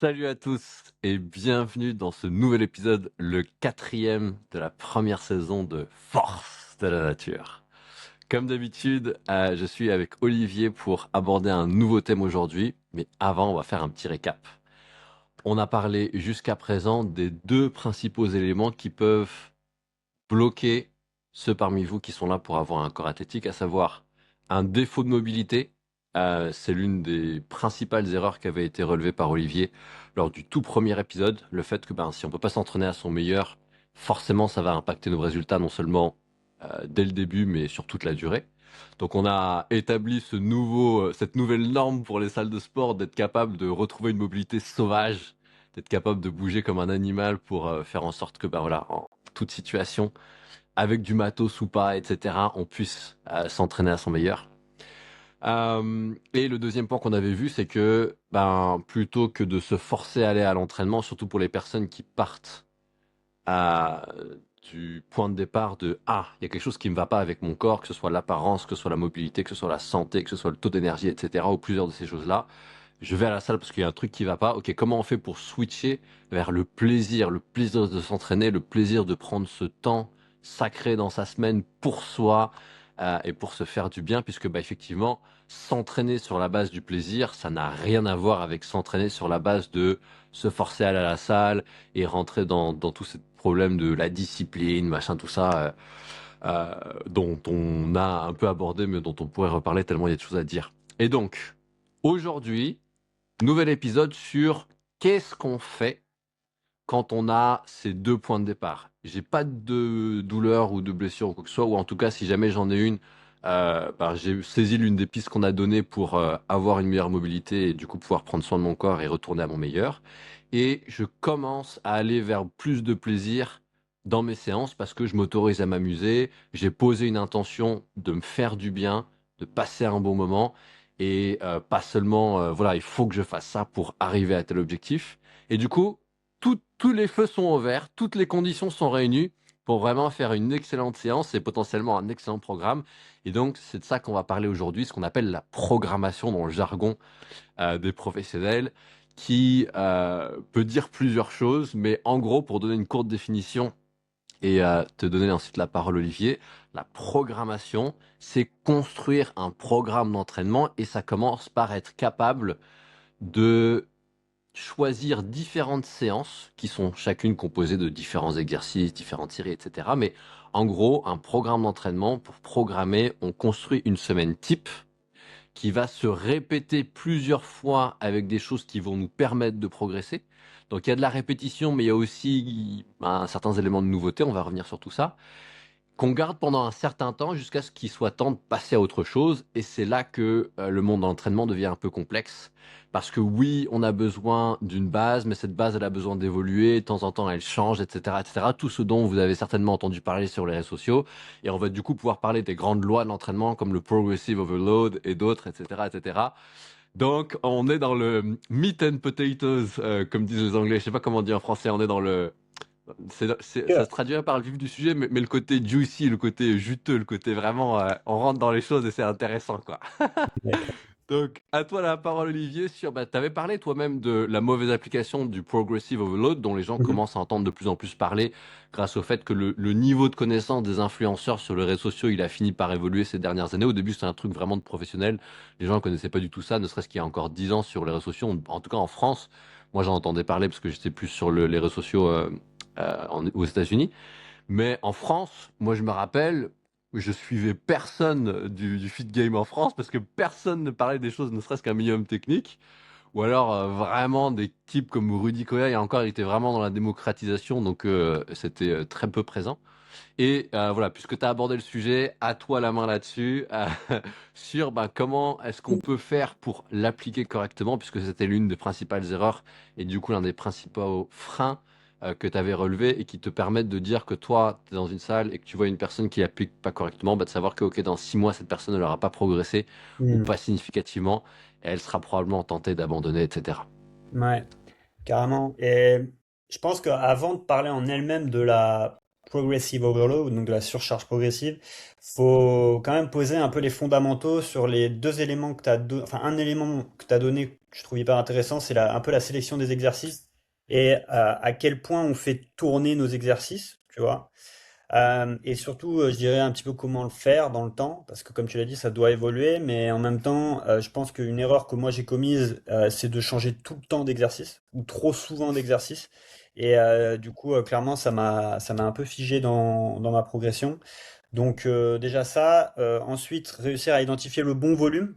Salut à tous et bienvenue dans ce nouvel épisode, le quatrième de la première saison de Force de la nature. Comme d'habitude, je suis avec Olivier pour aborder un nouveau thème aujourd'hui, mais avant, on va faire un petit récap. On a parlé jusqu'à présent des deux principaux éléments qui peuvent bloquer ceux parmi vous qui sont là pour avoir un corps athlétique, à savoir un défaut de mobilité. C'est l'une des principales erreurs qui avait été relevée par Olivier lors du tout premier épisode. Le fait que si on peut pas s'entraîner à son meilleur, forcément ça va impacter nos résultats non seulement dès le début, mais sur toute la durée. Donc on a établi cette nouvelle norme pour les salles de sport d'être capable de retrouver une mobilité sauvage, d'être capable de bouger comme un animal pour faire en sorte que voilà, en toute situation, avec du matos ou pas, etc., on puisse s'entraîner à son meilleur. Et le deuxième point qu'on avait vu, c'est que plutôt que de se forcer à aller à l'entraînement, surtout pour les personnes qui partent à, du point de départ de il y a quelque chose qui ne me va pas avec mon corps, que ce soit l'apparence, que ce soit la mobilité, que ce soit la santé, que ce soit le taux d'énergie, etc., ou plusieurs de ces choses-là. Je vais à la salle parce qu'il y a un truc qui va pas. Ok, comment on fait pour switcher vers le plaisir de s'entraîner, le plaisir de prendre ce temps sacré dans sa semaine pour soi et pour se faire du bien, puisque effectivement, s'entraîner sur la base du plaisir, ça n'a rien à voir avec s'entraîner sur la base de se forcer à aller à la salle et rentrer dans tous ces problèmes de la discipline, machin, tout ça, dont on a un peu abordé, mais dont on pourrait reparler tellement il y a de choses à dire. Et donc, aujourd'hui, nouvel épisode sur qu'est-ce qu'on fait quand on a ces deux points de départ. J'ai pas de douleur ou de blessure ou quoi que ce soit, ou en tout cas, si jamais j'en ai une, j'ai saisi l'une des pistes qu'on a données pour avoir une meilleure mobilité et du coup pouvoir prendre soin de mon corps et retourner à mon meilleur. Et je commence à aller vers plus de plaisir dans mes séances parce que je m'autorise à m'amuser. J'ai posé une intention de me faire du bien, de passer un bon moment et pas seulement, voilà, il faut que je fasse ça pour arriver à tel objectif. Et du coup, tous les feux sont ouverts, toutes les conditions sont réunies pour vraiment faire une excellente séance et potentiellement un excellent programme. Et donc, c'est de ça qu'on va parler aujourd'hui, ce qu'on appelle la programmation dans le jargon des professionnels, qui peut dire plusieurs choses, mais en gros, pour donner une courte définition et te donner ensuite la parole, Olivier, la programmation, c'est construire un programme d'entraînement et ça commence par être capable de choisir différentes séances qui sont chacune composées de différents exercices, différentes séries, etc. Mais en gros, un programme d'entraînement, pour programmer, on construit une semaine type qui va se répéter plusieurs fois avec des choses qui vont nous permettre de progresser. Donc il y a de la répétition, mais il y a aussi certains éléments de nouveauté, on va revenir sur tout ça qu'on garde pendant un certain temps jusqu'à ce qu'il soit temps de passer à autre chose. Et c'est là que le monde de l'entraînement devient un peu complexe. Parce que oui, on a besoin d'une base, mais cette base, elle a besoin d'évoluer. De temps en temps, elle change, etc., etc. Tout ce dont vous avez certainement entendu parler sur les réseaux sociaux. Et on va du coup pouvoir parler des grandes lois de l'entraînement, comme le progressive overload et d'autres, etc., etc. Donc, on est dans le meat and potatoes, comme disent les Anglais. Je sais pas comment on dit en français. On est dans le ça Sûr. se traduirait par le vif du sujet, mais le côté juicy, le côté juteux, le côté vraiment, on rentre dans les choses et c'est intéressant, quoi. D'accord. Donc, à toi la parole, Olivier, sur, tu avais parlé toi-même de la mauvaise application du progressive overload, dont les gens Mhm. commencent à entendre de plus en plus parler, grâce au fait que le niveau de connaissance des influenceurs sur les réseaux sociaux, il a fini par évoluer ces dernières années. Au début, c'était un truc vraiment de professionnel. Les gens ne connaissaient pas du tout ça, ne serait-ce qu'il y a encore 10 ans sur les réseaux sociaux, en tout cas en France. Moi, j'en entendais parler parce que j'étais plus sur les réseaux sociaux aux États-Unis. Mais en France, moi je me rappelle, je suivais personne du fit game en France parce que personne ne parlait des choses, ne serait-ce qu'un minimum technique. Ou alors vraiment des types comme Rudy Koya, et encore il était vraiment dans la démocratisation, donc c'était très peu présent. Et voilà, puisque tu as abordé le sujet, à toi la main là-dessus, sur comment est-ce qu'on peut faire pour l'appliquer correctement, puisque c'était l'une des principales erreurs et du coup l'un des principaux freins que tu avais relevé et qui te permettent de dire que toi, tu es dans une salle et que tu vois une personne qui l'applique pas correctement, de savoir que ok, dans 6 mois, cette personne ne n'aura pas progressé ou Mhm. pas significativement, et elle sera probablement tentée d'abandonner, etc. Ouais, carrément. Et je pense qu'avant de parler en elle-même de la progressive overload, donc de la surcharge progressive, faut quand même poser un peu les fondamentaux sur les deux éléments que tu as enfin un élément que tu as donné je trouve hyper intéressant, c'est un peu la sélection des exercices et à quel point on fait tourner nos exercices, tu vois. Et surtout, je dirais un petit peu comment le faire dans le temps, parce que comme tu l'as dit, ça doit évoluer, mais en même temps, je pense qu'une erreur que moi j'ai commise, c'est de changer tout le temps d'exercice, ou trop souvent d'exercice. Et du coup, clairement, ça m'a un peu figé dans ma progression. Donc déjà ça, ensuite réussir à identifier le bon volume.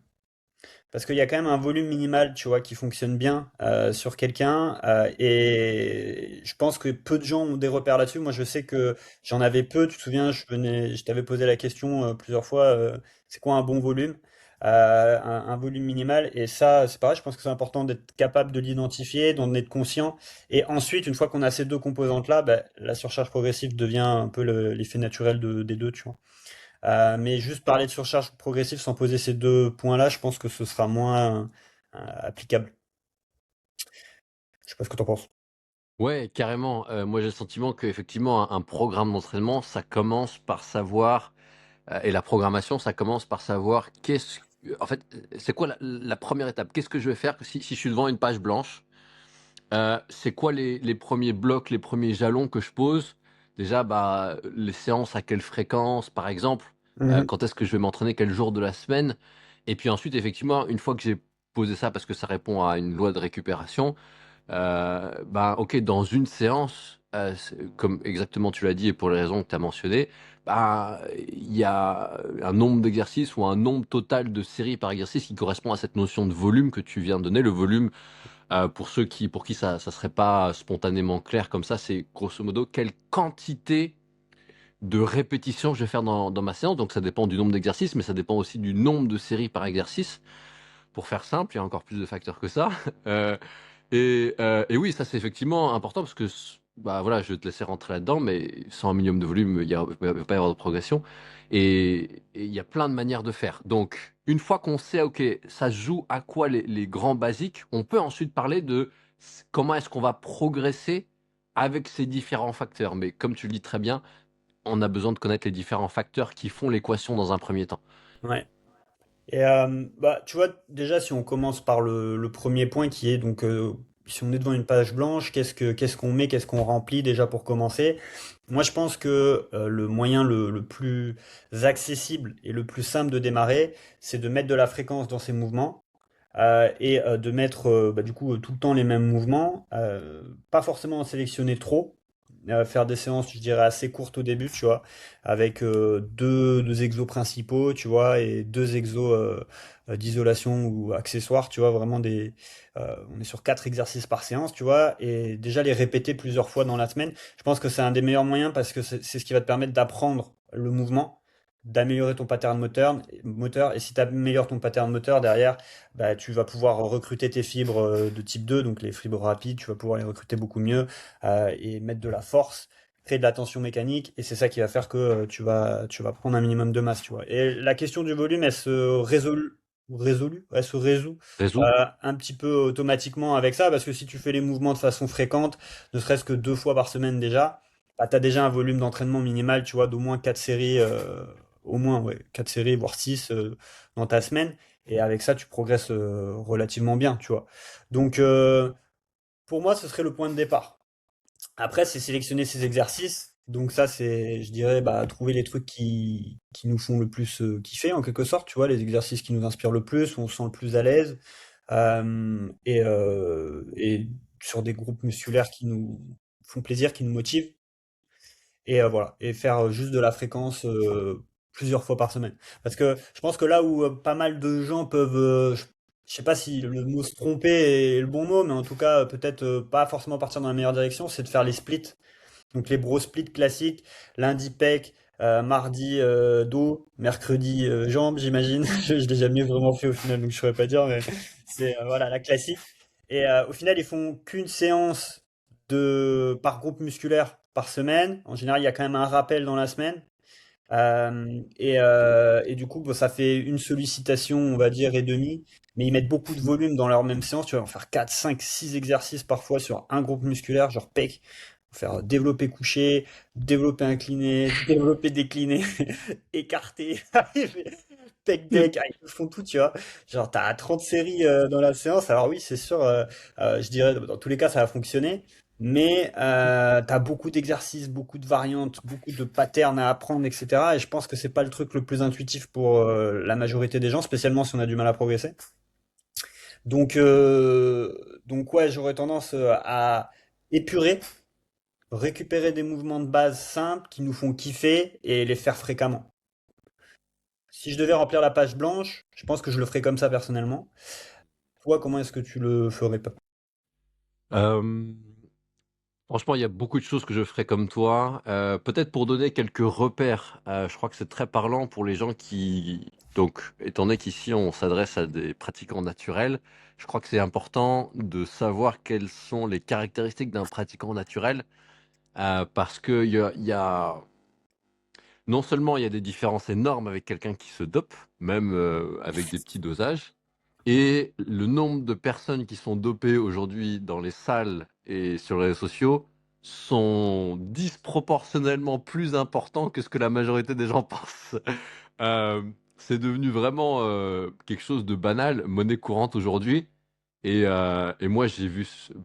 Parce qu'il y a quand même un volume minimal, tu vois, qui fonctionne bien sur quelqu'un. Et je pense que peu de gens ont des repères là-dessus. Moi, je sais que j'en avais peu. Tu te souviens, je t'avais posé la question plusieurs fois, c'est quoi un bon volume? Un volume minimal. Et ça, c'est pareil, je pense que c'est important d'être capable de l'identifier, d'en être conscient. Et ensuite, une fois qu'on a ces deux composantes-là, bah, la surcharge progressive devient un peu l'effet naturel des deux, tu vois. Mais juste parler de surcharge progressive sans poser ces deux points-là, je pense que ce sera moins applicable. Je sais pas ce que tu en penses. Ouais, carrément. Moi, j'ai le sentiment qu'effectivement, un programme d'entraînement, ça commence par savoir, et la programmation, ça commence par savoir en fait, c'est quoi la première étape? Qu'est-ce que je vais faire si je suis devant une page blanche? C'est quoi les premiers blocs, les premiers jalons que je pose? Déjà, bah, les séances à quelle fréquence, par exemple? Mhm. Quand est-ce que je vais m'entraîner? Quel jour de la semaine? Et puis ensuite, effectivement, une fois que j'ai posé ça, parce que ça répond à une loi de récupération, bah, OK, dans une séance, comme exactement tu l'as dit et pour les raisons que tu as mentionnées, bah, il y a un nombre d'exercices ou un nombre total de séries par exercice qui correspond à cette notion de volume que tu viens de donner. Le volume, pour ceux pour qui ça serait pas spontanément clair comme ça, c'est grosso modo quelle quantité de répétitions je vais faire dans ma séance. Donc ça dépend du nombre d'exercices, mais ça dépend aussi du nombre de séries par exercice. Pour faire simple, il y a encore plus de facteurs que ça. Heu et oui, ça, c'est effectivement important parce que bah, voilà, je vais te laisser rentrer là-dedans, mais sans un minimum de volume, il ne va pas y avoir de progression et il y a plein de manières de faire. Donc une fois qu'on sait, OK, ça se joue à quoi les grands basiques, on peut ensuite parler de comment est-ce qu'on va progresser avec ces différents facteurs. Mais comme tu le dis très bien, on a besoin de connaître les différents facteurs qui font l'équation dans un premier temps. Ouais. Et bah, tu vois, déjà, si on commence par le premier point qui est donc, si on est devant une page blanche, qu'est-ce qu'on met, qu'est-ce qu'on remplit déjà pour commencer? Moi, je pense que le moyen le plus accessible et le plus simple de démarrer, c'est de mettre de la fréquence dans ses mouvements. Et de mettre bah, du coup tout le temps les mêmes mouvements, pas forcément en sélectionner trop, faire des séances, je dirais, assez courtes au début, tu vois, avec deux exos principaux, tu vois, et deux exos d'isolation ou accessoires, tu vois, vraiment on est sur quatre exercices par séance, tu vois, et déjà les répéter plusieurs fois dans la semaine, je pense que c'est un des meilleurs moyens parce que c'est ce qui va te permettre d'apprendre le mouvement, d'améliorer ton pattern moteur, et si tu améliores ton pattern moteur derrière, bah, tu vas pouvoir recruter tes fibres de type 2, donc les fibres rapides, tu vas pouvoir les recruter beaucoup mieux et mettre de la force, créer de la tension mécanique, et c'est ça qui va faire que tu vas prendre un minimum de masse, tu vois. Et la question du volume, elle se elle se résout Réseau? un petit peu automatiquement avec ça, parce que si tu fais les mouvements de façon fréquente, ne serait-ce que deux fois par semaine déjà, bah, tu as déjà un volume d'entraînement minimal, tu vois, d'au moins 4 séries, au moins, ouais, 4 séries, voire 6 dans ta semaine. Et avec ça, tu progresses relativement bien, tu vois. Donc, pour moi, ce serait le point de départ. Après, c'est sélectionner ces exercices. Donc ça, c'est, je dirais, bah, trouver les trucs qui nous font le plus kiffer, en quelque sorte, tu vois, les exercices qui nous inspirent le plus, où on se sent le plus à l'aise, et sur des groupes musculaires qui nous font plaisir, qui nous motivent. Et voilà, et faire juste de la fréquence plusieurs fois par semaine. Parce que je pense que là où pas mal de gens peuvent, je sais pas si le mot se tromper est le bon mot, mais en tout cas peut-être pas forcément partir dans la meilleure direction, c'est de faire les splits. Donc les bros splits classiques, lundi pec, mardi dos, mercredi jambes, j'imagine. Je l'ai jamais vraiment fait au final, donc je saurais pas dire, mais c'est voilà la classique. Et au final, ils font qu'une séance par groupe musculaire par semaine. En général, il y a quand même un rappel dans la semaine. Et du coup, bon, ça fait une sollicitation, on va dire, et demie. Mais ils mettent beaucoup de volume dans leur même séance. Tu vas en faire 4, 5, 6 exercices parfois sur un groupe musculaire, genre pec. Faire développer couché, développer incliné, développer décliné, écarté, pec deck, ils te font tout, tu vois. Genre, t'as 30 séries dans la séance. Alors oui, c'est sûr, je dirais, dans tous les cas, ça va fonctionner. Mais t'as beaucoup d'exercices, beaucoup de variantes, beaucoup de patterns à apprendre, etc. Et je pense que c'est pas le truc le plus intuitif pour la majorité des gens, spécialement si on a du mal à progresser. Donc ouais, j'aurais tendance à épurer, récupérer des mouvements de base simples qui nous font kiffer et les faire fréquemment. Si je devais remplir la page blanche, je pense que je le ferais comme ça personnellement. Toi, comment est-ce que tu le ferais pas? Euh, Franchement, il y a beaucoup de choses que je ferais comme toi. Peut-être pour donner quelques repères, je crois que c'est très parlant pour les gens qui... Donc, étant donné qu'ici on s'adresse à des pratiquants naturels, je crois que c'est important de savoir quelles sont les caractéristiques d'un pratiquant naturel, parce que non seulement il y a des différences énormes avec quelqu'un qui se dope, même avec des petits dosages, et le nombre de personnes qui sont dopées aujourd'hui dans les salles et sur les réseaux sociaux sont disproportionnellement plus importants que ce que la majorité des gens pensent. Euh, c'est devenu vraiment quelque chose de banal, monnaie courante aujourd'hui. Et moi,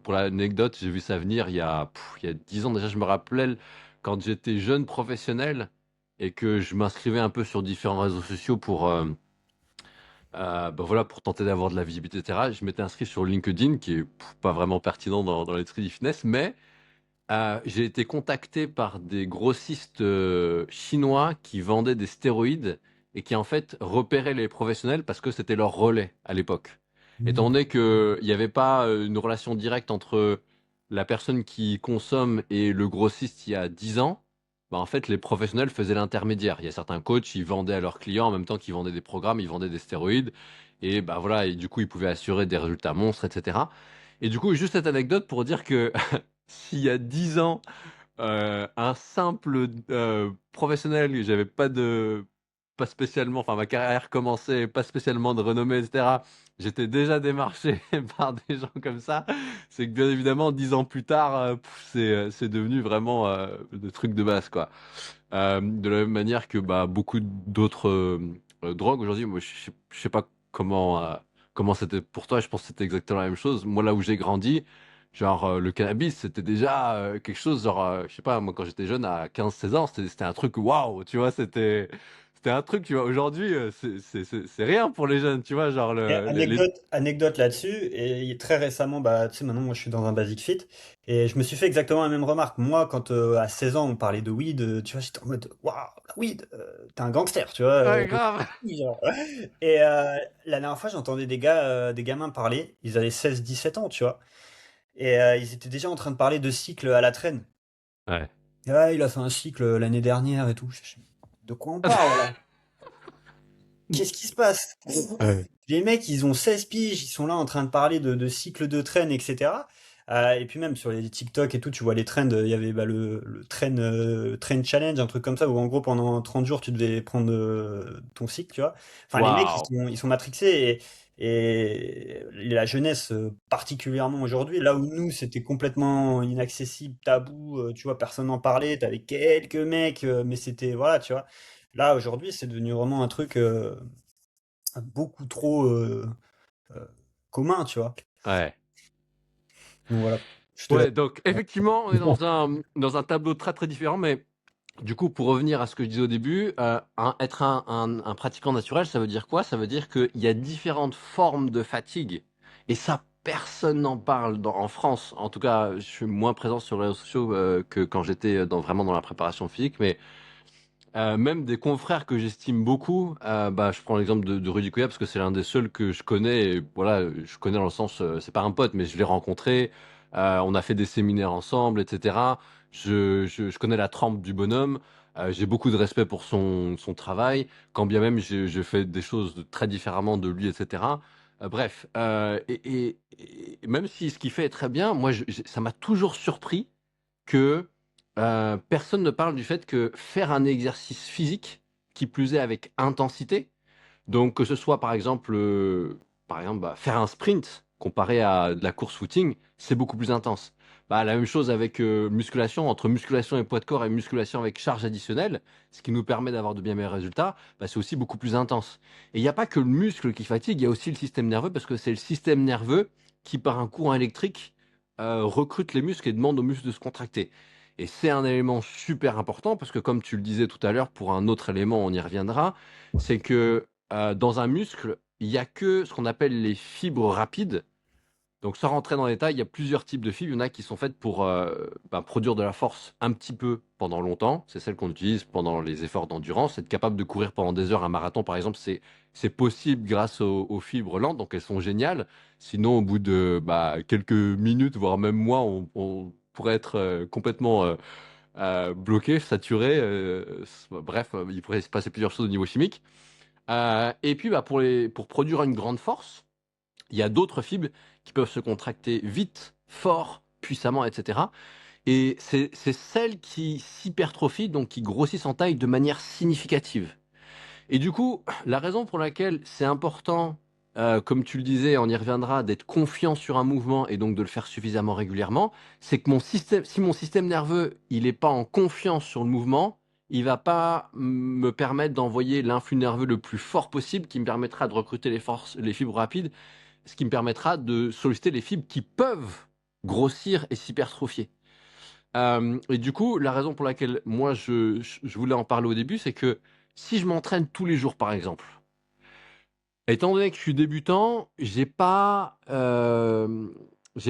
pour l'anecdote, j'ai vu ça venir il y a 10 ans déjà. Je me rappelais quand j'étais jeune professionnel et que je m'inscrivais un peu sur différents réseaux sociaux bah voilà, pour tenter d'avoir de la visibilité, etc. Je m'étais inscrit sur LinkedIn, qui est pas vraiment pertinent dans l'industrie du fitness, mais j'ai été contacté par des grossistes chinois qui vendaient des stéroïdes et qui en fait repéraient les professionnels parce que c'était leur relais à l'époque. Étant donné qu'il n'y avait pas une relation directe entre la personne qui consomme et le grossiste il y a 10 ans, bah en fait les professionnels faisaient l'intermédiaire. Il y a certains coachs, ils vendaient à leurs clients en même temps qu'ils vendaient des programmes, ils vendaient des stéroïdes et bah voilà, et du coup ils pouvaient assurer des résultats monstres, etc. Et du coup, juste cette anecdote pour dire que s'il y a 10 ans, un simple professionnel, j'avais pas spécialement, enfin ma carrière commençait, pas spécialement de renommée, etc. J'étais déjà démarché par des gens comme ça. C'est que bien évidemment, 10 ans plus tard, c'est devenu vraiment le truc de base, quoi. De la même manière que bah, beaucoup d'autres drogues aujourd'hui, moi je sais pas comment c'était pour toi, je pense que c'était exactement la même chose. Moi là où j'ai grandi, genre le cannabis c'était déjà quelque chose, genre je sais pas, moi quand j'étais jeune à 15 16 ans, c'était un truc waouh, tu vois, c'était un truc, tu vois, aujourd'hui c'est rien pour les jeunes, tu vois, genre Et les... anecdote là-dessus, et très récemment, bah, tu sais, maintenant, moi, je suis dans un Basic Fit, et je me suis fait exactement la même remarque. Moi, quand à 16 ans, on parlait de weed, tu vois, j'étais en mode, waouh, la weed, t'es un gangster, tu vois. Ouais, grave. Genre. Et la dernière fois, j'entendais des gars, des gamins parler, ils avaient 16 17 ans, tu vois, et ils étaient déjà en train de parler de cycle à la traîne. Ouais. Ah, il a fait un cycle l'année dernière et tout. De quoi on parle là? Qu'est-ce qui se passe? Ouais. Les mecs, ils ont 16 piges, ils sont là en train de parler de cycle de traîne, etc. Et puis même sur les TikTok et tout, tu vois les trends, il y avait bah, le trend challenge, un truc comme ça, où en gros pendant 30 jours tu devais prendre ton cycle, tu vois. Enfin les mecs, Waouh. ils sont matrixés et la jeunesse particulièrement aujourd'hui, là où nous c'était complètement inaccessible, tabou, tu vois, personne n'en parlait, t'avais quelques mecs, mais c'était, voilà, tu vois. Là aujourd'hui c'est devenu vraiment un truc beaucoup trop euh, commun, tu vois. Ouais. Donc voilà, je te laisse. Ouais, donc effectivement, on est dans un tableau très très différent, mais du coup, pour revenir à ce que je disais au début, être un pratiquant naturel, ça veut dire quoi? Ça veut dire qu'il y a différentes formes de fatigue. Et ça, personne n'en parle en France. En tout cas, je suis moins présent sur les réseaux sociaux que quand j'étais vraiment dans la préparation physique, mais même des confrères que j'estime beaucoup, bah, je prends l'exemple de Rudy Koya parce que c'est l'un des seuls que je connais. Et voilà, je connais dans le sens, c'est pas un pote, mais je l'ai rencontré. On a fait des séminaires ensemble, etc. Je connais la trempe du bonhomme. J'ai beaucoup de respect pour son travail, quand bien même je fais des choses très différemment de lui, etc. Bref, et même si ce qu'il fait est très bien, moi, ça m'a toujours surpris que personne ne parle du fait que faire un exercice physique, qui plus est avec intensité, donc que ce soit par exemple bah, faire un sprint, comparé à de la course footing, c'est beaucoup plus intense. Bah, la même chose avec musculation, entre musculation et poids de corps et musculation avec charge additionnelle, ce qui nous permet d'avoir de bien meilleurs résultats, bah, c'est aussi beaucoup plus intense. Et il n'y a pas que le muscle qui fatigue, il y a aussi le système nerveux, parce que c'est le système nerveux qui, par un courant électrique, recrute les muscles et demande aux muscles de se contracter. Et c'est un élément super important, parce que comme tu le disais tout à l'heure, pour un autre élément, on y reviendra, c'est que dans un muscle, il n'y a que ce qu'on appelle les fibres rapides. Donc, sans rentrer dans les détails, il y a plusieurs types de fibres. Il y en a qui sont faites pour produire de la force un petit peu pendant longtemps. C'est celle qu'on utilise pendant les efforts d'endurance. Être capable de courir pendant des heures un marathon, par exemple, c'est possible grâce aux fibres lentes. Donc, elles sont géniales. Sinon, au bout de quelques minutes, voire même mois, on pourrait être complètement bloqué, saturé. Bref, il pourrait se passer plusieurs choses au niveau chimique. Et puis, pour produire une grande force, il y a d'autres fibres qui peuvent se contracter vite, fort, puissamment, etc. Et c'est celles qui s'hypertrophient, donc qui grossissent en taille de manière significative. Et du coup, la raison pour laquelle c'est important, comme tu le disais, on y reviendra, d'être confiant sur un mouvement et donc de le faire suffisamment régulièrement, c'est que si mon système nerveux il n'est pas en confiance sur le mouvement, il va pas me permettre d'envoyer l'influx nerveux le plus fort possible qui me permettra de recruter les fibres rapides, ce qui me permettra de solliciter les fibres qui peuvent grossir et s'hypertrophier. Et du coup, la raison pour laquelle moi je voulais en parler au début, c'est que si je m'entraîne tous les jours, par exemple, étant donné que je suis débutant, j'ai pas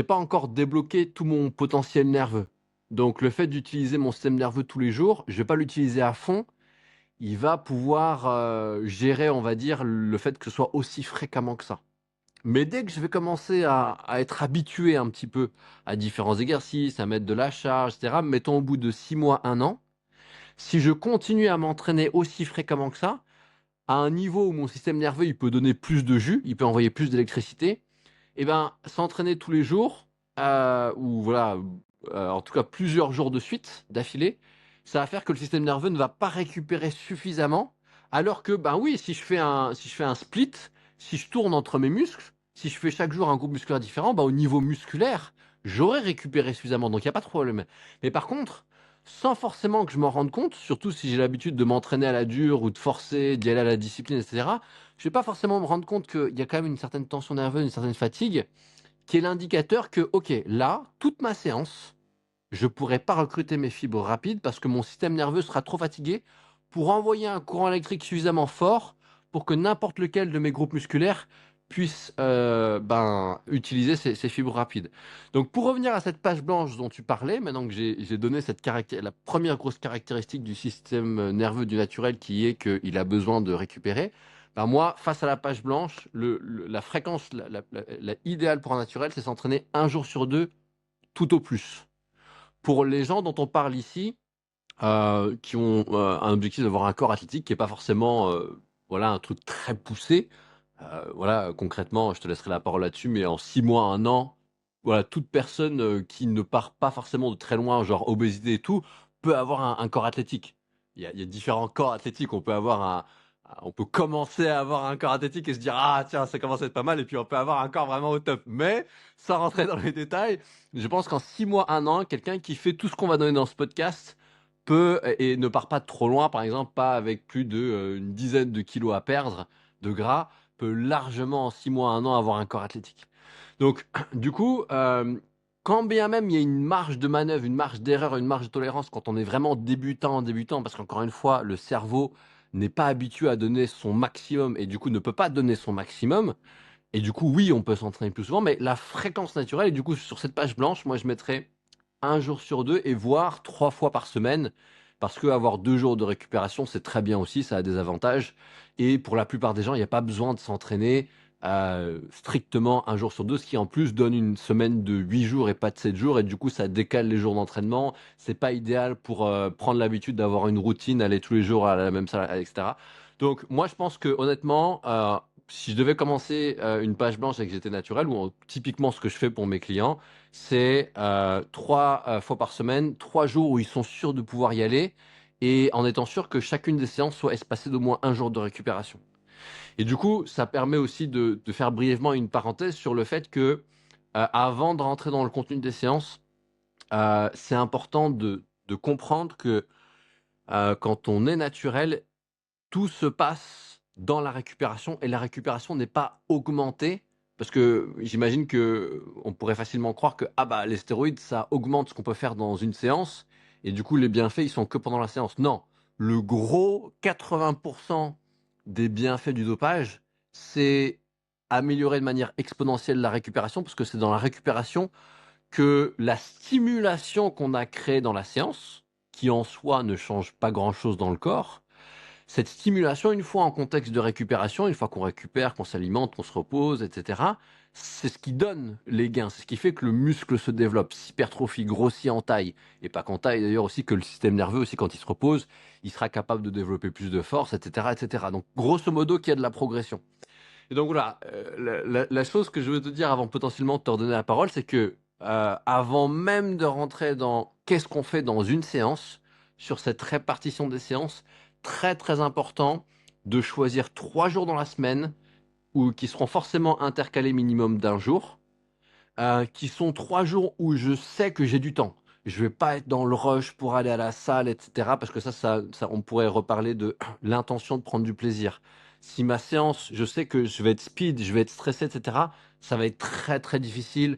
encore débloqué tout mon potentiel nerveux. Donc, le fait d'utiliser mon système nerveux tous les jours, je vais pas l'utiliser à fond. Il va pouvoir gérer, on va dire, le fait que ce soit aussi fréquemment que ça. Mais dès que je vais commencer à être habitué un petit peu à différents exercices, à mettre de la charge, etc., mettons au bout de 6 mois, 1 an, si je continue à m'entraîner aussi fréquemment que ça, à un niveau où mon système nerveux il peut donner plus de jus, il peut envoyer plus d'électricité, et ben s'entraîner tous les jours, ou voilà, en tout cas plusieurs jours de suite, d'affilée, ça va faire que le système nerveux ne va pas récupérer suffisamment, alors que, ben oui, si je fais un split, si je tourne entre mes muscles, si je fais chaque jour un groupe musculaire différent, ben, au niveau musculaire, j'aurais récupéré suffisamment, donc il n'y a pas de problème. Mais par contre, sans forcément que je m'en rende compte, surtout si j'ai l'habitude de m'entraîner à la dure ou de forcer, d'y aller à la discipline, etc., je vais pas forcément me rendre compte qu'il y a quand même une certaine tension nerveuse, une certaine fatigue, qui est l'indicateur que, ok, là, toute ma séance, je pourrais pas recruter mes fibres rapides parce que mon système nerveux sera trop fatigué pour envoyer un courant électrique suffisamment fort pour que n'importe lequel de mes groupes musculaires puisse utiliser ces fibres rapides. Donc pour revenir à cette page blanche dont tu parlais, maintenant que j'ai donné la première grosse caractéristique du système nerveux du naturel qui est qu'il a besoin de récupérer, ben moi, face à la page blanche, la fréquence la idéale pour un naturel, c'est s'entraîner un jour sur deux, tout au plus. Pour les gens dont on parle ici, qui ont un objectif d'avoir un corps athlétique qui est pas forcément voilà, un truc très poussé, voilà, concrètement, je te laisserai la parole là-dessus, mais en 6 mois, 1 an, voilà, toute personne qui ne part pas forcément de très loin, genre obésité et tout, peut avoir un corps athlétique. Il y a différents corps athlétiques. On peut commencer à avoir un corps athlétique et se dire, ah tiens, ça commence à être pas mal, et puis on peut avoir un corps vraiment au top. Mais, sans rentrer dans les détails, je pense qu'en 6 mois, 1 an, quelqu'un qui fait tout ce qu'on va donner dans ce podcast peut, et ne part pas de trop loin, par exemple, pas avec plus une dizaine de kilos à perdre de gras, peut largement en 6 mois, 1 an avoir un corps athlétique. Donc, du coup, quand bien même il y a une marge de manœuvre, une marge d'erreur, une marge de tolérance quand on est vraiment débutant, parce qu'encore une fois, le cerveau n'est pas habitué à donner son maximum et du coup ne peut pas donner son maximum. Et du coup, oui, on peut s'entraîner plus souvent, mais la fréquence naturelle, et du coup, sur cette page blanche, moi, je mettrais un jour sur deux et voire 3 fois par semaine, parce que avoir 2 jours de récupération, c'est très bien aussi, ça a des avantages. Et pour la plupart des gens, il n'y a pas besoin de s'entraîner strictement un jour sur deux, ce qui en plus donne une semaine de 8 jours et pas de 7 jours, et du coup, ça décale les jours d'entraînement. C'est pas idéal pour prendre l'habitude d'avoir une routine, aller tous les jours à la même salle, etc. Donc, moi, je pense que honnêtement, si je devais commencer une page blanche et que j'étais naturel, ou typiquement ce que je fais pour mes clients, c'est 3 fois par semaine, 3 jours où ils sont sûrs de pouvoir y aller, et en étant sûr que chacune des séances soit espacée d'au moins un jour de récupération. Et du coup, ça permet aussi de faire brièvement une parenthèse sur le fait que, avant de rentrer dans le contenu des séances, c'est important de comprendre que, quand on est naturel, tout se passe dans la récupération et la récupération n'est pas augmentée parce que j'imagine que on pourrait facilement croire que ah bah les stéroïdes ça augmente ce qu'on peut faire dans une séance et du coup les bienfaits ils sont que pendant la séance. Non, le gros 80% des bienfaits du dopage, c'est améliorer de manière exponentielle la récupération parce que c'est dans la récupération que la stimulation qu'on a créée dans la séance, qui en soi ne change pas grand-chose dans le corps, cette stimulation, une fois en contexte de récupération, une fois qu'on récupère, qu'on s'alimente, qu'on se repose, etc., c'est ce qui donne les gains, c'est ce qui fait que le muscle se développe, s'hypertrophie, grossit en taille, et pas qu'en taille d'ailleurs aussi, que le système nerveux aussi quand il se repose, il sera capable de développer plus de force, etc., etc. Donc grosso modo, qu'il y a de la progression. Et donc voilà, la chose que je veux te dire avant potentiellement de te redonner la parole, c'est que avant même de rentrer dans qu'est-ce qu'on fait dans une séance, sur cette répartition des séances, très très important de choisir 3 jours dans la semaine ou qui seront forcément intercalés minimum d'un jour, qui sont 3 jours où je sais que j'ai du temps. Je vais pas être dans le rush pour aller à la salle, etc. Parce que on pourrait reparler de l'intention de prendre du plaisir. Si ma séance, je sais que je vais être speed, je vais être stressé, etc., ça va être très très difficile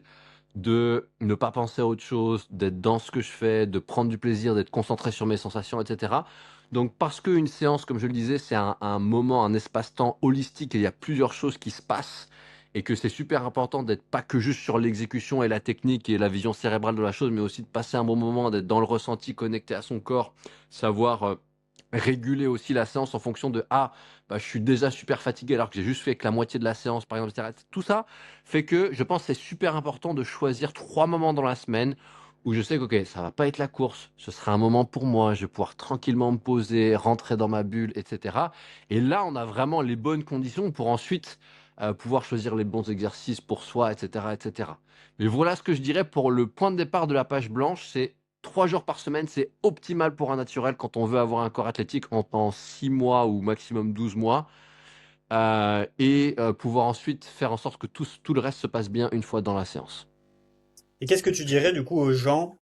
de ne pas penser à autre chose, d'être dans ce que je fais, de prendre du plaisir, d'être concentré sur mes sensations, etc. Donc parce qu'une séance, comme je le disais, c'est un moment, un espace-temps holistique et il y a plusieurs choses qui se passent et que c'est super important d'être pas que juste sur l'exécution et la technique et la vision cérébrale de la chose, mais aussi de passer un bon moment, d'être dans le ressenti, connecté à son corps, savoir réguler aussi la séance en fonction de ah bah, je suis déjà super fatigué alors que j'ai juste fait que la moitié de la séance par exemple, etc. Tout ça fait que je pense que c'est super important de choisir 3 moments dans la semaine où je sais que ok ça va pas être la course, ce sera un moment pour moi, je vais pouvoir tranquillement me poser, rentrer dans ma bulle, etc. Et là on a vraiment les bonnes conditions pour ensuite pouvoir choisir les bons exercices pour soi, etc., etc. Mais voilà ce que je dirais pour le point de départ de la page blanche, c'est 3 jours par semaine, c'est optimal pour un naturel quand on veut avoir un corps athlétique en 6 mois ou maximum 12 mois, et pouvoir ensuite faire en sorte que tout le reste se passe bien une fois dans la séance. Et qu'est-ce que tu dirais du coup aux gens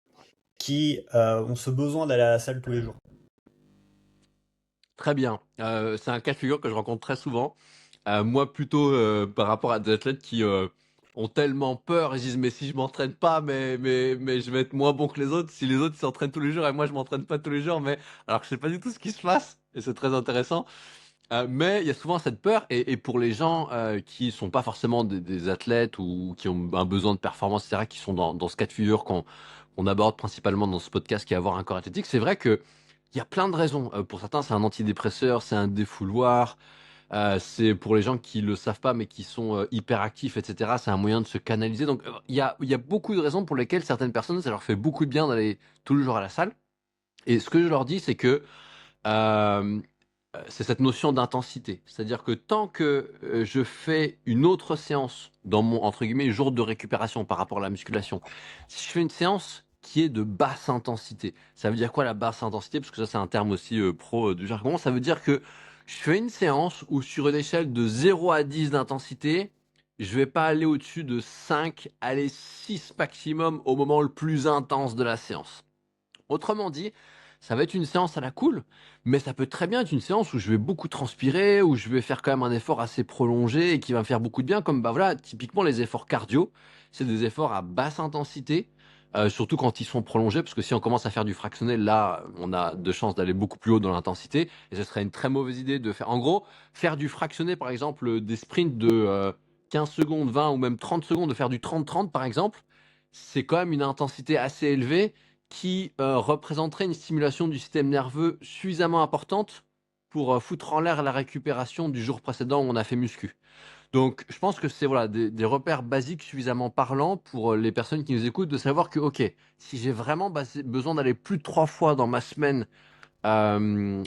qui ont ce besoin d'aller à la salle tous les jours? Très bien. C'est un cas de figure que je rencontre très souvent. Moi, plutôt par rapport à des athlètes qui ont tellement peur, ils disent mais si je m'entraîne pas, mais je vais être moins bon que les autres. Si les autres s'entraînent tous les jours et moi je m'entraîne pas tous les jours, mais alors que je sais pas du tout ce qui se passe et c'est très intéressant. Mais il y a souvent cette peur et pour les gens qui sont pas forcément des athlètes ou qui ont un besoin de performance, etc., qui sont dans ce cas de figure qu'on aborde principalement dans ce podcast qui est avoir un corps athlétique, c'est vrai que il y a plein de raisons. Pour certains, c'est un antidépresseur, c'est un défouloir. C'est pour les gens qui le savent pas mais qui sont hyperactifs, etc. C'est un moyen de se canaliser. Donc il y a beaucoup de raisons pour lesquelles certaines personnes, ça leur fait beaucoup de bien d'aller tous les jours à la salle. Et ce que je leur dis, c'est que euh, c'est cette notion d'intensité. C'est-à-dire que tant que je fais une autre séance dans mon entre guillemets jour de récupération par rapport à la musculation, si je fais une séance qui est de basse intensité, ça veut dire quoi la basse intensité? Parce que ça c'est un terme aussi pro du jargon. Ça veut dire que je fais une séance où sur une échelle de 0 à 10 d'intensité, je vais pas aller au-dessus de 5, aller 6 maximum au moment le plus intense de la séance. Autrement dit, ça va être une séance à la cool, mais ça peut très bien être une séance où je vais beaucoup transpirer, où je vais faire quand même un effort assez prolongé et qui va me faire beaucoup de bien, comme bah voilà, typiquement les efforts cardio, c'est des efforts à basse intensité, surtout quand ils sont prolongés, parce que si on commence à faire du fractionné, là, on a de chances d'aller beaucoup plus haut dans l'intensité, et ce serait une très mauvaise idée de faire, en gros, faire du fractionné, par exemple, des sprints de 15 secondes, 20 ou même 30 secondes, de faire du 30-30 par exemple, c'est quand même une intensité assez élevée qui représenterait une stimulation du système nerveux suffisamment importante pour foutre en l'air la récupération du jour précédent où on a fait muscu. Donc, je pense que c'est voilà des repères basiques suffisamment parlants pour les personnes qui nous écoutent de savoir que, ok, si j'ai vraiment besoin d'aller plus de 3 fois dans ma semaine faire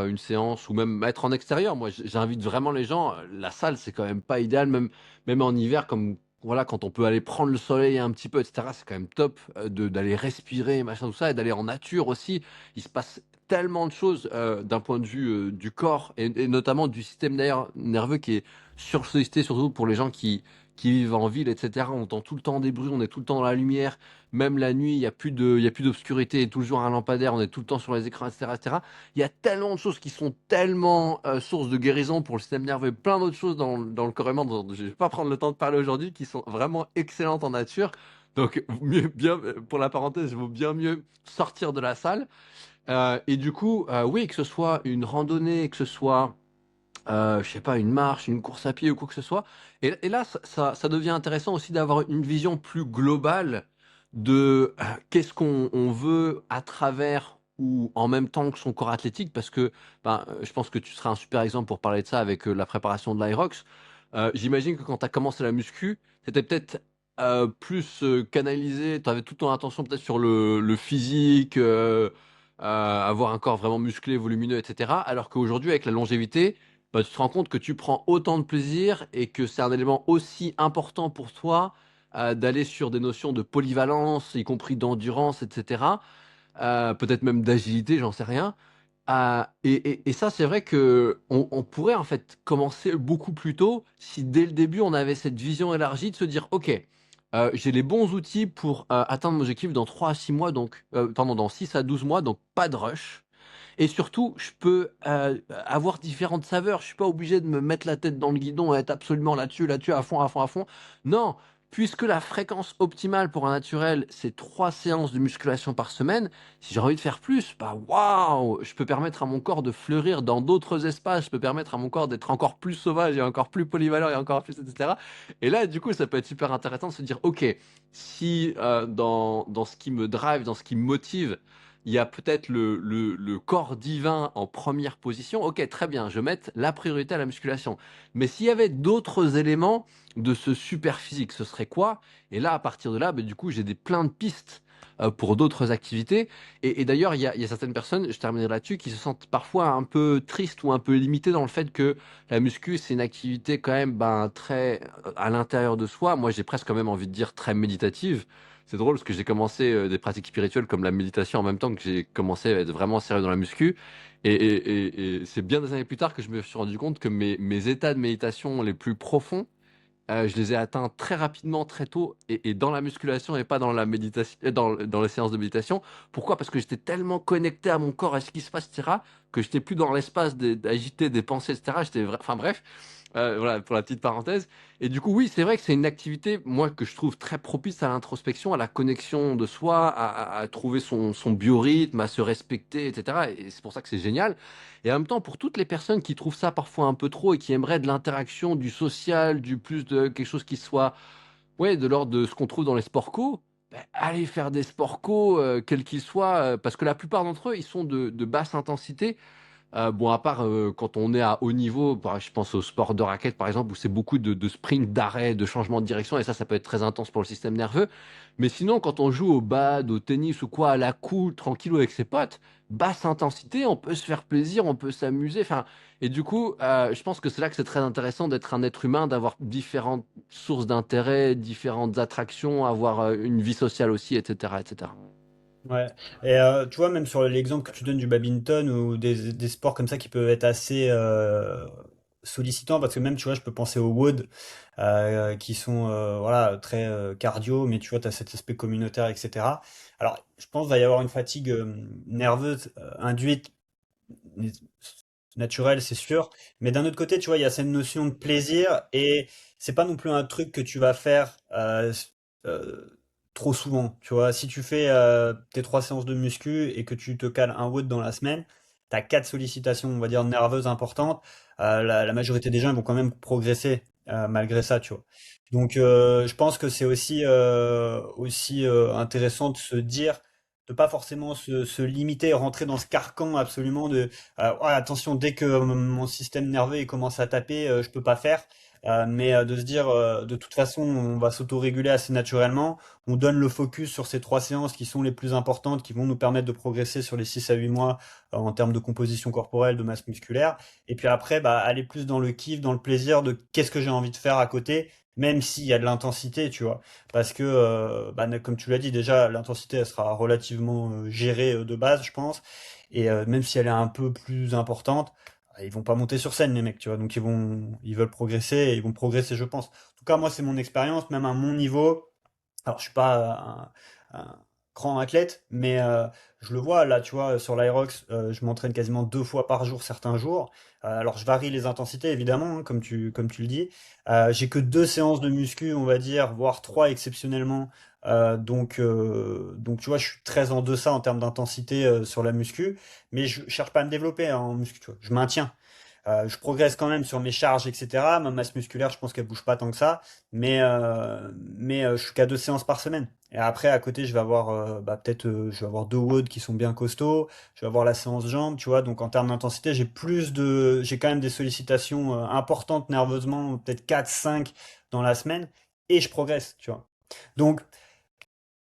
une séance ou même être en extérieur, moi j'invite vraiment les gens. La salle, c'est quand même pas idéal, même en hiver, comme voilà, quand on peut aller prendre le soleil un petit peu, etc. C'est quand même top d'aller respirer, machin, tout ça, et d'aller en nature aussi. Il se passe tellement de choses d'un point de vue du corps et notamment du système nerveux qui est sursollicité, surtout pour les gens qui vivent en ville, etc. On entend tout le temps des bruits, on est tout le temps dans la lumière. Même la nuit, il y a plus d'obscurité, il y a toujours un lampadaire, on est tout le temps sur les écrans, etc., etc. Il y a tellement de choses qui sont tellement source de guérison pour le système nerveux, plein d'autres choses dans le corps humain dont je vais pas prendre le temps de parler aujourd'hui, qui sont vraiment excellentes en nature. Donc, bien, pour la parenthèse, il vaut bien mieux sortir de la salle. Et du coup, oui, que ce soit une randonnée, que ce soit, je sais pas, une marche, une course à pied ou quoi que ce soit. Et là, ça devient intéressant aussi d'avoir une vision plus globale de qu'est-ce qu'on veut à travers ou en même temps que son corps athlétique, parce que ben, je pense que tu seras un super exemple pour parler de ça avec la préparation de l'Irox. J'imagine que quand tu as commencé la muscu, c'était peut-être plus canalisé, tu avais toute ton attention peut-être sur le physique, avoir un corps vraiment musclé, volumineux, etc. Alors qu'aujourd'hui, avec la longévité, bah, tu te rends compte que tu prends autant de plaisir et que c'est un élément aussi important pour toi d'aller sur des notions de polyvalence, y compris d'endurance, etc. Peut-être même d'agilité, j'en sais rien. Et ça, c'est vrai que on pourrait en fait commencer beaucoup plus tôt si dès le début on avait cette vision élargie de se dire, ok, j'ai les bons outils pour atteindre mon objectif dans 3 à 6 mois, donc pardon, dans 6 à 12 mois, donc pas de rush. Et surtout, je peux avoir différentes saveurs. Je suis pas obligé de me mettre la tête dans le guidon et être absolument là-dessus, là-dessus, à fond, à fond, à fond. Non, puisque la fréquence optimale pour un naturel, c'est 3 séances de musculation par semaine. Si j'ai envie de faire plus, bah waouh, je peux permettre à mon corps de fleurir dans d'autres espaces. Je peux permettre à mon corps d'être encore plus sauvage et encore plus polyvalent et encore plus, etc. Et là, du coup, ça peut être super intéressant de se dire, ok, si dans ce qui me drive, dans ce qui me motive, il y a peut-être le corps divin en première position. Ok, très bien, je mets la priorité à la musculation. Mais s'il y avait d'autres éléments de ce super physique, ce serait quoi? Et là, à partir de là, bah, du coup, j'ai plein de pistes pour d'autres activités. Et d'ailleurs, il y a certaines personnes, je terminerai là-dessus, qui se sentent parfois un peu tristes ou un peu limitées dans le fait que la muscu, c'est une activité quand même ben, très à l'intérieur de soi. Moi, j'ai presque quand même envie de dire très méditative. C'est drôle parce que j'ai commencé des pratiques spirituelles comme la méditation en même temps que j'ai commencé à être vraiment sérieux dans la muscu. Et c'est bien des années plus tard que je me suis rendu compte que mes états de méditation les plus profonds, je les ai atteints très rapidement, très tôt, et dans la musculation et pas dans la méditation, dans les séances de méditation. Pourquoi? Parce que j'étais tellement connecté à mon corps, à ce qui se passe, etc., que j'étais plus dans l'espace d'agiter des pensées, etc. Enfin bref, voilà pour la petite parenthèse. Et du coup, oui, c'est vrai que c'est une activité, moi, que je trouve très propice à l'introspection, à la connexion de soi, à trouver son biorhythme, à se respecter, etc. Et c'est pour ça que c'est génial. Et en même temps, pour toutes les personnes qui trouvent ça parfois un peu trop et qui aimeraient de l'interaction, du social, du plus de quelque chose qui soit, ouais, de l'ordre de ce qu'on trouve dans les sports co, ben, allez faire des sports co, quels qu'ils soient, parce que la plupart d'entre eux, ils sont de basse intensité. Bon, à part quand on est à haut niveau, je pense au sport de raquette par exemple, où c'est beaucoup de sprint, d'arrêt, de changement de direction, et ça peut être très intense pour le système nerveux. Mais sinon, quand on joue au bad, au tennis ou quoi, à la cool, tranquillou avec ses potes, basse intensité, on peut se faire plaisir, on peut s'amuser. Enfin, et du coup, je pense que c'est là que c'est très intéressant d'être un être humain, d'avoir différentes sources d'intérêt, différentes attractions, avoir une vie sociale aussi, etc., etc. Ouais. Et tu vois, même sur l'exemple que tu donnes du badminton ou des sports comme ça qui peuvent être assez sollicitants, parce que même, tu vois, je peux penser aux WOD qui sont voilà, très cardio, mais tu vois, tu as cet aspect communautaire, etc. Alors, je pense qu'il va y avoir une fatigue nerveuse induite naturel, c'est sûr. Mais d'un autre côté, tu vois, il y a cette notion de plaisir et c'est pas non plus un truc que tu vas faire trop souvent. Tu vois, si tu fais tes 3 séances de muscu et que tu te cales un WOD dans la semaine, tu as 4 sollicitations, on va dire, nerveuses importantes. La majorité des gens ils vont quand même progresser malgré ça, tu vois. Donc, je pense que c'est aussi intéressant de se dire, de pas forcément se limiter et rentrer dans ce carcan absolument de ouais, attention, dès que mon système nerveux il commence à taper, je peux pas faire. Mais de se dire, de toute façon, on va s'autoréguler assez naturellement. On donne le focus sur ces 3 séances qui sont les plus importantes, qui vont nous permettre de progresser sur les 6 à 8 mois en termes de composition corporelle, de masse musculaire. Et puis après, bah, aller plus dans le kiff, dans le plaisir de qu'est-ce que j'ai envie de faire à côté, même s'il y a de l'intensité, tu vois. Parce que, bah, comme tu l'as dit déjà, l'intensité, elle sera relativement gérée de base, je pense. Et même si elle est un peu plus importante, ils vont pas monter sur scène, les mecs, tu vois. Donc ils veulent progresser et ils vont progresser, je pense. En tout cas, moi, c'est mon expérience, même à mon niveau. Alors, je suis pas un grand athlète, mais je le vois là, tu vois, sur l'Aerox, je m'entraîne quasiment 2 fois par jour certains jours. Alors, je varie les intensités, évidemment, hein, comme tu le dis. J'ai que 2 séances de muscu, on va dire, voire trois exceptionnellement. Donc, tu vois, je suis très en deçà en termes d'intensité sur la muscu, mais je cherche pas à me développer hein, en muscu, tu vois. Je maintiens. Je progresse quand même sur mes charges, etc. Ma masse musculaire, je pense qu'elle bouge pas tant que ça, mais je suis qu'à 2 séances par semaine. Et après, à côté, je vais avoir peut-être, je vais avoir deux WOD qui sont bien costauds. Je vais avoir la séance jambes, tu vois. Donc en termes d'intensité, j'ai quand même des sollicitations importantes nerveusement, peut-être 4, 5 dans la semaine, et je progresse, tu vois. Donc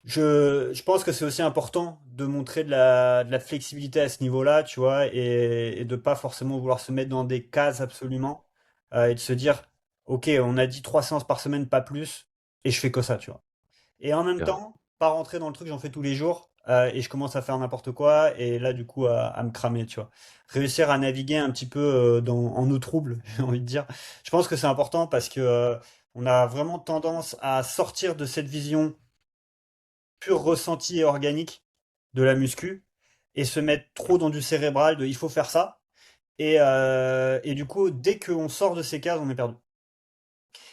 je pense que c'est aussi important de montrer de la flexibilité à ce niveau-là, tu vois, et de pas forcément vouloir se mettre dans des cases absolument, et de se dire, ok, on a dit 3 séances par semaine, pas plus, et je fais que ça, tu vois. Et en même Ouais. temps, pas rentrer dans le truc, j'en fais tous les jours, et je commence à faire n'importe quoi, et là, du coup, à me cramer, tu vois. Réussir à naviguer un petit peu en eau trouble, j'ai envie de dire. Je pense que c'est important parce que on a vraiment tendance à sortir de cette vision pur ressenti et organique de la muscu et se mettre trop dans du cérébral de il faut faire ça. Et du coup, dès qu'on sort de ces cases, on est perdu.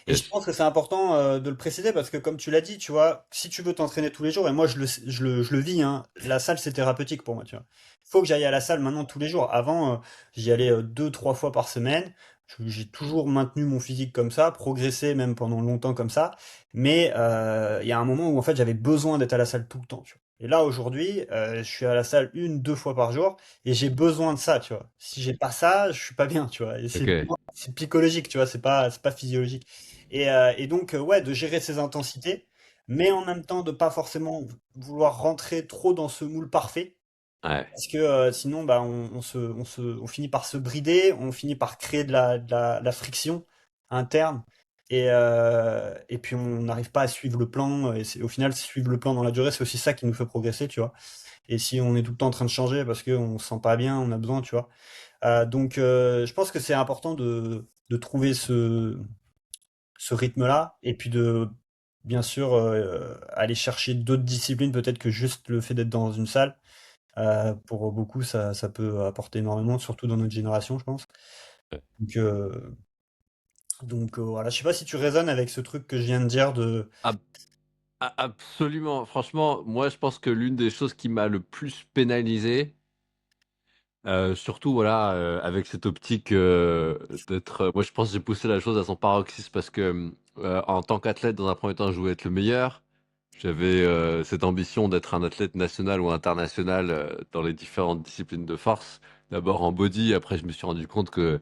Et je Yes. pense que c'est important de le préciser parce que comme tu l'as dit, tu vois, si tu veux t'entraîner tous les jours, et moi je le vis, hein, la salle c'est thérapeutique pour moi, tu vois. Il faut que j'aille à la salle maintenant tous les jours. Avant, j'y allais 2, 3 fois par semaine. J'ai toujours maintenu mon physique comme ça, progressé même pendant longtemps comme ça. Mais il y a un moment où en fait j'avais besoin d'être à la salle tout le temps, tu vois. Et là aujourd'hui, je suis à la salle 1, 2 fois par jour et j'ai besoin de ça, tu vois. Si j'ai pas ça, je suis pas bien, tu vois. Et Ok. c'est psychologique, tu vois, c'est pas physiologique. Et donc, ouais, de gérer ses intensités, mais en même temps de pas forcément vouloir rentrer trop dans ce moule parfait, Ouais. parce que sinon, bah, on finit par se brider, on finit par créer la friction interne, et puis on n'arrive pas à suivre le plan, et au final, suivre le plan dans la durée, c'est aussi ça qui nous fait progresser, tu vois. Et si on est tout le temps en train de changer parce qu'on se sent pas bien, on a besoin, tu vois. Donc, je pense que c'est important de trouver ce rythme-là, et puis de, bien sûr, aller chercher d'autres disciplines, peut-être que juste le fait d'être dans une salle, pour beaucoup, ça peut apporter énormément, surtout dans notre génération, je pense. Donc, voilà, je sais pas si tu résonnes avec ce truc que je viens de dire de... Ab- Absolument. Franchement, moi, je pense que l'une des choses qui m'a le plus pénalisé, surtout voilà, avec cette optique d'être. Moi, je pense que j'ai poussé la chose à son paroxysme parce que en tant qu'athlète, dans un premier temps, je voulais être le meilleur. J'avais cette ambition d'être un athlète national ou international dans les différentes disciplines de force. D'abord en body, après je me suis rendu compte que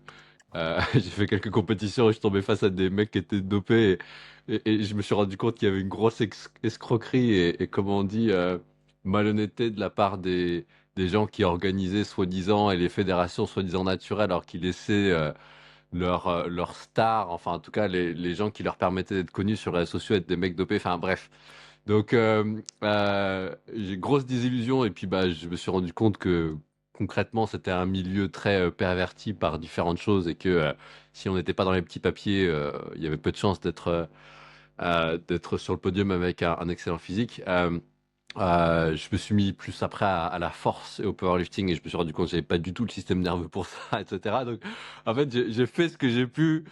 j'ai fait quelques compétitions et je tombais face à des mecs qui étaient dopés et je me suis rendu compte qu'il y avait une grosse escroquerie et comment on dit, malhonnêteté de la part des gens qui organisaient soi-disant et les fédérations soi-disant naturelles alors qu'ils laissaient leurs stars, enfin en tout cas les gens qui leur permettaient d'être connus sur les réseaux sociaux être des mecs dopés, enfin bref. Donc, j'ai grosse désillusion et puis bah, je me suis rendu compte que concrètement, c'était un milieu très perverti par différentes choses et que si on n'était pas dans les petits papiers, il y avait peu de chances d'être sur le podium avec un excellent physique. Je me suis mis plus après à la force et au powerlifting et je me suis rendu compte que j'avais pas du tout le système nerveux pour ça, etc. Donc, en fait, j'ai fait ce que j'ai pu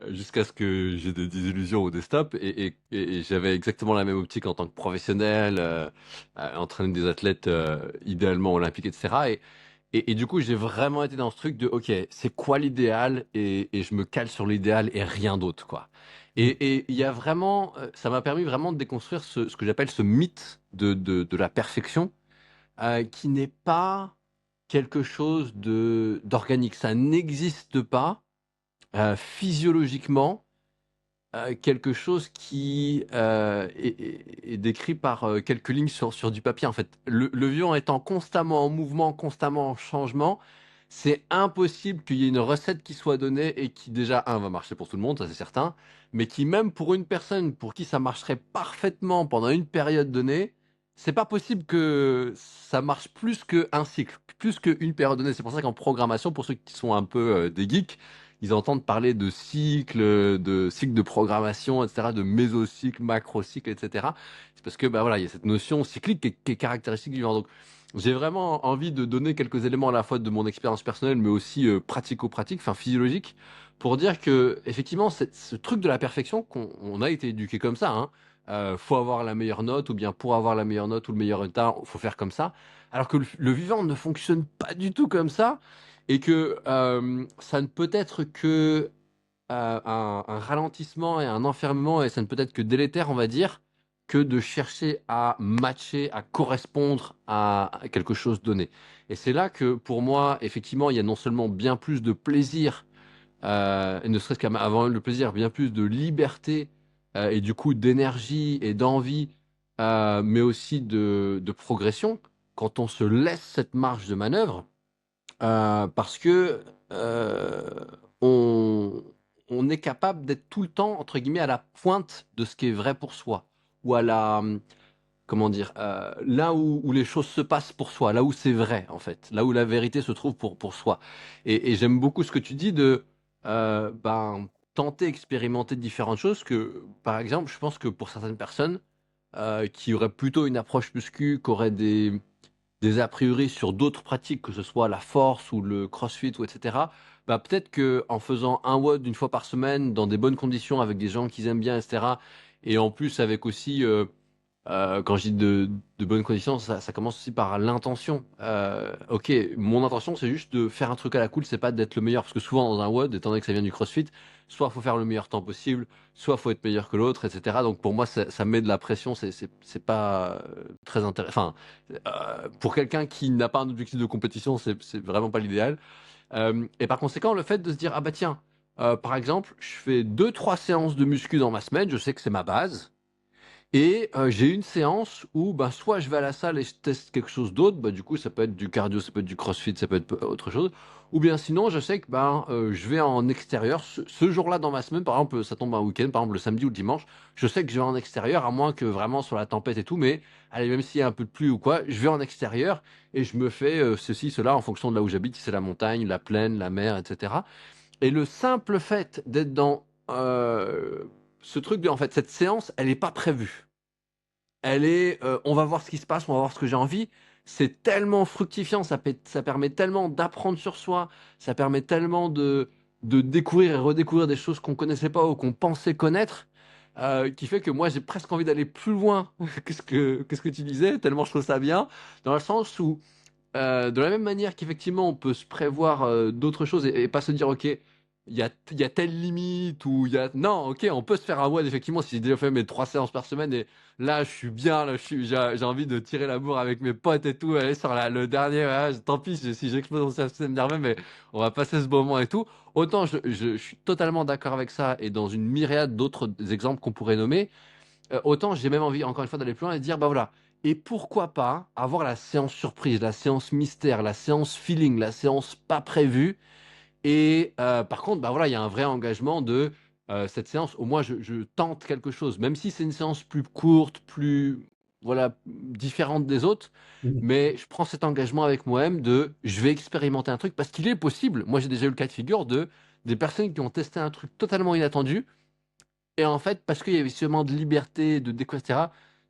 jusqu'à ce que j'ai des désillusions ou des stops et j'avais exactement la même optique en tant que professionnel, entraîner des athlètes idéalement olympiques, etc. Et du coup, j'ai vraiment été dans ce truc de, ok, c'est quoi l'idéal et je me cale sur l'idéal et rien d'autre, quoi. Et il y a vraiment, ça m'a permis vraiment de déconstruire ce que j'appelle ce mythe de la perfection, qui n'est pas quelque chose d'organique. Ça n'existe pas physiologiquement quelque chose qui est décrit par quelques lignes sur du papier. En fait, le vivant étant constamment en mouvement, constamment en changement, c'est impossible qu'il y ait une recette qui soit donnée et qui déjà, un, va marcher pour tout le monde, ça c'est certain, mais qui même pour une personne pour qui ça marcherait parfaitement pendant une période donnée, c'est pas possible que ça marche plus qu'un cycle, plus qu'une période donnée. C'est pour ça qu'en programmation, pour ceux qui sont un peu des geeks, ils entendent parler de cycle de programmation, etc., de mésocycle, macrocycle, etc. C'est parce que bah voilà, il y a cette notion cyclique qui est caractéristique du vivant. Donc, j'ai vraiment envie de donner quelques éléments à la fois de mon expérience personnelle, mais aussi pratico-pratique, enfin physiologique, pour dire que effectivement, ce truc de la perfection, on a été éduqué comme ça, hein, faut avoir la meilleure note, ou bien pour avoir la meilleure note ou le meilleur résultat, faut faire comme ça. Alors que le vivant ne fonctionne pas du tout comme ça, et que ça ne peut être que un ralentissement et un enfermement, et ça ne peut être que délétère, on va dire, que de chercher à matcher, à correspondre à quelque chose donné. Et c'est là que, pour moi, effectivement, il y a non seulement bien plus de plaisir et ne serait-ce qu'avant le plaisir, bien plus de liberté et du coup d'énergie et d'envie, mais aussi de progression quand on se laisse cette marge de manœuvre, parce que on, on est capable d'être tout le temps, entre guillemets, à la pointe de ce qui est vrai pour soi, ou à la, comment dire, là où les choses se passent pour soi, là où c'est vrai en fait, là où la vérité se trouve pour soi. Et j'aime beaucoup ce que tu dis de ben, tenter, expérimenter différentes choses. Que, par exemple, je pense que pour certaines personnes qui auraient plutôt une approche muscu, qui auraient des a priori sur d'autres pratiques, que ce soit la force ou le crossfit ou etc., bah peut-être que en faisant un WOD une fois par semaine dans des bonnes conditions avec des gens qu'ils aiment bien, etc., et en plus avec aussi quand je dis de bonnes conditions, ça commence aussi par l'intention. Ok, mon intention, c'est juste de faire un truc à la cool, c'est pas d'être le meilleur. Parce que souvent, dans un WOD, étant donné que ça vient du CrossFit, soit faut faire le meilleur temps possible, soit faut être meilleur que l'autre, etc. Donc pour moi, ça met de la pression, c'est pas très intéressant. Enfin, pour quelqu'un qui n'a pas un objectif de compétition, c'est vraiment pas l'idéal. Et par conséquent, le fait de se dire, ah bah tiens, par exemple, je fais deux trois séances de muscu dans ma semaine, je sais que c'est ma base. Et j'ai une séance où bah, soit je vais à la salle et je teste quelque chose d'autre, bah, du coup ça peut être du cardio, ça peut être du crossfit, ça peut être autre chose, ou bien sinon je sais que bah, je vais en extérieur, ce jour-là dans ma semaine, par exemple ça tombe un week-end, par exemple le samedi ou le dimanche, je sais que je vais en extérieur, à moins que vraiment sur la tempête et tout, mais allez, même s'il y a un peu de pluie ou quoi, je vais en extérieur et je me fais ceci, cela en fonction de là où j'habite, si c'est la montagne, la plaine, la mer, etc. Et le simple fait d'être dans ce truc, en fait, cette séance, elle n'est pas prévue. Elle est, on va voir ce qui se passe, on va voir ce que j'ai envie. C'est tellement fructifiant, ça permet tellement d'apprendre sur soi, ça permet tellement de découvrir et redécouvrir des choses qu'on connaissait pas ou qu'on pensait connaître, qui fait que moi j'ai presque envie d'aller plus loin que ce que tu disais, tellement je trouve ça bien, dans le sens où de la même manière qu'effectivement, on peut se prévoir d'autres choses et pas se dire, OK, il y a telle limite ou il y a. Non, OK, on peut se faire un WOD, effectivement, si j'ai déjà fait mes trois séances par semaine et là, je suis bien, là, j'ai envie de tirer la bourre avec mes potes et tout, aller sur le dernier, voilà, tant pis si j'explose mon système nerveux, mais on va passer ce moment et tout. Autant je suis totalement d'accord avec ça et dans une myriade d'autres exemples qu'on pourrait nommer, autant j'ai même envie, encore une fois, d'aller plus loin et de dire, bah voilà, et pourquoi pas avoir la séance surprise, la séance mystère, la séance feeling, la séance pas prévue. Et par contre, bah voilà, il y a un vrai engagement de cette séance. Au moins, je tente quelque chose, même si c'est une séance plus courte, plus voilà différente des autres. Mhm. Mais je prends cet engagement avec moi-même de je vais expérimenter un truc parce qu'il est possible. Moi, j'ai déjà eu le cas de figure de des personnes qui ont testé un truc totalement inattendu et en fait, parce qu'il y avait suffisamment de liberté, de découverte, etc.,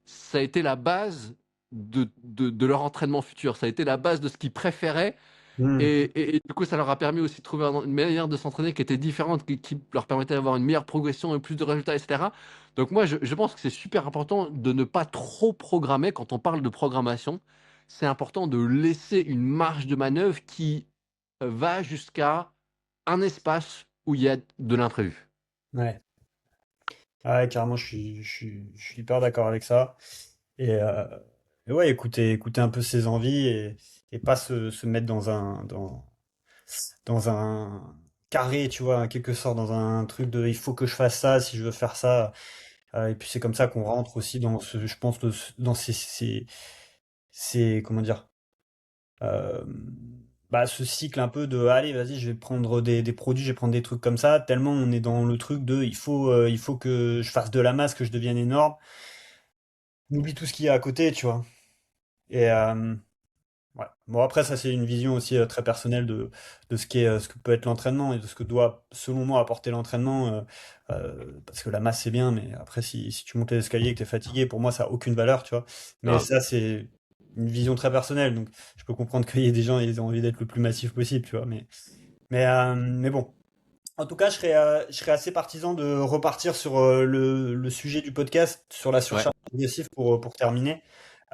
ça a été la base de leur entraînement futur. Ça a été la base de ce qu'ils préféraient. Mhm. Et du coup, ça leur a permis aussi de trouver une manière de s'entraîner qui était différente, qui leur permettait d'avoir une meilleure progression et plus de résultats, etc. Donc moi, je pense que c'est super important de ne pas trop programmer. Quand on parle de programmation, c'est important de laisser une marge de manœuvre qui va jusqu'à un espace où il y a de l'imprévu. Ouais. Ah ouais, carrément, je suis hyper d'accord avec ça. Et ouais, écouter un peu ses envies et pas se mettre dans un carré, tu vois, en quelque sorte, dans un truc de il faut que je fasse ça si je veux faire ça. Et puis c'est comme ça qu'on rentre aussi dans je pense, dans comment dire, euh, bah, ce cycle un peu de allez, vas-y, je vais prendre des produits, je vais prendre des trucs comme ça, tellement on est dans le truc de il faut que je fasse de la masse, que je devienne énorme. On oublie tout ce qu'il y a à côté, tu vois. Et ouais. Bon, après, ça, c'est une vision aussi très personnelle de ce que peut être l'entraînement et de ce que doit, selon moi, apporter l'entraînement. Parce que la masse, c'est bien, mais après, si tu montes les escaliers et que tu es fatigué, pour moi, ça n'a aucune valeur, tu vois. Mais Non. ça, c'est une vision très personnelle. Donc, je peux comprendre qu'il y ait des gens, ils ont envie d'être le plus massif possible, tu vois. Mais bon. En tout cas, je serais assez partisan de repartir sur le sujet du podcast, sur la Ouais. surcharge progressive pour terminer.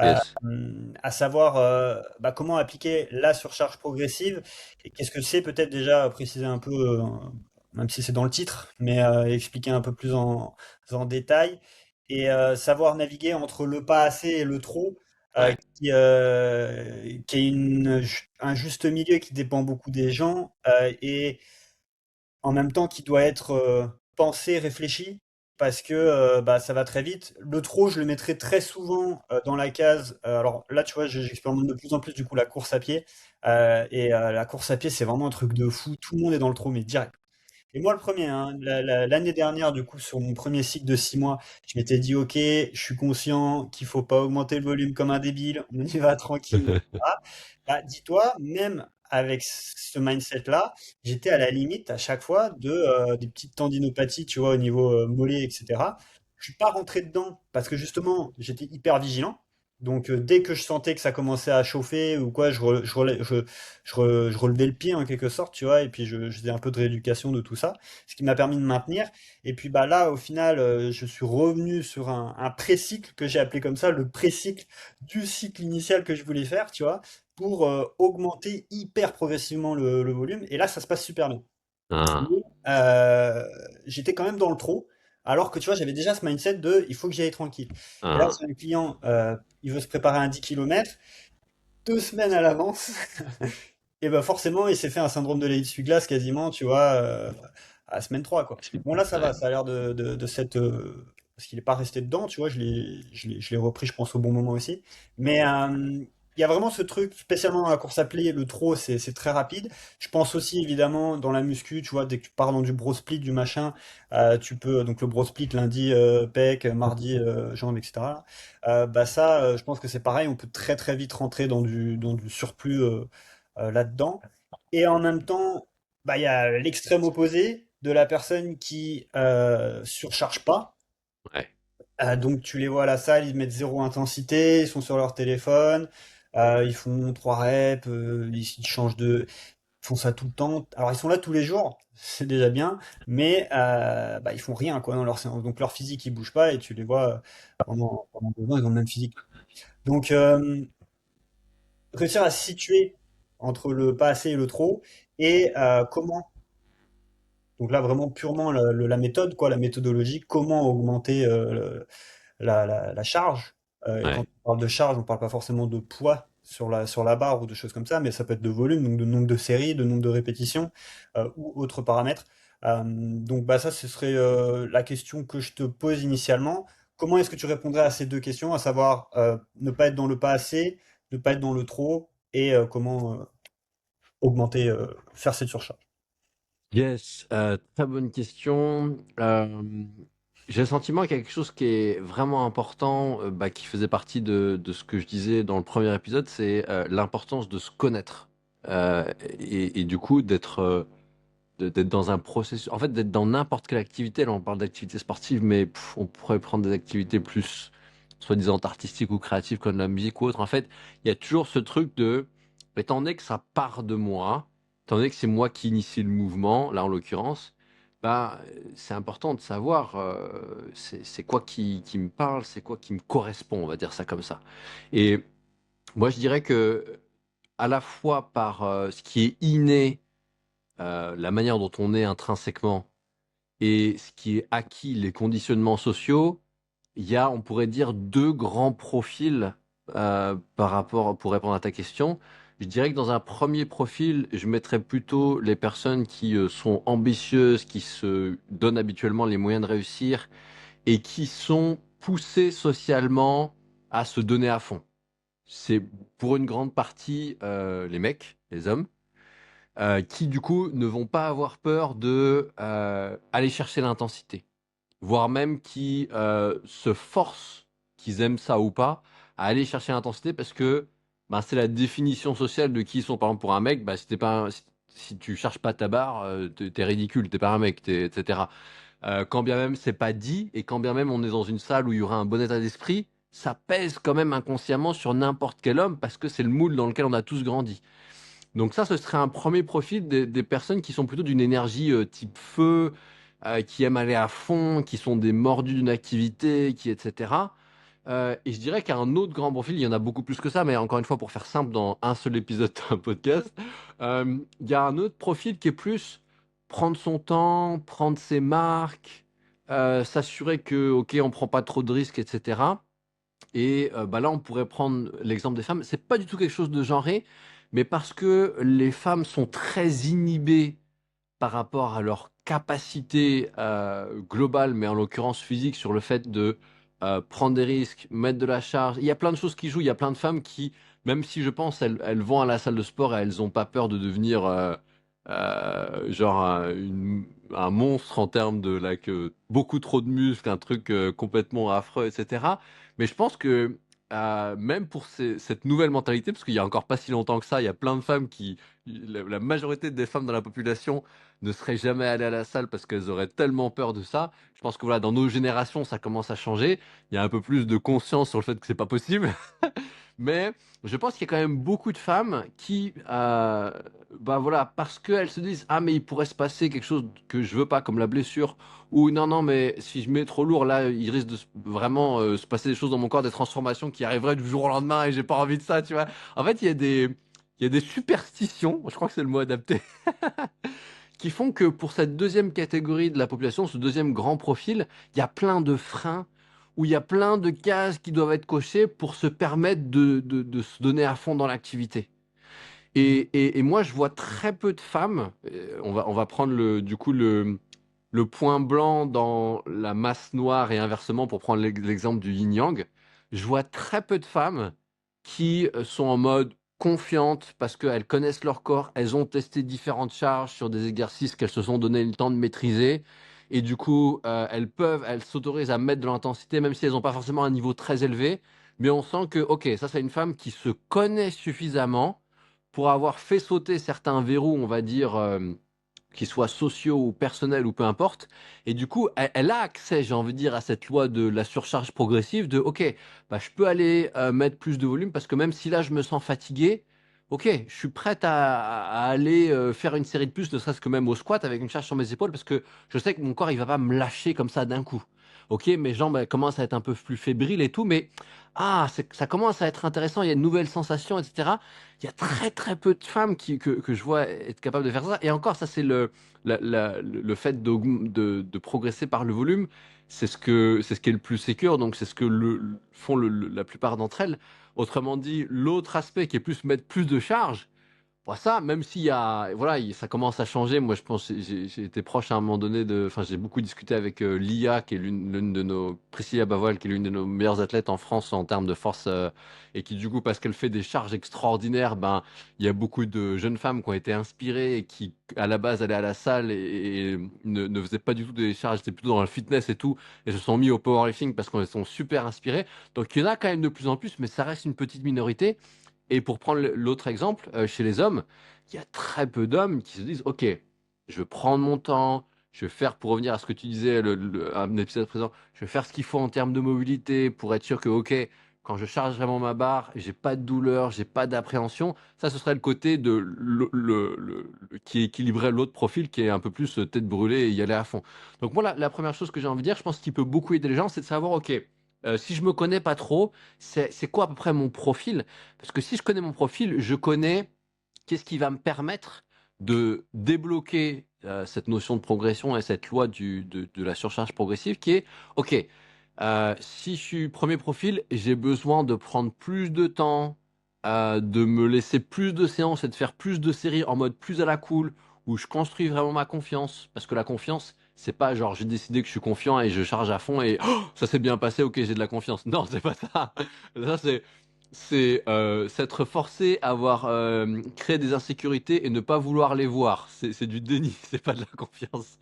Euh, Yes. à savoir bah, comment appliquer la surcharge progressive et qu'est-ce que c'est peut-être déjà préciser un peu, même si c'est dans le titre, mais expliquer un peu plus en détail et savoir naviguer entre le pas assez et le trop, Ouais. qui est un juste milieu qui dépend beaucoup des gens et en même temps qui doit être pensé, réfléchi, parce que bah, ça va très vite. Le trop, je le mettrai très souvent dans la case. Alors là, tu vois, j'expérimente de plus en plus du coup la course à pied. La course à pied, c'est vraiment un truc de fou. Tout le monde est dans le trop, mais direct. Et moi, le premier, hein, l'année dernière, du coup, sur mon premier cycle de 6 mois, je m'étais dit, OK, je suis conscient qu'il faut pas augmenter le volume comme un débile, on y va tranquille, etc. Bah, dis-toi, même avec ce mindset-là, j'étais à la limite à chaque fois des petites tendinopathies, tu vois, au niveau mollet, etc. Je suis pas rentré dedans parce que justement, j'étais hyper vigilant. Donc, dès que je sentais que ça commençait à chauffer ou quoi, je relevais le pied en quelque sorte, tu vois, et puis je faisais un peu de rééducation de tout ça, ce qui m'a permis de maintenir. Et puis bah là, au final, je suis revenu sur un pré-cycle que j'ai appelé comme ça, le pré-cycle du cycle initial que je voulais faire, tu vois, pour augmenter hyper progressivement le volume. Et là, ça se passe super bien. Ah, Mais, j'étais quand même dans le trop, alors que tu vois, j'avais déjà ce mindset de il faut que j'y aille tranquille. Et là, ah. j'ai un client, il veut se préparer à un 10 km, 2 semaines à l'avance. Et bah forcément, il s'est fait un syndrome de l'essuie-glace quasiment, tu vois, à semaine 3 quoi. Bon, là, ça va, Ouais. ça a l'air de cette. Parce qu'il n'est pas resté dedans, tu vois, je l'ai repris, je pense, au bon moment aussi. Mais il y a vraiment ce truc, spécialement dans la course à pied, le trot, c'est très rapide. Je pense aussi, évidemment, dans la muscu, tu vois, dès que tu pars dans du bro split, du machin, tu peux. Donc, le bro split, lundi, pec, mardi, jambes, etc. Bah, ça, je pense que c'est pareil, on peut très très vite rentrer dans du surplus. Là-dedans. Et en même temps, bah, il y a l'extrême opposé de la personne qui surcharge pas. Ouais. Donc tu les vois à la salle, ils mettent zéro intensité, ils sont sur leur téléphone, ils font 3 reps, ils changent ils font ça tout le temps. Alors ils sont là tous les jours, c'est déjà bien, mais bah, ils font rien quoi dans leur séance. Donc leur physique ils bougent pas et tu les vois pendant 2 ans, ils ont le même physique. Donc réussir à se situer entre le pas assez et le trop et comment, donc là vraiment purement la méthode, quoi, la méthodologie, comment augmenter la charge. Et quand Ouais. on parle de charge, on parle pas forcément de poids sur la barre ou de choses comme ça, mais ça peut être de volume, donc de nombre de séries, de nombre de répétitions ou autres paramètres. Donc bah, ça, ce serait la question que je te pose initialement. Comment est-ce que tu répondrais à ces deux questions, à savoir ne pas être dans le pas assez, ne pas être dans le trop, et comment augmenter, faire cette surcharge? Yes, très bonne question. J'ai le sentiment qu'il y a quelque chose qui est vraiment important, bah, qui faisait partie de ce que je disais dans le premier épisode, c'est l'importance de se connaître. Et du coup, d'être dans un processus, en fait, d'être dans n'importe quelle activité. Là, on parle d'activité sportive, mais on pourrait prendre des activités plus soi-disant artistiques ou créatives comme la musique ou autre. En fait, il y a toujours ce truc de, étant donné que ça part de moi, étant donné que c'est moi qui initie le mouvement, là en l'occurrence, bah, c'est important de savoir c'est quoi qui me parle, c'est quoi qui me correspond, on va dire ça comme ça. Et moi, je dirais que à la fois par ce qui est inné, la manière dont on est intrinsèquement et ce qui est acquis, les conditionnements sociaux, il y a, on pourrait dire, deux grands profils par rapport, pour répondre à ta question. Je dirais que dans un premier profil, je mettrais plutôt les personnes qui sont ambitieuses, qui se donnent habituellement les moyens de réussir et qui sont poussées socialement à se donner à fond. C'est pour une grande partie les mecs, les hommes qui du coup ne vont pas avoir peur de aller chercher l'intensité, voire même qui se forcent, qu'ils aiment ça ou pas, à aller chercher l'intensité parce que ben, c'est la définition sociale de qui ils sont. Par exemple, pour un mec, bah, si t'es pas si tu cherches pas ta barre, t'es ridicule, t'es pas un mec, etc. Quand bien même c'est pas dit, et quand bien même on est dans une salle où il y aura un bon état d'esprit, ça pèse quand même inconsciemment sur n'importe quel homme parce que c'est le moule dans lequel on a tous grandi. Donc ça, ce serait un premier profil des personnes qui sont plutôt d'une énergie type feu, qui aiment aller à fond, qui sont des mordus d'une activité, qui etc. Et je dirais qu'un autre grand profil, il y en a beaucoup plus que ça, mais encore une fois, pour faire simple, dans un seul épisode d'un podcast, il y a un autre profil qui est plus prendre son temps, prendre ses marques, s'assurer que, ok, on prend pas trop de risques, etc. Et bah là, on pourrait prendre l'exemple des femmes. C'est pas du tout quelque chose de genré, mais parce que les femmes sont très inhibées par rapport à leur capacité globale, mais en l'occurrence physique, sur le fait de prendre des risques, mettre de la charge. Il y a plein de choses qui jouent. Il y a plein de femmes qui, même si je pense, elles vont à la salle de sport et elles n'ont pas peur de devenir genre un monstre en termes de beaucoup trop de muscles, un truc complètement affreux, etc. Mais je pense que même pour cette nouvelle mentalité, parce qu'il y a encore pas si longtemps que ça, il y a plein de femmes la majorité des femmes dans la population ne seraient jamais allées à la salle parce qu'elles auraient tellement peur de ça. Je pense que voilà, dans nos générations, ça commence à changer. Il y a un peu plus de conscience sur le fait que c'est pas possible. Mais je pense qu'il y a quand même beaucoup de femmes qui, bah voilà, parce qu'elles se disent, ah mais il pourrait se passer quelque chose que je veux pas, comme la blessure, ou non non mais si je mets trop lourd là, il risque de vraiment se passer des choses dans mon corps, des transformations qui arriveraient du jour au lendemain et j'ai pas envie de ça, tu vois. En fait, il y a des superstitions, je crois que c'est le mot adapté, qui font que pour cette deuxième catégorie de la population, ce deuxième grand profil, il y a plein de freins, où il y a plein de cases qui doivent être cochées pour se permettre de se donner à fond dans l'activité. Et moi, je vois très peu de femmes, on va prendre du coup le point blanc dans la masse noire et inversement pour prendre l'exemple du yin-yang. Je vois très peu de femmes qui sont en mode confiantes parce qu'elles connaissent leur corps, elles ont testé différentes charges sur des exercices qu'elles se sont donné le temps de maîtriser. Et du coup, elles s'autorisent à mettre de l'intensité, même si elles n'ont pas forcément un niveau très élevé. Mais on sent que, ok, ça c'est une femme qui se connaît suffisamment pour avoir fait sauter certains verrous, on va dire, qu'ils soient sociaux ou personnels ou peu importe. Et du coup, elle a accès, j'ai envie de dire, à cette loi de la surcharge progressive de, OK, bah, je peux aller mettre plus de volume parce que même si là, je me sens fatigué, OK, je suis prête à aller faire une série de plus, ne serait-ce que même au squat avec une charge sur mes épaules parce que je sais que mon corps, il va pas me lâcher comme ça d'un coup. OK, mes jambes elles commencent à être un peu plus fébriles et tout, mais ça commence à être intéressant, il y a de nouvelles sensations, etc. Il y a très très peu de femmes que je vois être capables de faire ça. Et encore, ça c'est le fait de progresser par le volume. C'est ce qui est le plus sécure, donc c'est ce que font la plupart d'entre elles. Autrement dit, l'autre aspect qui est plus mettre plus de charge, bon, ça, même s'il y a, voilà, ça commence à changer. Moi, je pense, j'ai été proche à un moment donné enfin, j'ai beaucoup discuté avec Lia, qui est l'une de Priscilla Bavoil, qui est l'une de nos meilleures athlètes en France en termes de force, et qui, du coup, parce qu'elle fait des charges extraordinaires, ben, il y a beaucoup de jeunes femmes qui ont été inspirées et qui, à la base, allaient à la salle et ne faisaient pas du tout des charges, étaient plutôt dans le fitness et tout, et se sont mis au powerlifting parce qu'elles sont super inspirées. Donc, il y en a quand même de plus en plus, mais ça reste une petite minorité. Et pour prendre l'autre exemple, chez les hommes, il y a très peu d'hommes qui se disent, OK, je vais prendre mon temps, je vais faire, pour revenir à ce que tu disais, un épisode présent, je vais faire ce qu'il faut en termes de mobilité pour être sûr que, OK, quand je charge vraiment ma barre, j'ai pas de douleur, j'ai pas d'appréhension. Ça, ce serait le côté qui équilibrerait l'autre profil, qui est un peu plus tête brûlée et y aller à fond. Donc moi, la première chose que j'ai envie de dire, je pense qu'il peut beaucoup aider les gens, c'est de savoir, OK, si je me connais pas trop, c'est quoi à peu près mon profil? Parce que si je connais mon profil, je connais qu'est-ce qui va me permettre de débloquer cette notion de progression et cette loi de la surcharge progressive qui est, OK, si je suis premier profil, j'ai besoin de prendre plus de temps, de me laisser plus de séances et de faire plus de séries en mode plus à la cool, où je construis vraiment ma confiance. Parce que la confiance, c'est pas genre j'ai décidé que je suis confiant et je charge à fond et oh, ça s'est bien passé, ok, j'ai de la confiance. Non, c'est pas ça. Ça, c'est s'être forcé à avoir créé des insécurités et ne pas vouloir les voir. C'est du déni, c'est pas de la confiance.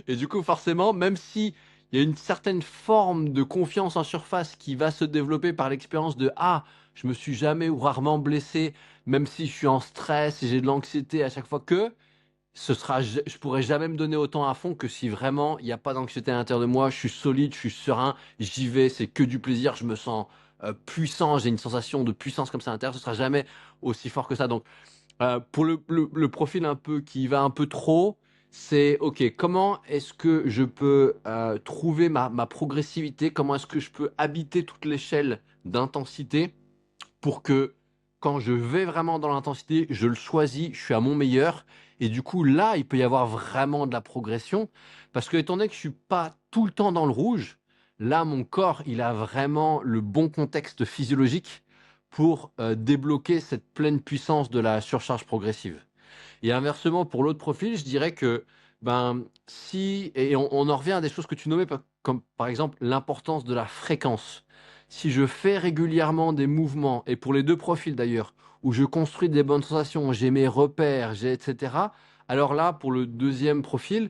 Et du coup, forcément, même si il y a une certaine forme de confiance en surface qui va se développer par l'expérience de ah, je me suis jamais ou rarement blessé, même si je suis en stress et j'ai de l'anxiété à chaque fois que je pourrais jamais me donner autant à fond que si vraiment il n'y a pas d'anxiété à l'intérieur de moi, je suis solide, je suis serein, j'y vais, c'est que du plaisir, je me sens puissant, j'ai une sensation de puissance comme ça à l'intérieur, ce sera jamais aussi fort que ça. Donc pour le profil un peu qui va un peu trop, c'est OK, comment est-ce que je peux trouver ma progressivité? Comment est-ce que je peux habiter toute l'échelle d'intensité pour que quand je vais vraiment dans l'intensité, je le choisis, je suis à mon meilleur. Et du coup, là, il peut y avoir vraiment de la progression. Parce que, étant donné que je suis pas tout le temps dans le rouge, là, mon corps, il a vraiment le bon contexte physiologique pour débloquer cette pleine puissance de la surcharge progressive. Et inversement, pour l'autre profil, je dirais que, ben, si, et on en revient à des choses que tu nommais, comme par exemple l'importance de la fréquence. Si je fais régulièrement des mouvements, et pour les deux profils d'ailleurs, où je construis des bonnes sensations, j'ai mes repères, etc., alors là, pour le deuxième profil,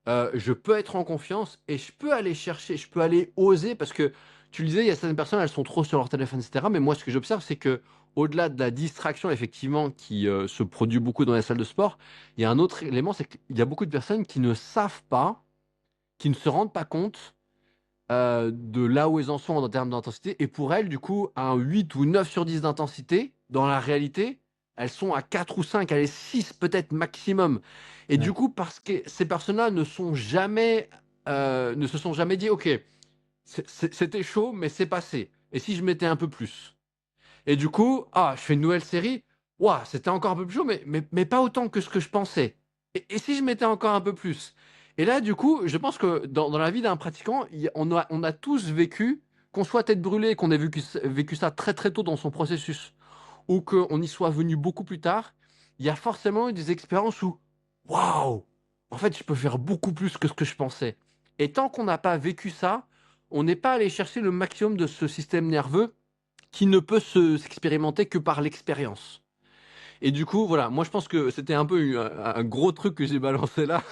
je peux être en confiance et je peux aller chercher, je peux aller oser, parce que tu le disais, il y a certaines personnes, elles sont trop sur leur téléphone, etc. Mais moi, ce que j'observe, c'est que au-delà de la distraction, effectivement, qui se produit beaucoup dans les salles de sport, il y a un autre élément, c'est qu'il y a beaucoup de personnes qui ne savent pas, qui ne se rendent pas compte de là où elles en sont en termes d'intensité. Et pour elles, du coup, un 8 ou 9 sur 10 d'intensité, dans la réalité, elles sont à 4 ou 5, allez, 6 peut-être maximum. Et du Ouais. coup, parce que ces personnes-là ne se sont jamais dit, OK, c'était chaud, mais c'est passé. Et si je mettais un peu plus? Et du coup, ah, je fais une nouvelle série. Ouah, c'était encore un peu plus chaud, mais pas autant que ce que je pensais. Et si je mettais encore un peu plus? Et là, du coup, je pense que dans la vie d'un pratiquant, on a tous vécu, qu'on soit tête brûlée, qu'on ait vécu ça très très tôt dans son processus, ou qu'on y soit venu beaucoup plus tard, il y a forcément eu des expériences où, waouh, en fait, je peux faire beaucoup plus que ce que je pensais. Et tant qu'on n'a pas vécu ça, on n'est pas allé chercher le maximum de ce système nerveux qui ne peut s'expérimenter que par l'expérience. Et du coup, voilà, moi je pense que c'était un peu un gros truc que j'ai balancé là,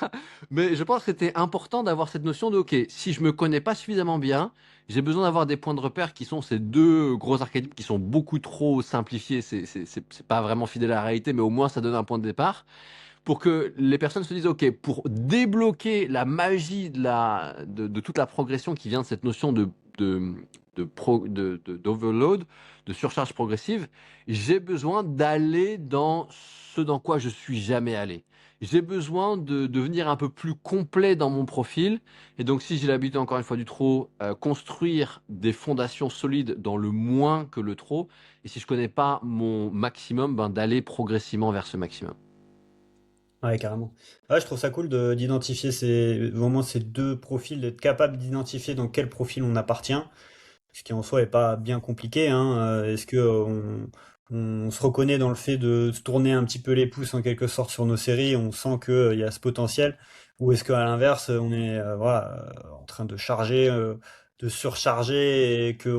mais je pense que c'était important d'avoir cette notion de, ok, si je me connais pas suffisamment bien, j'ai besoin d'avoir des points de repère qui sont ces deux gros archétypes qui sont beaucoup trop simplifiés, c'est pas vraiment fidèle à la réalité, mais au moins ça donne un point de départ, pour que les personnes se disent, ok, pour débloquer la magie de toute la progression qui vient de cette notion de, d'overload, de surcharge progressive, j'ai besoin d'aller dans ce dans quoi je suis jamais allé. J'ai besoin de devenir un peu plus complet dans mon profil. Et donc, si j'ai l'habitude, encore une fois, du trop, construire des fondations solides dans le moins que le trop. Et si je connais pas mon maximum, ben, d'aller progressivement vers ce maximum. Ouais, carrément. Ouais, je trouve ça cool d'identifier vraiment ces deux profils, d'être capable d'identifier dans quel profil on appartient, ce qui en soi est pas bien compliqué, hein. Est-ce que on se reconnaît dans le fait de se tourner un petit peu les pouces en quelque sorte sur nos séries, on sent que il y a ce potentiel, ou est-ce qu'à l'inverse, on est voilà, en train de charger, de surcharger et que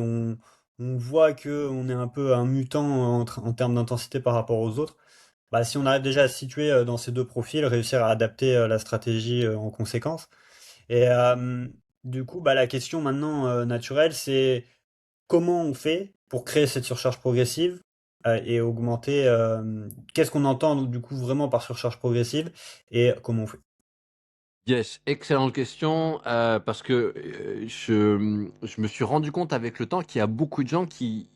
on voit que on est un peu un mutant en termes d'intensité par rapport aux autres. Bah, si on arrive déjà à se situer dans ces deux profils, réussir à adapter la stratégie en conséquence. Et du coup, bah, la question maintenant naturelle, c'est comment on fait pour créer cette surcharge progressive et augmenter. Qu'est-ce qu'on entend du coup vraiment par surcharge progressive et comment on fait? Yes, excellente question, parce que je me suis rendu compte avec le temps qu'il y a beaucoup de gens qui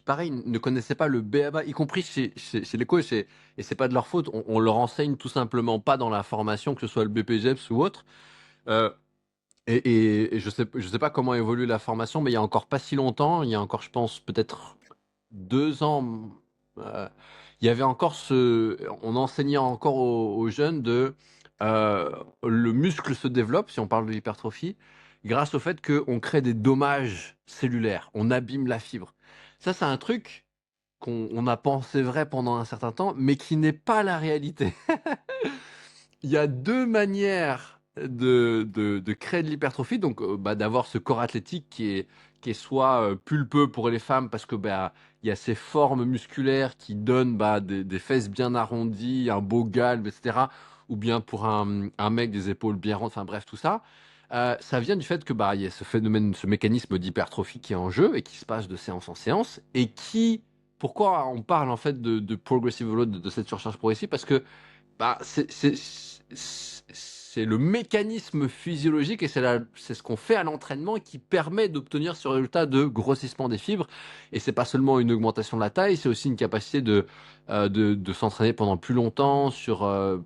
pareil, ne connaissaient pas le b.a.-ba, y compris chez les coachs, et c'est pas de leur faute. On leur enseigne tout simplement pas dans la formation, que ce soit le BPGEPS ou autre. Euh, et je sais pas comment évolue la formation, mais il y a encore pas si longtemps, il y a encore, je pense, peut-être 2 ans, euh, il y avait encore on enseignait encore aux jeunes euh, le muscle se développe, si on parle de l'hypertrophie, grâce au fait qu'on crée des dommages cellulaires, on abîme la fibre. Ça, c'est un truc qu'on a pensé vrai pendant un certain temps, mais qui n'est pas la réalité. Il y a deux manières de créer de l'hypertrophie, donc bah, d'avoir ce corps athlétique qui est soit pulpeux pour les femmes parce que bah, il y a ces formes musculaires qui donnent bah, des fesses bien arrondies, un beau galbe, etc. Ou bien pour un mec des épaules bien rondes, enfin bref, tout ça. Ça vient du fait que il y a ce phénomène, ce mécanisme d'hypertrophie qui est en jeu et qui se passe de séance en séance et qui, pourquoi on parle en fait de progressive load, de cette surcharge progressive, parce que c'est le mécanisme physiologique et c'est ce qu'on fait à l'entraînement qui permet d'obtenir ce résultat de grossissement des fibres. Et c'est pas seulement une augmentation de la taille, c'est aussi une capacité de s'entraîner pendant plus longtemps sur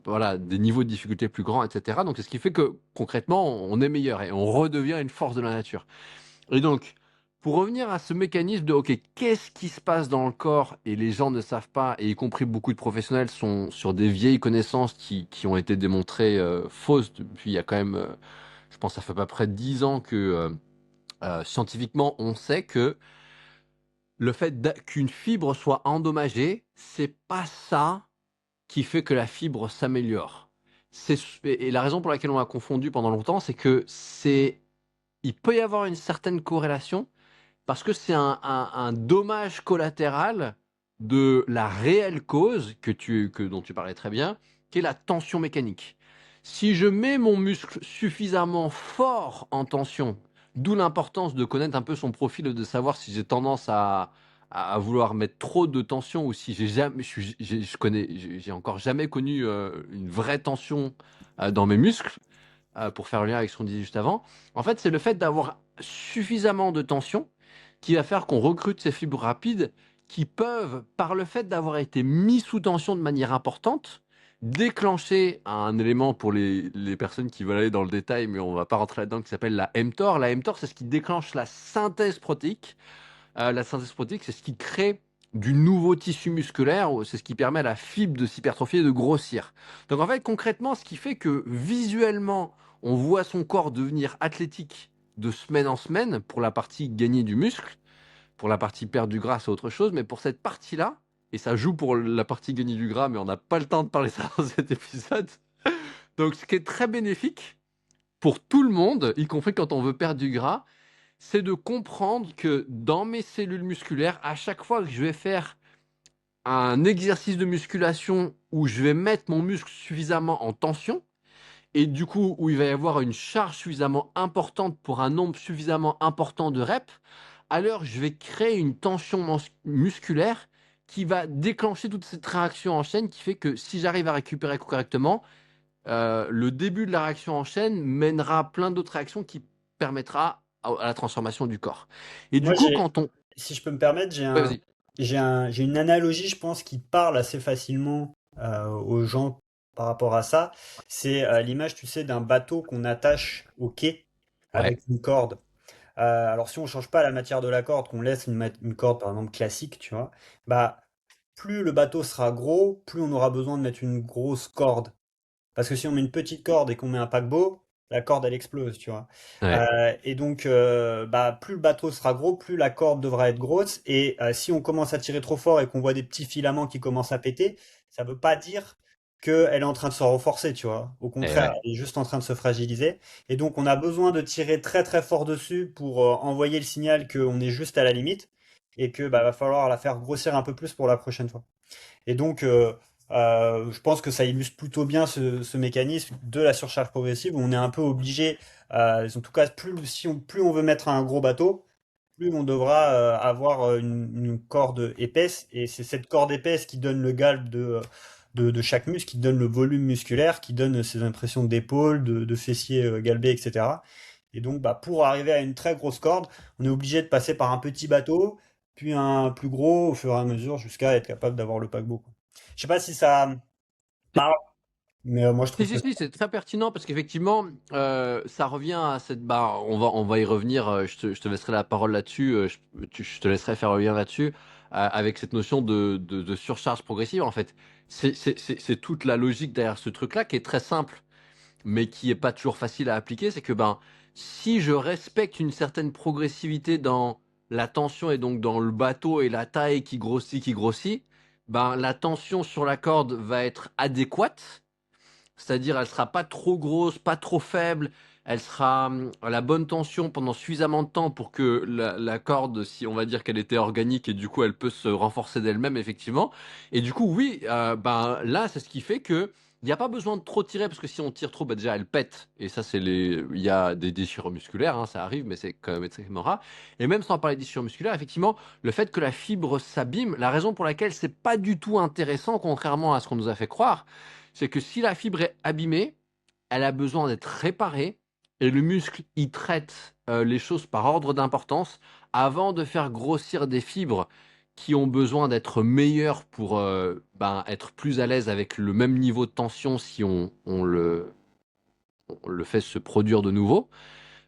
voilà, des niveaux de difficulté plus grands, etc. Donc c'est ce qui fait que concrètement, on est meilleur et on redevient une force de la nature. Et donc, pour revenir à ce mécanisme de, OK, qu'est-ce qui se passe dans le corps et les gens ne savent pas, et y compris beaucoup de professionnels sont sur des vieilles connaissances qui ont été démontrées fausses depuis il y a quand même, je pense, ça fait à peu près 10 ans que scientifiquement, on sait que le fait qu'une fibre soit endommagée, c'est pas ça qui fait que la fibre s'améliore. Et la raison pour laquelle on a confondu pendant longtemps, c'est que il peut y avoir une certaine corrélation parce que c'est un dommage collatéral de la réelle cause dont tu parlais très bien, qui est la tension mécanique. Si je mets mon muscle suffisamment fort en tension, d'où l'importance de connaître un peu son profil et de savoir si j'ai tendance à vouloir mettre trop de tension ou si j'ai encore jamais connu une vraie tension dans mes muscles, pour faire le lien avec ce qu'on disait juste avant. En fait, c'est le fait d'avoir suffisamment de tension qui va faire qu'on recrute ces fibres rapides qui peuvent, par le fait d'avoir été mis sous tension de manière importante, déclencher un élément pour les personnes qui veulent aller dans le détail, mais on ne va pas rentrer là-dedans, qui s'appelle la mTOR. La mTOR, c'est ce qui déclenche la synthèse protéique. La synthèse protéique, c'est ce qui crée du nouveau tissu musculaire, c'est ce qui permet à la fibre de s'hypertrophier et de grossir. Donc en fait, concrètement, ce qui fait que visuellement, on voit son corps devenir athlétique de semaine en semaine pour la partie gagner du muscle, pour la partie perdre du gras, c'est autre chose, mais pour cette partie-là, et ça joue pour la partie gagner du gras, mais on n'a pas le temps de parler ça dans cet épisode. Donc ce qui est très bénéfique pour tout le monde, y compris quand on veut perdre du gras, c'est de comprendre que dans mes cellules musculaires, à chaque fois que je vais faire un exercice de musculation où je vais mettre mon muscle suffisamment en tension, et du coup où il va y avoir une charge suffisamment importante pour un nombre suffisamment important de reps, alors je vais créer une tension musculaire qui va déclencher toute cette réaction en chaîne qui fait que si j'arrive à récupérer correctement, le début de la réaction en chaîne mènera à plein d'autres réactions qui permettra à la transformation du corps. Et du Moi, coup, quand on... si je peux me permettre, Ouais, vas-y. j'ai une analogie, je pense, qui parle assez facilement aux gens par rapport à ça. C'est l'image, tu sais, d'un bateau qu'on attache au quai Ouais, avec une corde. Alors, si on change pas la matière de la corde, qu'on laisse une corde, par exemple, classique, tu vois, bah, plus le bateau sera gros, plus on aura besoin de mettre une grosse corde. Parce que si on met une petite corde et qu'on met un paquebot, la corde elle explose, tu vois. ouais, Et donc, bah, plus le bateau sera gros, plus la corde devra être grosse. Et si on commence à tirer trop fort et qu'on voit des petits filaments qui commencent à péter, ça veut pas dire qu'elle est en train de se renforcer, tu vois. Au contraire, ouais. elle est juste en train de se fragiliser. Et donc, on a besoin de tirer très très fort dessus pour envoyer le signal qu'on est juste à la limite et que bah, va falloir la faire grossir un peu plus pour la prochaine fois. Et donc, je pense que ça illustre plutôt bien ce mécanisme de la surcharge progressive où on est un peu obligé, en tout cas, plus on veut mettre un gros bateau, plus on devra avoir une corde épaisse. Et c'est cette corde épaisse qui donne le galbe de chaque muscle, qui donne le volume musculaire, qui donne ces impressions d'épaule, de fessiers galbés, etc. Et donc, bah, pour arriver à une très grosse corde, on est obligé de passer par un petit bateau, puis un plus gros au fur et à mesure jusqu'à être capable d'avoir le paquebot, quoi. Je sais pas si ça parle, mais moi je Si, trouve que si, si, c'est très pertinent parce qu'effectivement, ça revient à cette barre. On va y revenir. Je te laisserai la parole là-dessus. Je te laisserai faire le lien là-dessus avec cette notion de surcharge progressive. En fait, c'est toute la logique derrière ce truc-là qui est très simple, mais qui est pas toujours facile à appliquer. C'est que si je respecte une certaine progressivité dans la tension et donc dans le bateau et la taille qui grossit, la tension sur la corde va être adéquate, c'est-à-dire, elle sera pas trop grosse, pas trop faible. Elle sera à la bonne tension pendant suffisamment de temps pour que la corde, si on va dire qu'elle était organique et du coup elle peut se renforcer d'elle-même effectivement. Et du coup, oui, là, c'est ce qui fait que Il n'y a pas besoin de trop tirer parce que si on tire trop, bah déjà elle pète. Et ça, il y a des déchirures musculaires, hein, ça arrive, mais c'est quand même extrêmement rare. Et même sans parler de déchirures musculaires, effectivement, le fait que la fibre s'abîme, la raison pour laquelle c'est pas du tout intéressant, contrairement à ce qu'on nous a fait croire, c'est que si la fibre est abîmée, elle a besoin d'être réparée et le muscle, il traite les choses par ordre d'importance avant de faire grossir des fibres qui ont besoin d'être meilleures pour être plus à l'aise avec le même niveau de tension si on le fait se produire de nouveau.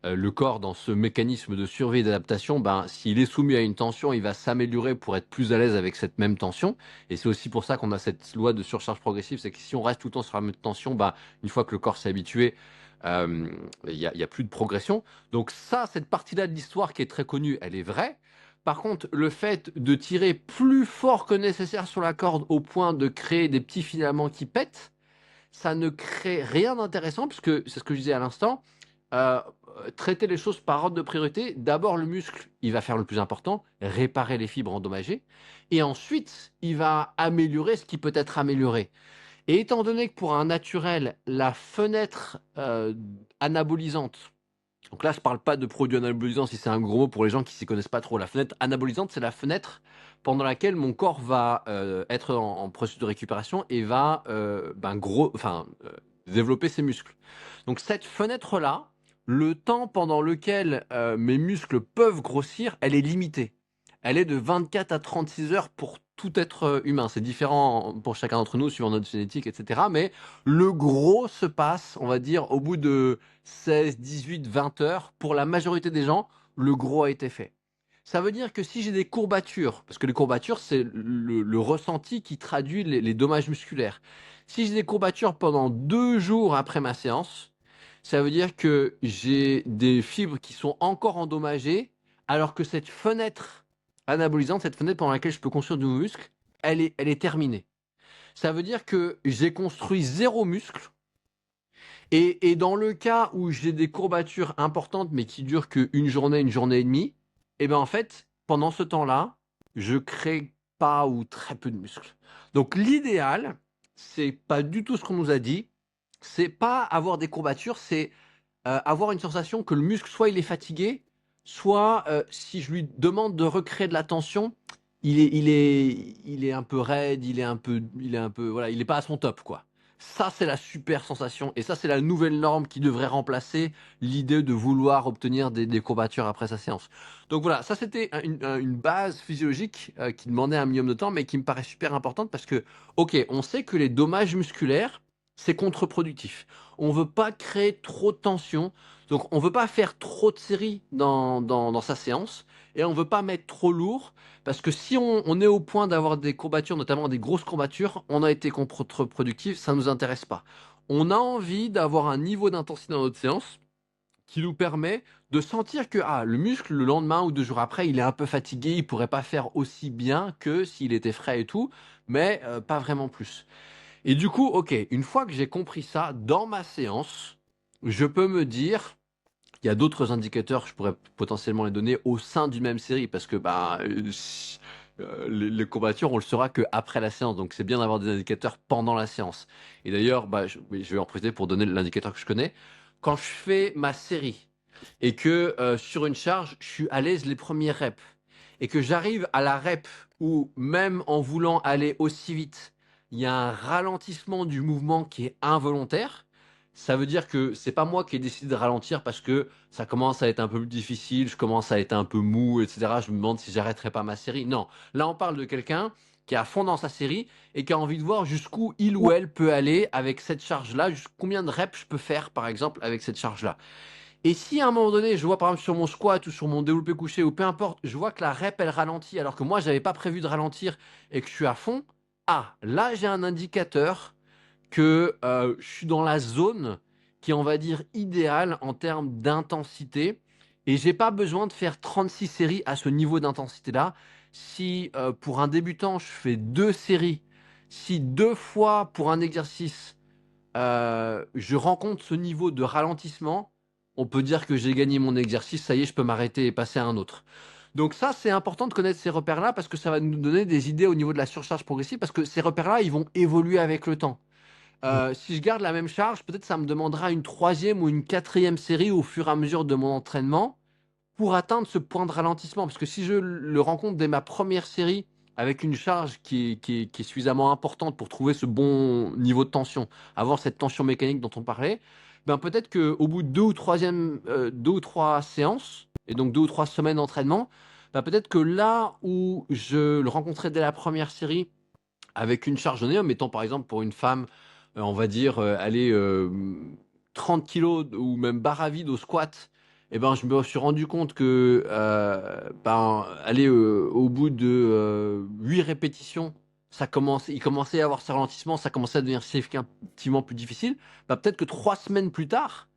Le corps, dans ce mécanisme de survie et d'adaptation, s'il est soumis à une tension, il va s'améliorer pour être plus à l'aise avec cette même tension. Et c'est aussi pour ça qu'on a cette loi de surcharge progressive, c'est que si on reste tout le temps sur la même tension, une fois que le corps s'est habitué, y a plus de progression. Donc ça, cette partie-là de l'histoire qui est très connue, elle est vraie. Par contre, le fait de tirer plus fort que nécessaire sur la corde au point de créer des petits filaments qui pètent, ça ne crée rien d'intéressant, puisque c'est ce que je disais à l'instant, euh, traiter les choses par ordre de priorité. D'abord, le muscle, il va faire le plus important, réparer les fibres endommagées, et ensuite, il va améliorer ce qui peut être amélioré. Et étant donné que pour un naturel, la fenêtre anabolisante, donc là je ne parle pas de produit anabolisant si c'est un gros mot pour les gens qui ne s'y connaissent pas trop, la fenêtre anabolisante c'est la fenêtre pendant laquelle mon corps va être en processus de récupération et va développer ses muscles. Donc cette fenêtre-là, le temps pendant lequel mes muscles peuvent grossir, elle est limitée. Elle est de 24 à 36 heures pour tout être humain. C'est différent pour chacun d'entre nous, suivant notre génétique, etc. Mais le gros se passe, on va dire, au bout de 16, 18, 20 heures. Pour la majorité des gens, le gros a été fait. Ça veut dire que si j'ai des courbatures, parce que les courbatures, c'est le ressenti qui traduit les dommages musculaires. Si j'ai des courbatures pendant 2 jours après ma séance, ça veut dire que j'ai des fibres qui sont encore endommagées, alors que cette fenêtre anabolisante, cette fenêtre pendant laquelle je peux construire du muscle, elle est terminée. Ça veut dire que j'ai construit zéro muscle. Et dans le cas où j'ai des courbatures importantes, mais qui durent qu'une journée, une journée et demie, et ben en fait, pendant ce temps-là, je crée pas ou très peu de muscles. Donc l'idéal, c'est pas du tout ce qu'on nous a dit. C'est pas avoir des courbatures, c'est avoir une sensation que le muscle, soit il est fatigué, soit si je lui demande de recréer de la tension, il est un peu raide, voilà, il est pas à son top, quoi. Ça, c'est la super sensation. Et ça, c'est la nouvelle norme qui devrait remplacer l'idée de vouloir obtenir des courbatures après sa séance. Donc voilà, ça, c'était une base physiologique qui demandait un minimum de temps, mais qui me paraît super importante parce que, ok, on sait que les dommages musculaires, c'est contre-productif. On veut pas créer trop de tension, donc on veut pas faire trop de séries dans sa séance, et on veut pas mettre trop lourd, parce que si on est au point d'avoir des courbatures, notamment des grosses courbatures, on a été contre-productif, ça nous intéresse pas. On a envie d'avoir un niveau d'intensité dans notre séance qui nous permet de sentir que le muscle, le lendemain ou 2 jours après, il est un peu fatigué, il pourrait pas faire aussi bien que s'il était frais et tout, mais pas vraiment plus. Et du coup, ok, une fois que j'ai compris ça, dans ma séance, je peux me dire, il y a d'autres indicateurs, je pourrais potentiellement les donner au sein d'une même série, parce que les courbatures, on le saura qu'après la séance, donc c'est bien d'avoir des indicateurs pendant la séance. Et d'ailleurs, je vais en profiter pour donner l'indicateur que je connais. Quand je fais ma série et que sur une charge, je suis à l'aise les premières reps, et que j'arrive à la rep où même en voulant aller aussi vite, il y a un ralentissement du mouvement qui est involontaire, ça veut dire que c'est pas moi qui ai décidé de ralentir parce que ça commence à être un peu plus difficile, je commence à être un peu mou, etc. Je me demande si j'arrêterai pas ma série. Non, là on parle de quelqu'un qui est à fond dans sa série et qui a envie de voir jusqu'où il ou elle peut aller avec cette charge-là, combien de reps je peux faire par exemple avec cette charge-là. Et si à un moment donné, je vois par exemple sur mon squat ou sur mon développé couché ou peu importe, je vois que la rep elle ralentit alors que moi j'avais pas prévu de ralentir et que je suis à fond, là j'ai un indicateur que je suis dans la zone qui est on va dire idéale en termes d'intensité et j'ai pas besoin de faire 36 séries à ce niveau d'intensité là. Si pour un débutant je fais 2 séries, si 2 fois pour un exercice je rencontre ce niveau de ralentissement, on peut dire que j'ai gagné mon exercice, ça y est, je peux m'arrêter et passer à un autre. Donc ça, c'est important de connaître ces repères-là parce que ça va nous donner des idées au niveau de la surcharge progressive parce que ces repères-là, ils vont évoluer avec le temps. Mm. Si je garde la même charge, peut-être ça me demandera une troisième ou une quatrième série au fur et à mesure de mon entraînement pour atteindre ce point de ralentissement. Parce que si je le rencontre dès ma première série avec une charge qui est suffisamment importante pour trouver ce bon niveau de tension, avoir cette tension mécanique dont on parlait, ben peut-être qu'au bout de deux ou trois séances, et donc deux ou trois semaines d'entraînement, ben peut-être que là où je le rencontrais dès la première série avec une charge donnée, mettant par exemple pour une femme, on va dire, aller 30 kilos ou même barre à vide au squat, et ben, je me suis rendu compte que ben, aller au bout de 8 répétitions, il commençait à avoir ce ralentissement, ça commençait à devenir significativement plus difficile. Ben, peut-être que 3 semaines plus tard,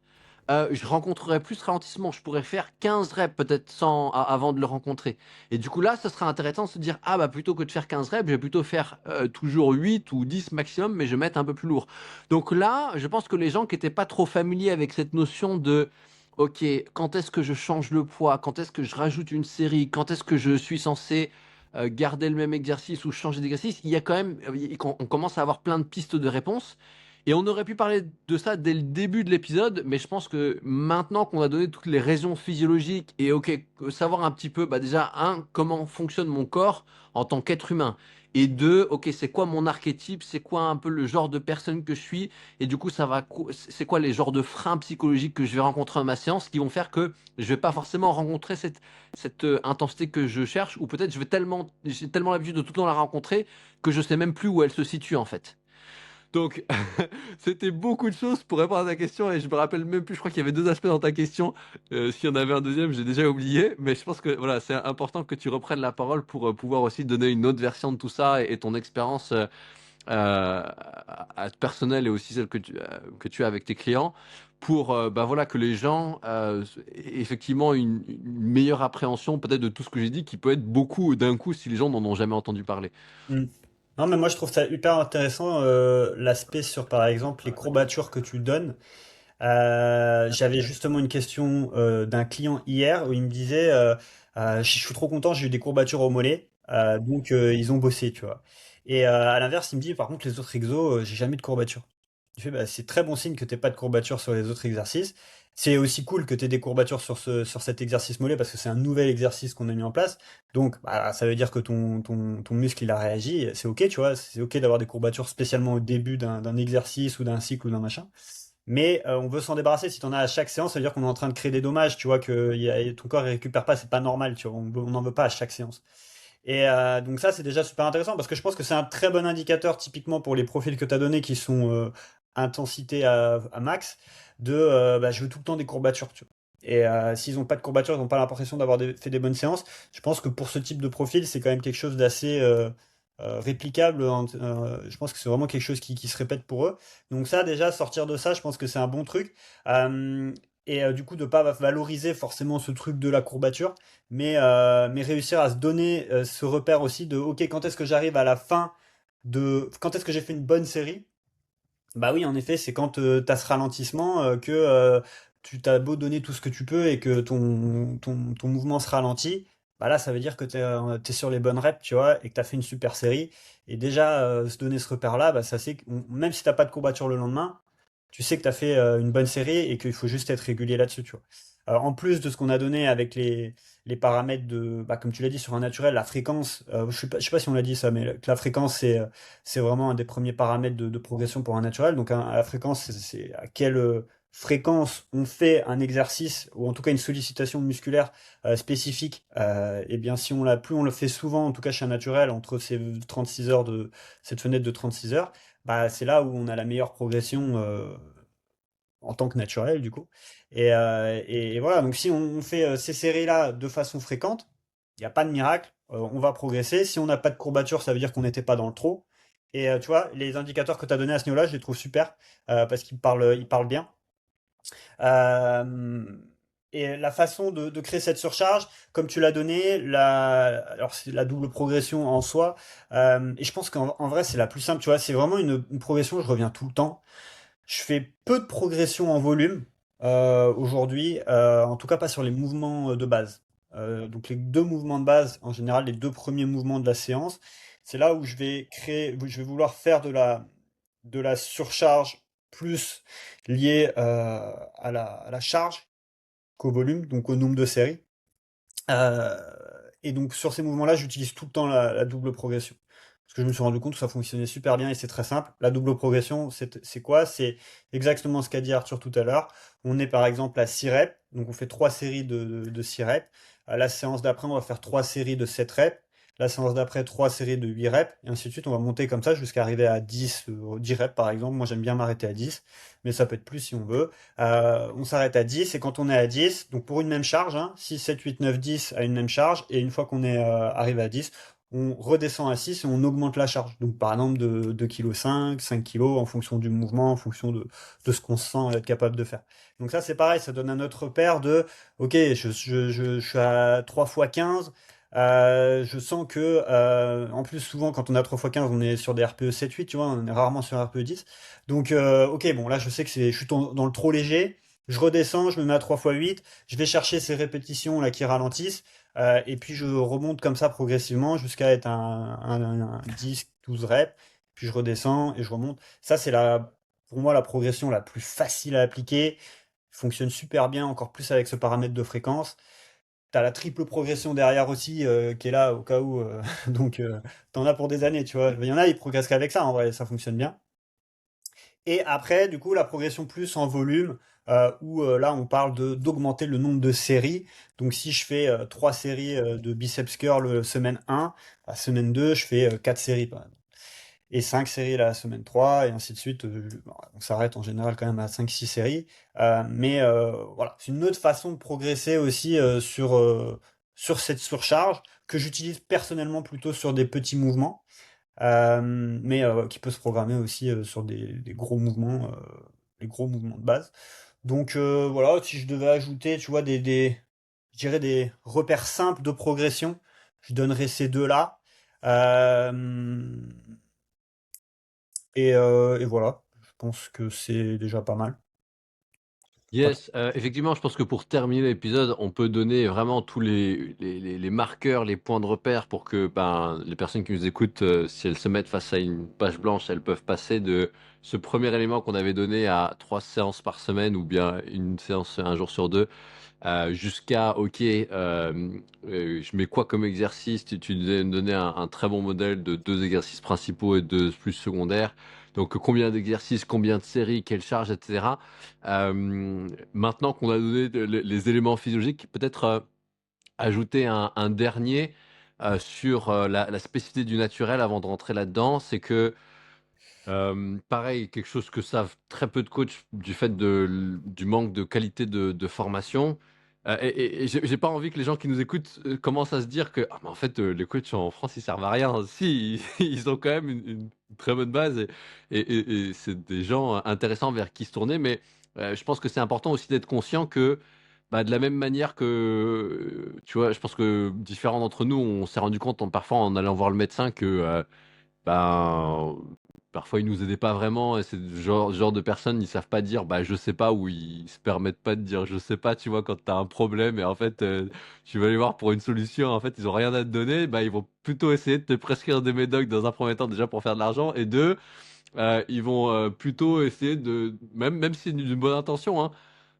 je rencontrerai plus ce ralentissement. Je pourrais faire 15 reps peut-être avant de le rencontrer. Et du coup là, ça serait intéressant de se dire, ah bah plutôt que de faire 15 reps, je vais plutôt faire toujours 8 ou 10 maximum, mais je vais mettre un peu plus lourd. Donc là, je pense que les gens qui n'étaient pas trop familiers avec cette notion de, ok, quand est-ce que je change le poids, quand est-ce que je rajoute une série, quand est-ce que je suis censé garder le même exercice ou changer d'exercice, il y a quand même, on commence à avoir plein de pistes de réponses. Et on aurait pu parler de ça dès le début de l'épisode, mais je pense que maintenant qu'on a donné toutes les raisons physiologiques et ok, savoir un petit peu, bah déjà, un, comment fonctionne mon corps en tant qu'être humain. Et deux, ok, c'est quoi mon archétype, c'est quoi un peu le genre de personne que je suis, et du coup, c'est quoi les genres de freins psychologiques que je vais rencontrer dans ma séance qui vont faire que je vais pas forcément rencontrer cette intensité que je cherche, ou peut-être j'ai tellement l'habitude de tout le temps la rencontrer que je sais même plus où elle se situe en fait. Donc, c'était beaucoup de choses pour répondre à ta question et je me rappelle même plus, je crois qu'il y avait deux aspects dans ta question. S'il y en avait un deuxième, j'ai déjà oublié, mais je pense que voilà, c'est important que tu reprennes la parole pour pouvoir aussi donner une autre version de tout ça et ton expérience personnelle et aussi celle que tu as avec tes clients pour bah voilà, que les gens aient effectivement une meilleure appréhension peut-être de tout ce que j'ai dit qui peut être beaucoup d'un coup si les gens n'en ont jamais entendu parler. Mm. Non, mais moi je trouve ça hyper intéressant l'aspect sur par exemple les courbatures que tu donnes. J'avais justement une question d'un client hier où il me disait je suis trop content, j'ai eu des courbatures au mollet, donc ils ont bossé, tu vois. Et à l'inverse, il me dit par contre les autres exos, j'ai jamais de courbatures. Je fais bah, c'est très bon signe que t'aies pas de courbatures sur les autres exercices. C'est aussi cool que tu aies des courbatures sur cet exercice mollet parce que c'est un nouvel exercice qu'on a mis en place. Donc bah, ça veut dire que ton muscle il a réagi, c'est ok, tu vois, c'est ok d'avoir des courbatures spécialement au début d'un exercice ou d'un cycle ou d'un machin. Mais on veut s'en débarrasser. Si tu en as à chaque séance, ça veut dire qu'on est en train de créer des dommages, tu vois, que ton corps ne récupère pas, c'est pas normal, tu vois. On n'en veut pas à chaque séance. Et donc ça, c'est déjà super intéressant parce que je pense que c'est un très bon indicateur typiquement pour les profils que tu as donnés qui sont intensité à max de bah, je veux tout le temps des courbatures, tu vois. Et s'ils n'ont pas de courbatures, ils n'ont pas l'impression d'avoir fait des bonnes séances. Je pense que pour ce type de profil, c'est quand même quelque chose d'assez réplicable. Je pense que c'est vraiment quelque chose qui se répète pour eux. Donc ça, déjà, sortir de ça, je pense que c'est un bon truc. Et du coup, de pas valoriser forcément ce truc de la courbature, mais réussir à se donner ce repère aussi de, ok, quand est-ce que j'arrive à la fin quand est-ce que j'ai fait une bonne série? Bah oui, en effet, c'est quand tu as ce ralentissement que tu t'as beau donner tout ce que tu peux et que ton mouvement se ralentit, bah là, ça veut dire que t'es sur les bonnes reps, tu vois, et que tu as fait une super série. Et déjà, se donner ce repère-là, bah, ça c'est même si t'as pas de courbature le lendemain, tu sais que tu as fait une bonne série et qu'il faut juste être régulier là-dessus, tu vois. Alors, en plus de ce qu'on a donné avec les paramètres de, bah, comme tu l'as dit, sur un naturel, la fréquence, je sais pas si on l'a dit ça, mais la fréquence, c'est vraiment un des premiers paramètres de progression pour un naturel. Donc, la fréquence, c'est à quelle fréquence on fait un exercice, ou en tout cas une sollicitation musculaire spécifique. Et bien, si on l'a plus, on le fait souvent, en tout cas chez un naturel, entre ces 36 heures cette fenêtre de 36 heures, bah, c'est là où on a la meilleure progression en tant que naturel, du coup. Et voilà, donc si on fait ces séries-là de façon fréquente, il n'y a pas de miracle, on va progresser. Si on n'a pas de courbature, ça veut dire qu'on n'était pas dans le trop. Et tu vois, les indicateurs que tu as donnés à ce niveau-là, je les trouve super parce qu'ils parlent bien. Euh, et la façon de créer cette surcharge, comme tu l'as donné, alors c'est la double progression en soi. Et je pense qu'en vrai, c'est la plus simple. Tu vois, c'est vraiment une progression, je reviens tout le temps. Je fais peu de progression en volume aujourd'hui, en tout cas pas sur les mouvements de base. Donc les deux mouvements de base, en général les deux premiers mouvements de la séance, c'est là où je vais vouloir faire de la surcharge plus liée à la charge qu'au volume, donc au nombre de séries. Euh, et donc sur ces mouvements-là, j'utilise tout le temps la double progression. Parce que je me suis rendu compte que ça fonctionnait super bien et c'est très simple. La double progression, c'est quoi? C'est exactement ce qu'a dit Arthur tout à l'heure. On est par exemple à 6 reps, donc on fait 3 séries de 6 reps. À la séance d'après, on va faire 3 séries de 7 reps. La séance d'après, 3 séries de 8 reps, et ainsi de suite. On va monter comme ça jusqu'à arriver à 10 reps par exemple. Moi j'aime bien m'arrêter à 10, mais ça peut être plus si on veut. On s'arrête à 10 et quand on est à 10, donc pour une même charge, hein, 6, 7, 8, 9, 10 à une même charge, et une fois qu'on est arrivé à 10, on redescend à 6 et on augmente la charge. Donc par exemple de 2,5 kg, 5 kg en fonction du mouvement, en fonction de ce qu'on se sent être capable de faire. Donc ça c'est pareil, ça donne un autre repère de, ok, je suis à 3 fois 15. Je sens que, en plus, souvent, quand on a 3 fois 15, on est sur des RPE 7-8, tu vois, on est rarement sur RPE 10. Donc, ok, bon, là, je sais que je suis dans le trop léger. Je redescends, je me mets à 3 fois 8. Je vais chercher ces répétitions là qui ralentissent. Et puis, je remonte comme ça progressivement jusqu'à être un 10, 12 reps. Puis, je redescends et je remonte. Ça, pour moi, la progression la plus facile à appliquer. Fonctionne super bien, encore plus avec ce paramètre de fréquence. T'as la triple progression derrière aussi qui est là au cas où. Donc, t'en as pour des années, tu vois. Il y en a, ils progressent qu'avec ça, en vrai, ça fonctionne bien. Et après, du coup, la progression plus en volume, où là, on parle d'augmenter le nombre de séries. Donc, si je fais 3 séries de biceps curl semaine 1, la semaine 2, je fais 4 séries, par exemple. Et 5 séries la semaine 3, et ainsi de suite. On s'arrête en général quand même à 5-6 séries. Mais voilà, c'est une autre façon de progresser aussi sur cette surcharge que j'utilise personnellement plutôt sur des petits mouvements. Mais qui peut se programmer aussi sur des gros mouvements, les gros mouvements de base. Donc voilà, si je devais ajouter, tu vois, je dirais des repères simples de progression, je donnerais ces deux-là. Euh, et voilà, je pense que c'est déjà pas mal. Toi, Yes, effectivement, je pense que pour terminer l'épisode, on peut donner vraiment tous les marqueurs, les points de repère pour que ben, les personnes qui nous écoutent, si elles se mettent face à une page blanche, elles peuvent passer de ce premier élément qu'on avait donné à 3 séances par semaine ou bien une séance un jour sur deux, jusqu'à, ok, je mets quoi comme exercice? Tu nous donnais un très bon modèle de 2 exercices principaux et 2 plus secondaires. Donc combien d'exercices, combien de séries, quelle charge, etc. Maintenant qu'on a donné les éléments physiologiques, peut-être ajouter un dernier sur la spécificité du naturel avant de rentrer là-dedans, c'est que pareil, quelque chose que savent très peu de coachs du fait du manque de qualité de formation. Et j'ai pas envie que les gens qui nous écoutent commencent à se dire que ah, mais en fait, les coachs en France ils servent à rien. Si, ils ont quand même une très bonne base et c'est des gens intéressants vers qui se tourner. Mais je pense que c'est important aussi d'être conscient que bah, de la même manière que tu vois, je pense que différents d'entre nous, on s'est rendu compte parfois en allant voir le médecin que ben, parfois ils nous aidaient pas vraiment et c'est le genre de personnes, ils savent pas dire bah je sais pas ou ils se permettent pas de dire je sais pas, tu vois, quand tu as un problème et en fait tu vas les voir pour une solution, en fait ils ont rien à te donner, bah ils vont plutôt essayer de te prescrire des médocs dans un premier temps déjà pour faire de l'argent et deux, ils vont plutôt essayer de même si c'est d'une bonne intention hein,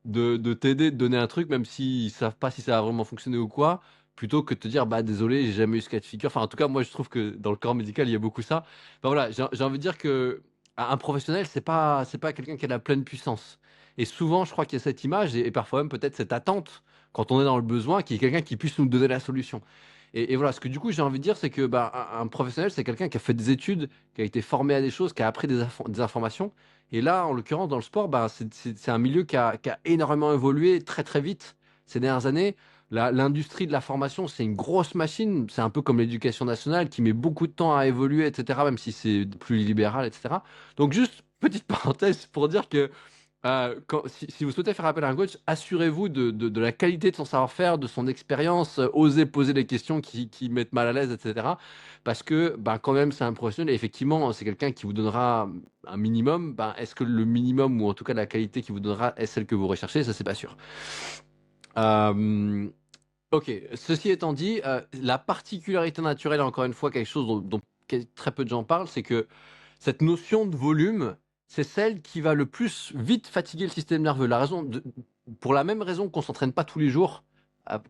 de t'aider, de donner un truc, même s'ils savent pas si ça va vraiment fonctionner ou quoi, plutôt que de te dire, bah désolé, j'ai jamais eu ce cas de figure. Enfin, en tout cas, moi, je trouve que dans le corps médical, il y a beaucoup ça. Bah voilà, j'ai envie de dire que un professionnel, c'est pas quelqu'un qui a la pleine puissance. Et souvent, je crois qu'il y a cette image et parfois même peut-être cette attente quand on est dans le besoin, qu'il y ait quelqu'un qui puisse nous donner la solution. Et voilà, ce que du coup j'ai envie de dire, c'est que bah, un professionnel, c'est quelqu'un qui a fait des études, qui a été formé à des choses, qui a appris des informations. Et là, en l'occurrence, dans le sport, bah, c'est un milieu qui a énormément évolué très très vite ces dernières années. L'industrie de la formation, c'est une grosse machine. C'est un peu comme l'éducation nationale qui met beaucoup de temps à évoluer, etc., même si c'est plus libéral, etc. Donc juste petite parenthèse pour dire que si vous souhaitez faire appel à un coach, assurez-vous de la qualité de son savoir-faire, de son expérience, osez poser des questions qui mettent mal à l'aise, etc. Parce que ben, quand même, c'est un professionnel et effectivement, c'est quelqu'un qui vous donnera un minimum. Ben, est-ce que le minimum, ou en tout cas la qualité qu'il vous donnera, est celle que vous recherchez? Ça, c'est pas sûr. Euh, ok, ceci étant dit, la particularité naturelle, encore une fois, quelque chose dont très peu de gens parlent, c'est que cette notion de volume, c'est celle qui va le plus vite fatiguer le système nerveux. Pour la même raison qu'on s'entraîne pas tous les jours,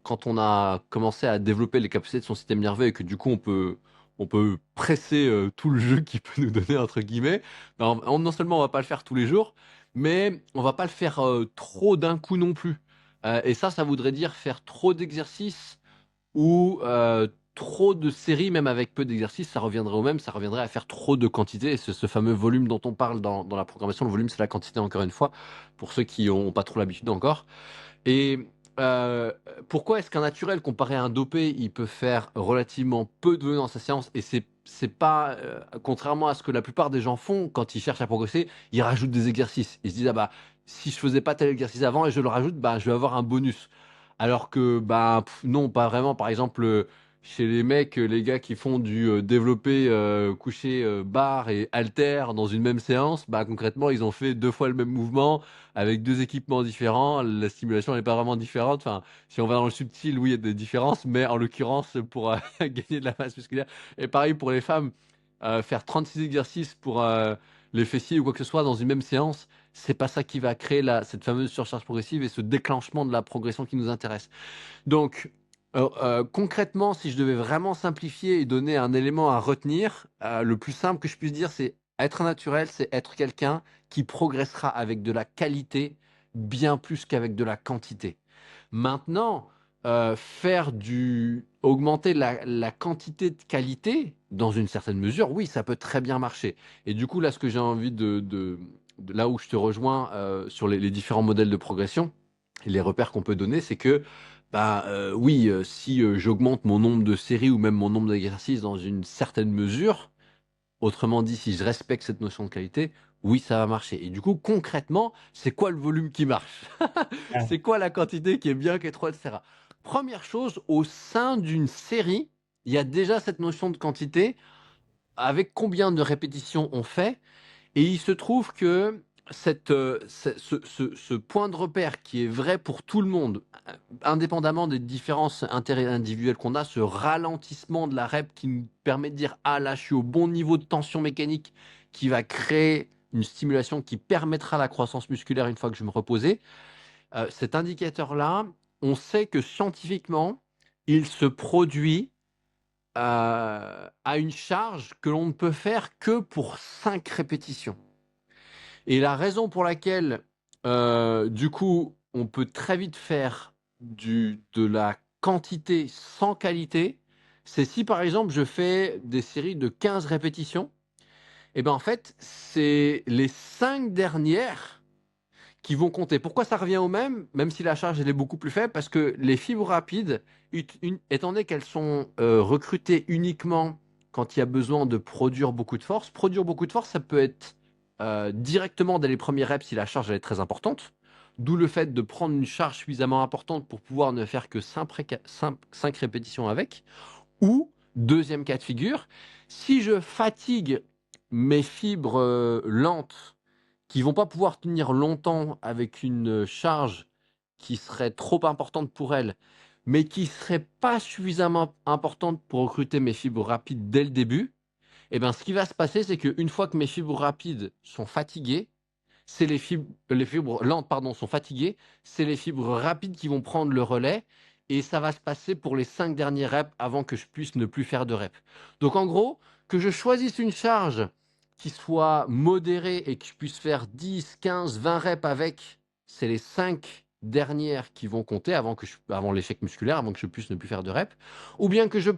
quand on a commencé à développer les capacités de son système nerveux et que du coup on peut presser tout le jeu qui peut nous donner entre guillemets. Ben, non seulement on va pas le faire tous les jours, mais on va pas le faire trop d'un coup non plus. Et ça voudrait dire faire trop d'exercices ou trop de séries, même avec peu d'exercices, ça reviendrait au même, ça reviendrait à faire trop de quantité. Et c'est ce fameux volume dont on parle dans la programmation. Le volume, c'est la quantité, encore une fois, pour ceux qui n'ont pas trop l'habitude encore. Et euh, pourquoi est-ce qu'un naturel comparé à un dopé, il peut faire relativement peu de volume dans sa séance et c'est pas contrairement à ce que la plupart des gens font quand ils cherchent à progresser, ils rajoutent des exercices. Ils se disent ah bah si je faisais pas tel exercice avant et je le rajoute, bah je vais avoir un bonus. Alors que bah non, pas vraiment. Par exemple, chez les mecs, les gars qui font du développé couché barre et halter dans une même séance, bah concrètement ils ont fait 2 fois le même mouvement avec 2 équipements différents, la stimulation n'est pas vraiment différente. Enfin, si on va dans le subtil, oui, il y a des différences, mais en l'occurrence, pour gagner de la masse musculaire. Et pareil pour les femmes, faire 36 exercices pour les fessiers ou quoi que ce soit dans une même séance, c'est pas ça qui va créer cette fameuse surcharge progressive et ce déclenchement de la progression qui nous intéresse. Donc, concrètement, si je devais vraiment simplifier et donner un élément à retenir, le plus simple que je puisse dire, c'est être un naturel, c'est être quelqu'un qui progressera avec de la qualité bien plus qu'avec de la quantité. Maintenant, augmenter la quantité de qualité dans une certaine mesure, oui, ça peut très bien marcher. Et du coup, là, ce que j'ai envie là où je te rejoins sur les différents modèles de progression, et les repères qu'on peut donner, c'est que bah oui, si j'augmente mon nombre de séries ou même mon nombre d'exercices dans une certaine mesure, autrement dit, si je respecte cette notion de qualité, oui, ça va marcher. Et du coup, concrètement, c'est quoi le volume qui marche? Ouais. C'est quoi la quantité qui est bien, qui est trop, etc. Première chose, au sein d'une série, il y a déjà cette notion de quantité, avec combien de répétitions on fait, et il se trouve que ce point de repère qui est vrai pour tout le monde, indépendamment des différences individuelles qu'on a, ce ralentissement de la rep qui nous permet de dire ah là je suis au bon niveau de tension mécanique qui va créer une stimulation qui permettra la croissance musculaire une fois que je vais me reposer. Cet indicateur-là, on sait que scientifiquement, il se produit à une charge que l'on ne peut faire que pour 5 répétitions. Et la raison pour laquelle, du coup, on peut très vite faire de la quantité sans qualité, c'est si par exemple je fais des séries de 15 répétitions, et ben en fait, c'est les 5 dernières qui vont compter. Pourquoi ça revient au même, même si la charge elle est beaucoup plus faible? Parce que les fibres rapides, étant donné qu'elles sont recrutées uniquement quand il y a besoin de produire beaucoup de force, ça peut être directement dès les premiers reps si la charge elle est très importante. D'où le fait de prendre une charge suffisamment importante pour pouvoir ne faire que 5 répétitions avec. Ou, deuxième cas de figure, si je fatigue mes fibres lentes qui vont pas pouvoir tenir longtemps avec une charge qui serait trop importante pour elles, mais qui serait pas suffisamment importante pour recruter mes fibres rapides dès le début, et ben ce qui va se passer, c'est qu'une fois que mes fibres rapides sont fatiguées, c'est les fibres lentes pardon, sont fatiguées, c'est les fibres rapides qui vont prendre le relais et ça va se passer pour les 5 derniers reps avant que je puisse ne plus faire de reps. Donc en gros, que je choisisse une charge qui soit modérée et que je puisse faire 10, 15, 20 reps avec, c'est les 5 dernières qui vont compter avant l'échec musculaire, avant que je puisse ne plus faire de reps, ou bien que je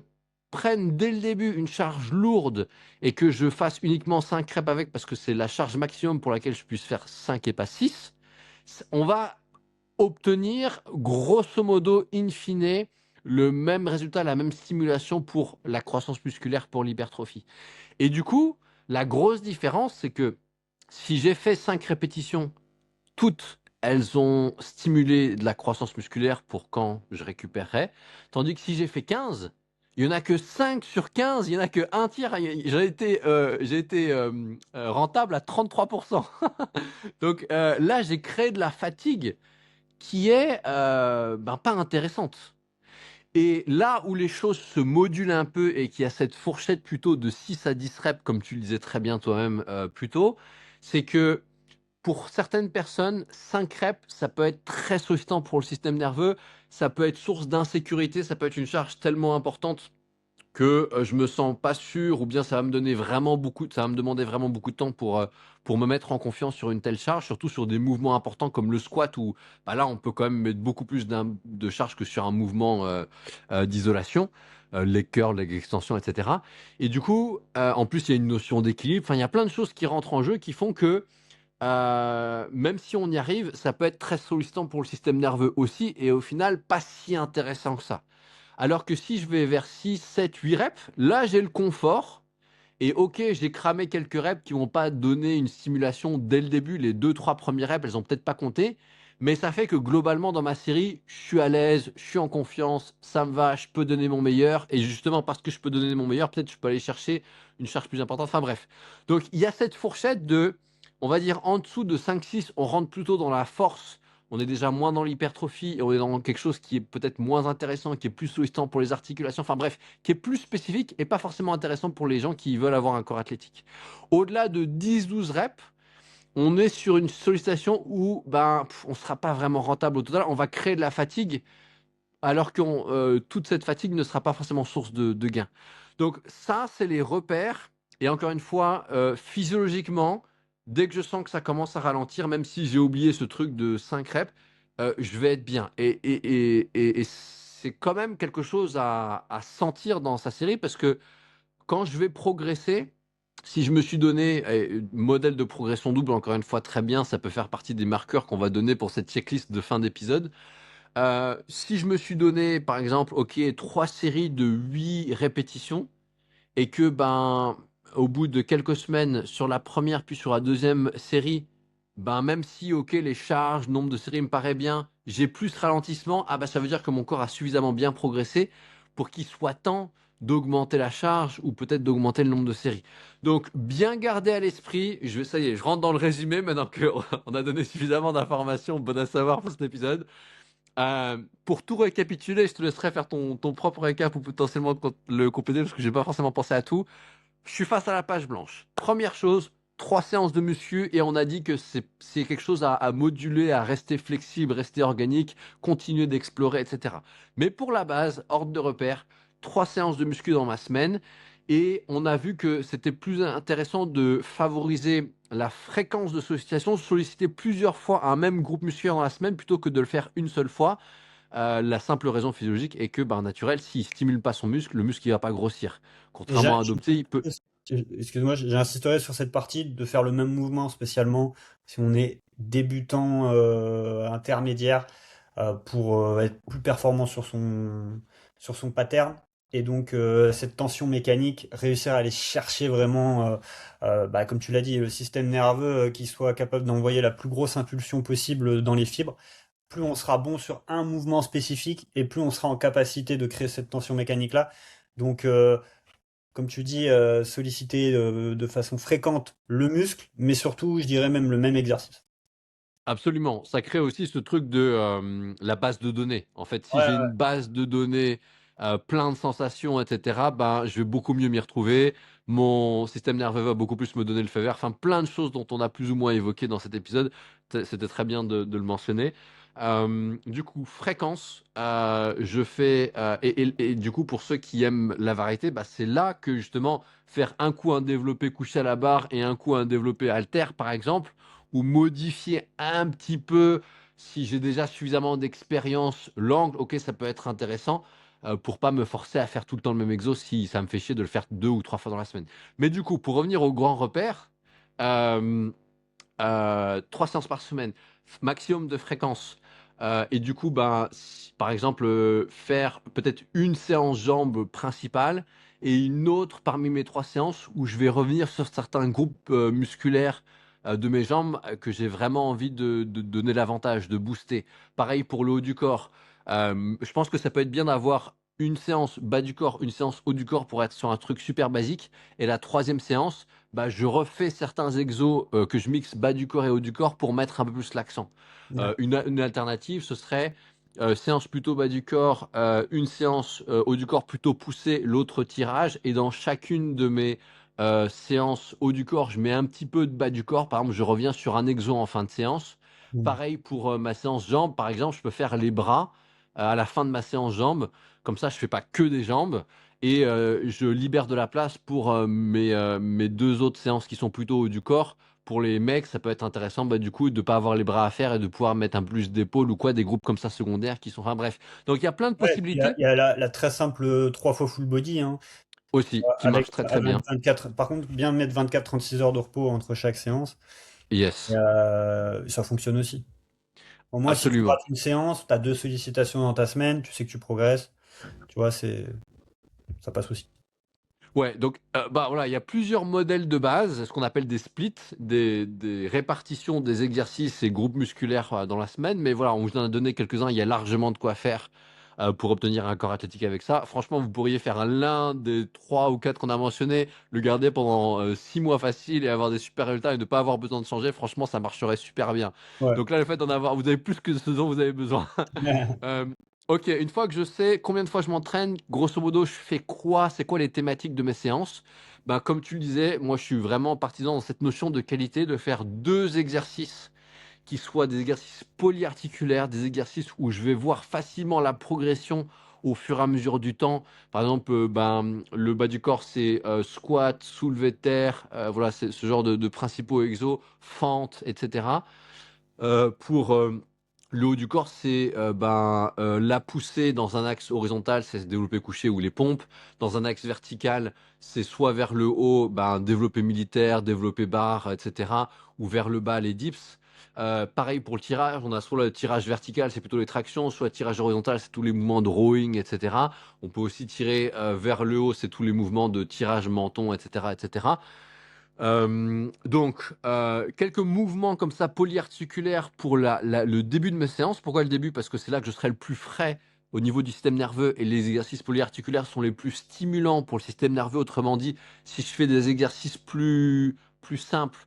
prenne dès le début une charge lourde et que je fasse uniquement 5 reps avec parce que c'est la charge maximum pour laquelle je puisse faire 5 et pas 6, on va obtenir grosso modo in fine le même résultat, la même stimulation pour la croissance musculaire, pour l'hypertrophie. Et du coup, la grosse différence, c'est que si j'ai fait 5 répétitions, toutes elles ont stimulé de la croissance musculaire pour quand je récupérerai, tandis que si j'ai fait 15, il n'y en a que 5 sur 15, il n'y en a que un tiers. J'ai été rentable à 33%. Donc là, j'ai créé de la fatigue qui est pas intéressante. Et là où les choses se modulent un peu et qu'il y a cette fourchette plutôt de 6 à 10 reps, comme tu le disais très bien toi-même plus tôt, c'est que pour certaines personnes, 5 reps, ça peut être très sollicitant pour le système nerveux, ça peut être source d'insécurité, ça peut être une charge tellement importante que je me sens pas sûr ou bien ça va me demander vraiment beaucoup de temps pour me mettre en confiance sur une telle charge, surtout sur des mouvements importants comme le squat où bah là on peut quand même mettre beaucoup plus de charge que sur un mouvement d'isolation, les curls, les extensions, etc. Et du coup, en plus il y a une notion d'équilibre, enfin il y a plein de choses qui rentrent en jeu qui font que même si on y arrive, ça peut être très sollicitant pour le système nerveux aussi et au final pas si intéressant que ça. Alors que si je vais vers 6, 7, 8 reps, là j'ai le confort. Et ok, j'ai cramé quelques reps qui vont pas donner une stimulation dès le début. Les 2, 3 premières reps, elles ont peut-être pas compté. Mais ça fait que globalement dans ma série, je suis à l'aise, je suis en confiance, ça me va, je peux donner mon meilleur. Et justement parce que je peux donner mon meilleur, peut-être je peux aller chercher une charge plus importante. Enfin bref. Donc il y a cette fourchette de, on va dire en dessous de 5, 6, on rentre plutôt dans la force. On est déjà moins dans l'hypertrophie et on est dans quelque chose qui est peut-être moins intéressant, qui est plus sollicitant pour les articulations. Enfin bref, qui est plus spécifique et pas forcément intéressant pour les gens qui veulent avoir un corps athlétique. Au-delà de 10, 12 reps, on est sur une sollicitation où on ne sera pas vraiment rentable au total. On va créer de la fatigue alors que toute cette fatigue ne sera pas forcément source de gain. Donc ça, c'est les repères. Et encore une fois, physiologiquement, dès que je sens que ça commence à ralentir, même si j'ai oublié ce truc de 5 reps, je vais être bien. Et c'est quand même quelque chose à sentir dans sa série parce que quand je vais progresser, si je me suis donné modèle de progression double, encore une fois, très bien, ça peut faire partie des marqueurs qu'on va donner pour cette checklist de fin d'épisode. Si je me suis donné, par exemple, ok, 3 séries de 8 répétitions et que, au bout de quelques semaines, sur la première puis sur la deuxième série, même si, ok, les charges, nombre de séries me paraît bien, j'ai plus ralentissement, ça veut dire que mon corps a suffisamment bien progressé pour qu'il soit temps d'augmenter la charge ou peut-être d'augmenter le nombre de séries. Donc, bien garder à l'esprit, ça y est, je rentre dans le résumé maintenant qu'on a donné suffisamment d'informations bonnes à savoir pour cet épisode. Pour tout récapituler, je te laisserai faire ton propre récap ou potentiellement le compléter parce que j'ai pas forcément pensé à tout. Je suis face à la page blanche. Première chose, 3 séances de muscu et on a dit que c'est quelque chose à moduler, à rester flexible, rester organique, continuer d'explorer, etc. Mais pour la base, ordre de repère, 3 séances de muscu dans ma semaine et on a vu que c'était plus intéressant de favoriser la fréquence de sollicitation, solliciter plusieurs fois un même groupe musculaire dans la semaine plutôt que de le faire une seule fois. La simple raison physiologique est que, naturel, s'il stimule pas son muscle, le muscle il va pas grossir. Et Contrairement à adopter, il peut. excuse-moi, j'insisterai sur cette partie de faire le même mouvement, spécialement si on est débutant intermédiaire, pour être plus performant sur son pattern. Et donc, cette tension mécanique, réussir à aller chercher vraiment, comme tu l'as dit, le système nerveux qui soit capable d'envoyer la plus grosse impulsion possible dans les fibres. Plus on sera bon sur un mouvement spécifique et plus on sera en capacité de créer cette tension mécanique-là. Donc, comme tu dis, solliciter de façon fréquente le muscle, mais surtout, je dirais même le même exercice. Absolument. Ça crée aussi ce truc de la base de données. En fait, si Ouais, j'ai une base de données, plein de sensations, etc., je vais beaucoup mieux m'y retrouver. Mon système nerveux va beaucoup plus me donner le feu vert. Enfin, plein de choses dont on a plus ou moins évoqué dans cet épisode. C'était très bien de le mentionner. Du coup, fréquence, je fais et du coup pour ceux qui aiment la variété, c'est là que justement faire un coup un développé couché à la barre et un coup un développé halter par exemple ou modifier un petit peu si j'ai déjà suffisamment d'expérience l'angle, ok, ça peut être intéressant pour pas me forcer à faire tout le temps le même exo si ça me fait chier de le faire 2 ou 3 fois dans la semaine. Mais du coup, pour revenir au grand repère, 3 séances par semaine, maximum de fréquence. Et du coup, par exemple, faire peut-être une séance jambes principale et une autre parmi mes 3 séances où je vais revenir sur certains groupes musculaires de mes jambes que j'ai vraiment envie de donner l'avantage, de booster. Pareil pour le haut du corps. Je pense que ça peut être bien d'avoir une séance bas du corps, une séance haut du corps pour être sur un truc super basique. Et la troisième séance, je refais certains exos que je mixe bas du corps et haut du corps pour mettre un peu plus l'accent. ouais. Une alternative, ce serait séance plutôt bas du corps, une séance haut du corps plutôt poussée, l'autre tirage. Et dans chacune de mes séances haut du corps, je mets un petit peu de bas du corps. Par exemple, je reviens sur un exo en fin de séance. Mm. Pareil pour ma séance jambes, par exemple, je peux faire les bras à la fin de ma séance jambes. Comme ça, je fais pas que des jambes. Et je libère de la place pour mes deux autres séances qui sont plutôt haut du corps. Pour les mecs, ça peut être intéressant, bah, du coup, de pas avoir les bras à faire et de pouvoir mettre un plus d'épaule ou quoi, des groupes comme ça secondaires qui sont. Enfin bref. Donc il y a plein de Ouais, puis possibilités il y a la très simple 3 fois full body, hein, aussi qui avec marchent très à très bien. 24. Par contre, bien mettre 24-36 heures de repos entre chaque séance, et, Yes, ça fonctionne aussi. Au moins, si tu absolument. rates une séance, tu as 2 sollicitations dans ta semaine, tu sais que tu progresses, tu vois, ça passe aussi. Ouais, donc bah voilà, il y a plusieurs modèles de base, ce qu'on appelle des splits, des répartitions des exercices et groupes musculaires dans la semaine. Mais voilà, on vous en a donné quelques-uns. Il y a largement de quoi faire pour obtenir un corps athlétique avec ça. Franchement, vous pourriez faire l'un des trois ou quatre qu'on a mentionnés, le garder pendant 6 mois facile et avoir des super résultats et ne pas avoir besoin de changer. Franchement, ça marcherait super bien. Ouais. Donc là, le fait d'en avoir, vous avez plus que ce dont vous avez besoin. Euh, ok, une fois que je sais combien de fois je m'entraîne, grosso modo, je fais quoi, c'est quoi les thématiques de mes séances, ben, comme tu le disais, moi je suis vraiment partisan dans cette notion de qualité, de faire deux exercices qui soient des exercices polyarticulaires, des exercices où je vais voir facilement la progression au fur et à mesure du temps. Par exemple, ben, le bas du corps, c'est squat, soulevé de terre, voilà, c'est ce genre de principaux exos, fente, etc. Pour le haut du corps, c'est ben, la poussée dans un axe horizontal, c'est développé couché ou les pompes. Dans un axe vertical, c'est soit vers le haut, ben, développé militaire, développé barre, etc. Ou vers le bas, les dips. Pareil pour le tirage, on a soit le tirage vertical, c'est plutôt les tractions, soit le tirage horizontal, c'est tous les mouvements de rowing, etc. On peut aussi tirer vers le haut, c'est tous les mouvements de tirage menton, etc., etc. Donc, quelques mouvements comme ça polyarticulaires pour le début de mes séances. Pourquoi le début? Parce que c'est là que je serai le plus frais au niveau du système nerveux et les exercices polyarticulaires sont les plus stimulants pour le système nerveux. Autrement dit, si je fais des exercices plus simples,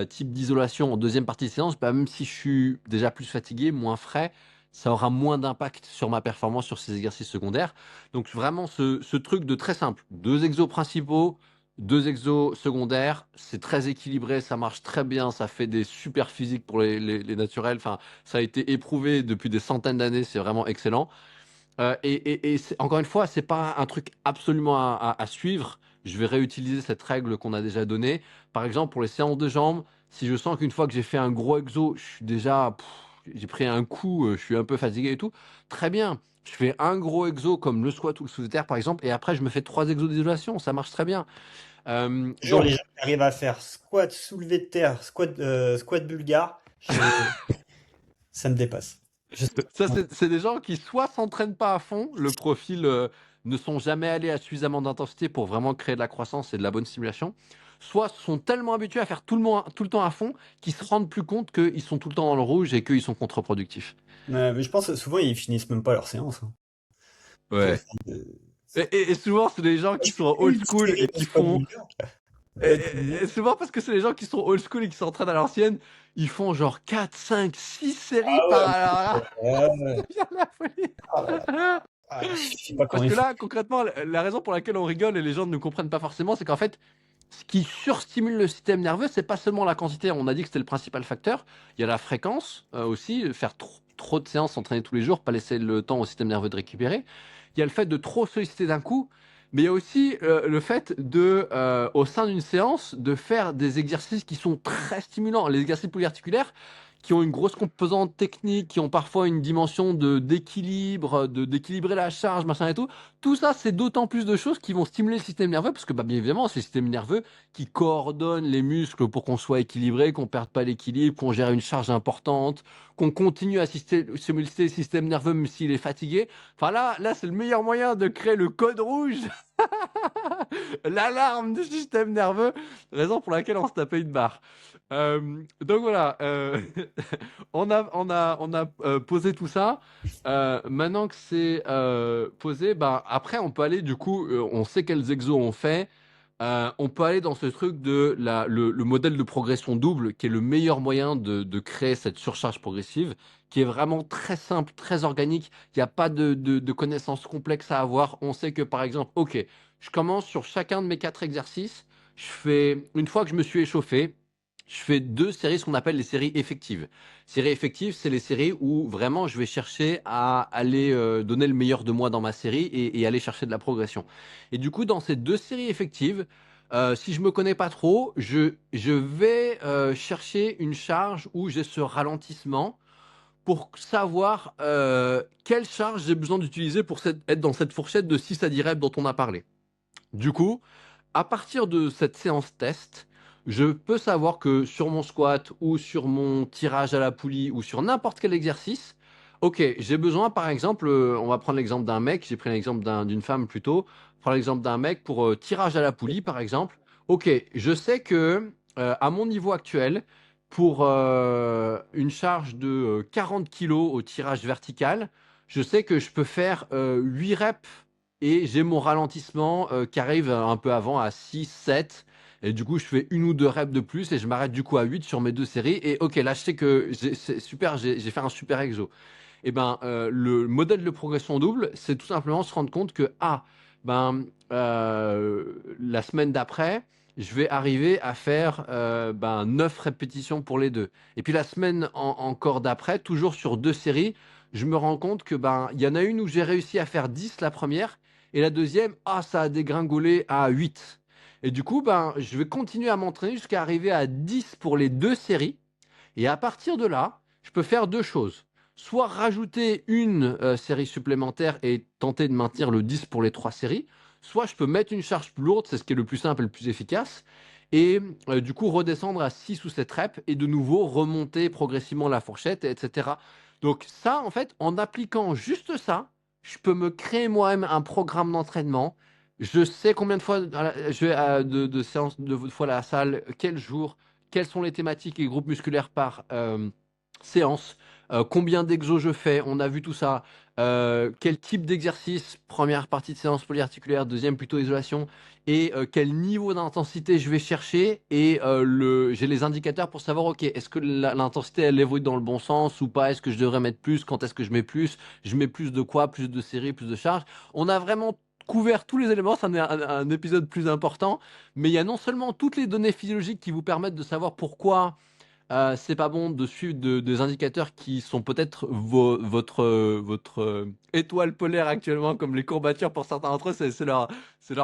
type d'isolation en deuxième partie de séance, bah, même si je suis déjà plus fatigué, moins frais, ça aura moins d'impact sur ma performance sur ces exercices secondaires. Donc vraiment ce truc de très simple, deux exos principaux, deux exos secondaires, c'est très équilibré, ça marche très bien, ça fait des super physiques pour les naturels. Enfin, ça a été éprouvé depuis des centaines d'années, c'est vraiment excellent. Encore une fois, c'est pas un truc absolument à suivre. Je vais réutiliser cette règle qu'on a déjà donnée. Par exemple, pour les séances de jambes, si je sens qu'une fois que j'ai fait un gros exo, je suis déjà, j'ai pris un coup, je suis un peu fatigué et tout, très bien. Je fais un gros exo comme le squat ou le soulevé de terre par exemple, et après je me fais trois exos d'isolation, ça marche très bien. Genre, les Donc, gens qui arrivent à faire squat, soulevé de terre, squat bulgare, ça me dépasse. Je sais ça, pas. c'est des gens qui soit s'entraînent pas à fond, le profil ne sont jamais allés à suffisamment d'intensité pour vraiment créer de la croissance et de la bonne stimulation, soit sont tellement habitués à faire tout le temps à fond qu'ils se rendent plus compte qu'ils sont tout le temps dans le rouge et qu'ils sont contre-productifs. Mais je pense que souvent, ils finissent même pas leur séance, hein. C'est Ouais. c'est- Et souvent, c'est des gens Moi, qui je fais sont old une school série et de qui squat font. bulgare. Et, Tu me dis? et souvent, parce que c'est les gens qui sont old school et qui s'entraînent à l'ancienne, ils font genre 4 5 6 séries Ah par. ouais, Alors là, ouais, ça ouais. devient la folie. Ah là là. Ah, je sais pas comment Parce ils que font. là, concrètement, la raison pour laquelle on rigole et les gens ne comprennent pas forcément, c'est qu'en fait, ce qui surstimule le système nerveux, c'est pas seulement la quantité. On a dit que c'était le principal facteur. Il y a la fréquence aussi, faire trop de séances, s'entraîner tous les jours, pas laisser le temps au système nerveux de récupérer. Il y a le fait de trop solliciter d'un coup, mais il y a aussi le fait de, au sein d'une séance, de faire des exercices qui sont très stimulants. Les exercices polyarticulaires, qui ont une grosse composante technique, qui ont parfois une dimension d'équilibre, d'équilibrer la charge, machin et tout. Tout ça, c'est d'autant plus de choses qui vont stimuler le système nerveux, parce que bah, bien évidemment, c'est le système nerveux qui coordonne les muscles pour qu'on soit équilibré, qu'on perde pas l'équilibre, qu'on gère une charge importante, qu'on continue à stimuler le système nerveux même s'il est fatigué. Enfin là c'est le meilleur moyen de créer le code rouge, l'alarme du système nerveux, raison pour laquelle on se tapait une barre. Donc voilà, on a posé tout ça. Maintenant que c'est posé, bah, après on peut aller du coup, on sait quels exos on fait. On peut aller dans ce truc de le modèle de progression double, qui est le meilleur moyen de créer cette surcharge progressive, qui est vraiment très simple, très organique. Il n'y a pas de connaissances complexes à avoir. On sait que, par exemple, OK, je commence sur chacun de mes 4 exercices. Une fois que je me suis échauffé, je fais 2 séries, ce qu'on appelle les séries effectives. Séries effectives, c'est les séries où vraiment je vais chercher à aller donner le meilleur de moi dans ma série et aller chercher de la progression. Et du coup, dans ces 2 séries effectives, si je me connais pas trop, je vais chercher une charge où j'ai ce ralentissement pour savoir quelle charge j'ai besoin d'utiliser pour être dans cette fourchette de 6 à 10 reps dont on a parlé. Du coup, à partir de cette séance test, je peux savoir que sur mon squat ou sur mon tirage à la poulie ou sur n'importe quel exercice, ok, j'ai besoin par exemple, on va prendre l'exemple d'un mec, j'ai pris l'exemple d'une femme plutôt, prendre l'exemple d'un mec pour tirage à la poulie par exemple. Ok, je sais que à mon niveau actuel, pour une charge de 40 kilos au tirage vertical, je sais que je peux faire 8 reps et j'ai mon ralentissement qui arrive un peu avant à 6, 7. Et du coup, je fais une ou deux reps de plus et je m'arrête du coup à 8 sur mes 2 séries. Et ok, là, je sais que c'est super, j'ai fait un super exo. Et ben, le modèle de progression double, c'est tout simplement se rendre compte que, la semaine d'après, je vais arriver à faire 9 répétitions pour les deux. Et puis la semaine encore d'après, toujours sur 2 séries, je me rends compte que il y en a une où j'ai réussi à faire 10 la première, et la deuxième, ça a dégringolé à 8. Et du coup, je vais continuer à m'entraîner jusqu'à arriver à 10 pour les 2 séries. Et à partir de là, je peux faire 2 choses. Soit rajouter une série supplémentaire et tenter de maintenir le 10 pour les 3 séries, soit je peux mettre une charge plus lourde, c'est ce qui est le plus simple et le plus efficace, et du coup redescendre à 6 ou 7 reps et de nouveau remonter progressivement la fourchette, etc. Donc ça, en fait, en appliquant juste ça, je peux me créer moi-même un programme d'entraînement. Je sais combien de fois je vais de séances de fois à la salle, quel jour, quelles sont les thématiques et groupes musculaires par séance, combien d'exos je fais, on a vu tout ça, quel type d'exercice, première partie de séance polyarticulaire, deuxième plutôt isolation, et quel niveau d'intensité je vais chercher, et j'ai les indicateurs pour savoir, ok, est-ce que l'intensité elle évolue dans le bon sens ou pas, est-ce que je devrais mettre plus, quand est-ce que je mets plus de quoi, plus de séries, plus de charges. On a vraiment couvert tous les éléments, c'est un épisode plus important, mais il y a non seulement toutes les données physiologiques qui vous permettent de savoir pourquoi c'est pas bon de suivre des indicateurs qui sont peut-être votre étoile polaire actuellement, comme les courbatures pour certains d'entre eux, c'est leur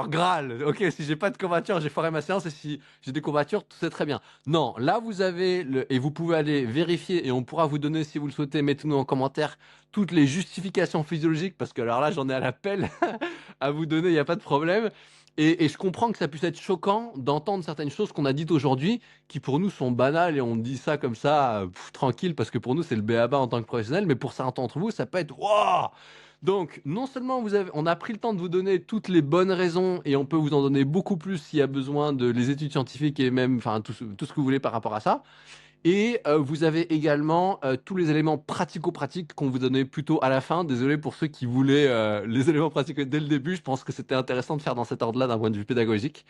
Graal. Ok, si j'ai pas de courbatures, j'ai foiré ma séance, et si j'ai des courbatures, tout c'est très bien. Non, là vous avez et vous pouvez aller vérifier et on pourra vous donner, si vous le souhaitez, mettez-nous en commentaire toutes les justifications physiologiques, parce que alors là j'en ai à l'appel à vous donner, il n'y a pas de problème. Et je comprends que ça puisse être choquant d'entendre certaines choses qu'on a dites aujourd'hui, qui pour nous sont banales et on dit ça comme ça, tranquille, parce que pour nous c'est le b.a.-ba en tant que professionnel, mais pour certains d'entre vous ça peut être waouh. Donc non seulement on a pris le temps de vous donner toutes les bonnes raisons et on peut vous en donner beaucoup plus s'il y a besoin de les études scientifiques et même enfin tout ce que vous voulez par rapport à ça. Et vous avez également tous les éléments pratico-pratiques qu'on vous donnait plutôt à la fin. Désolé pour ceux qui voulaient les éléments pratiques dès le début. Je pense que c'était intéressant de faire dans cet ordre-là d'un point de vue pédagogique.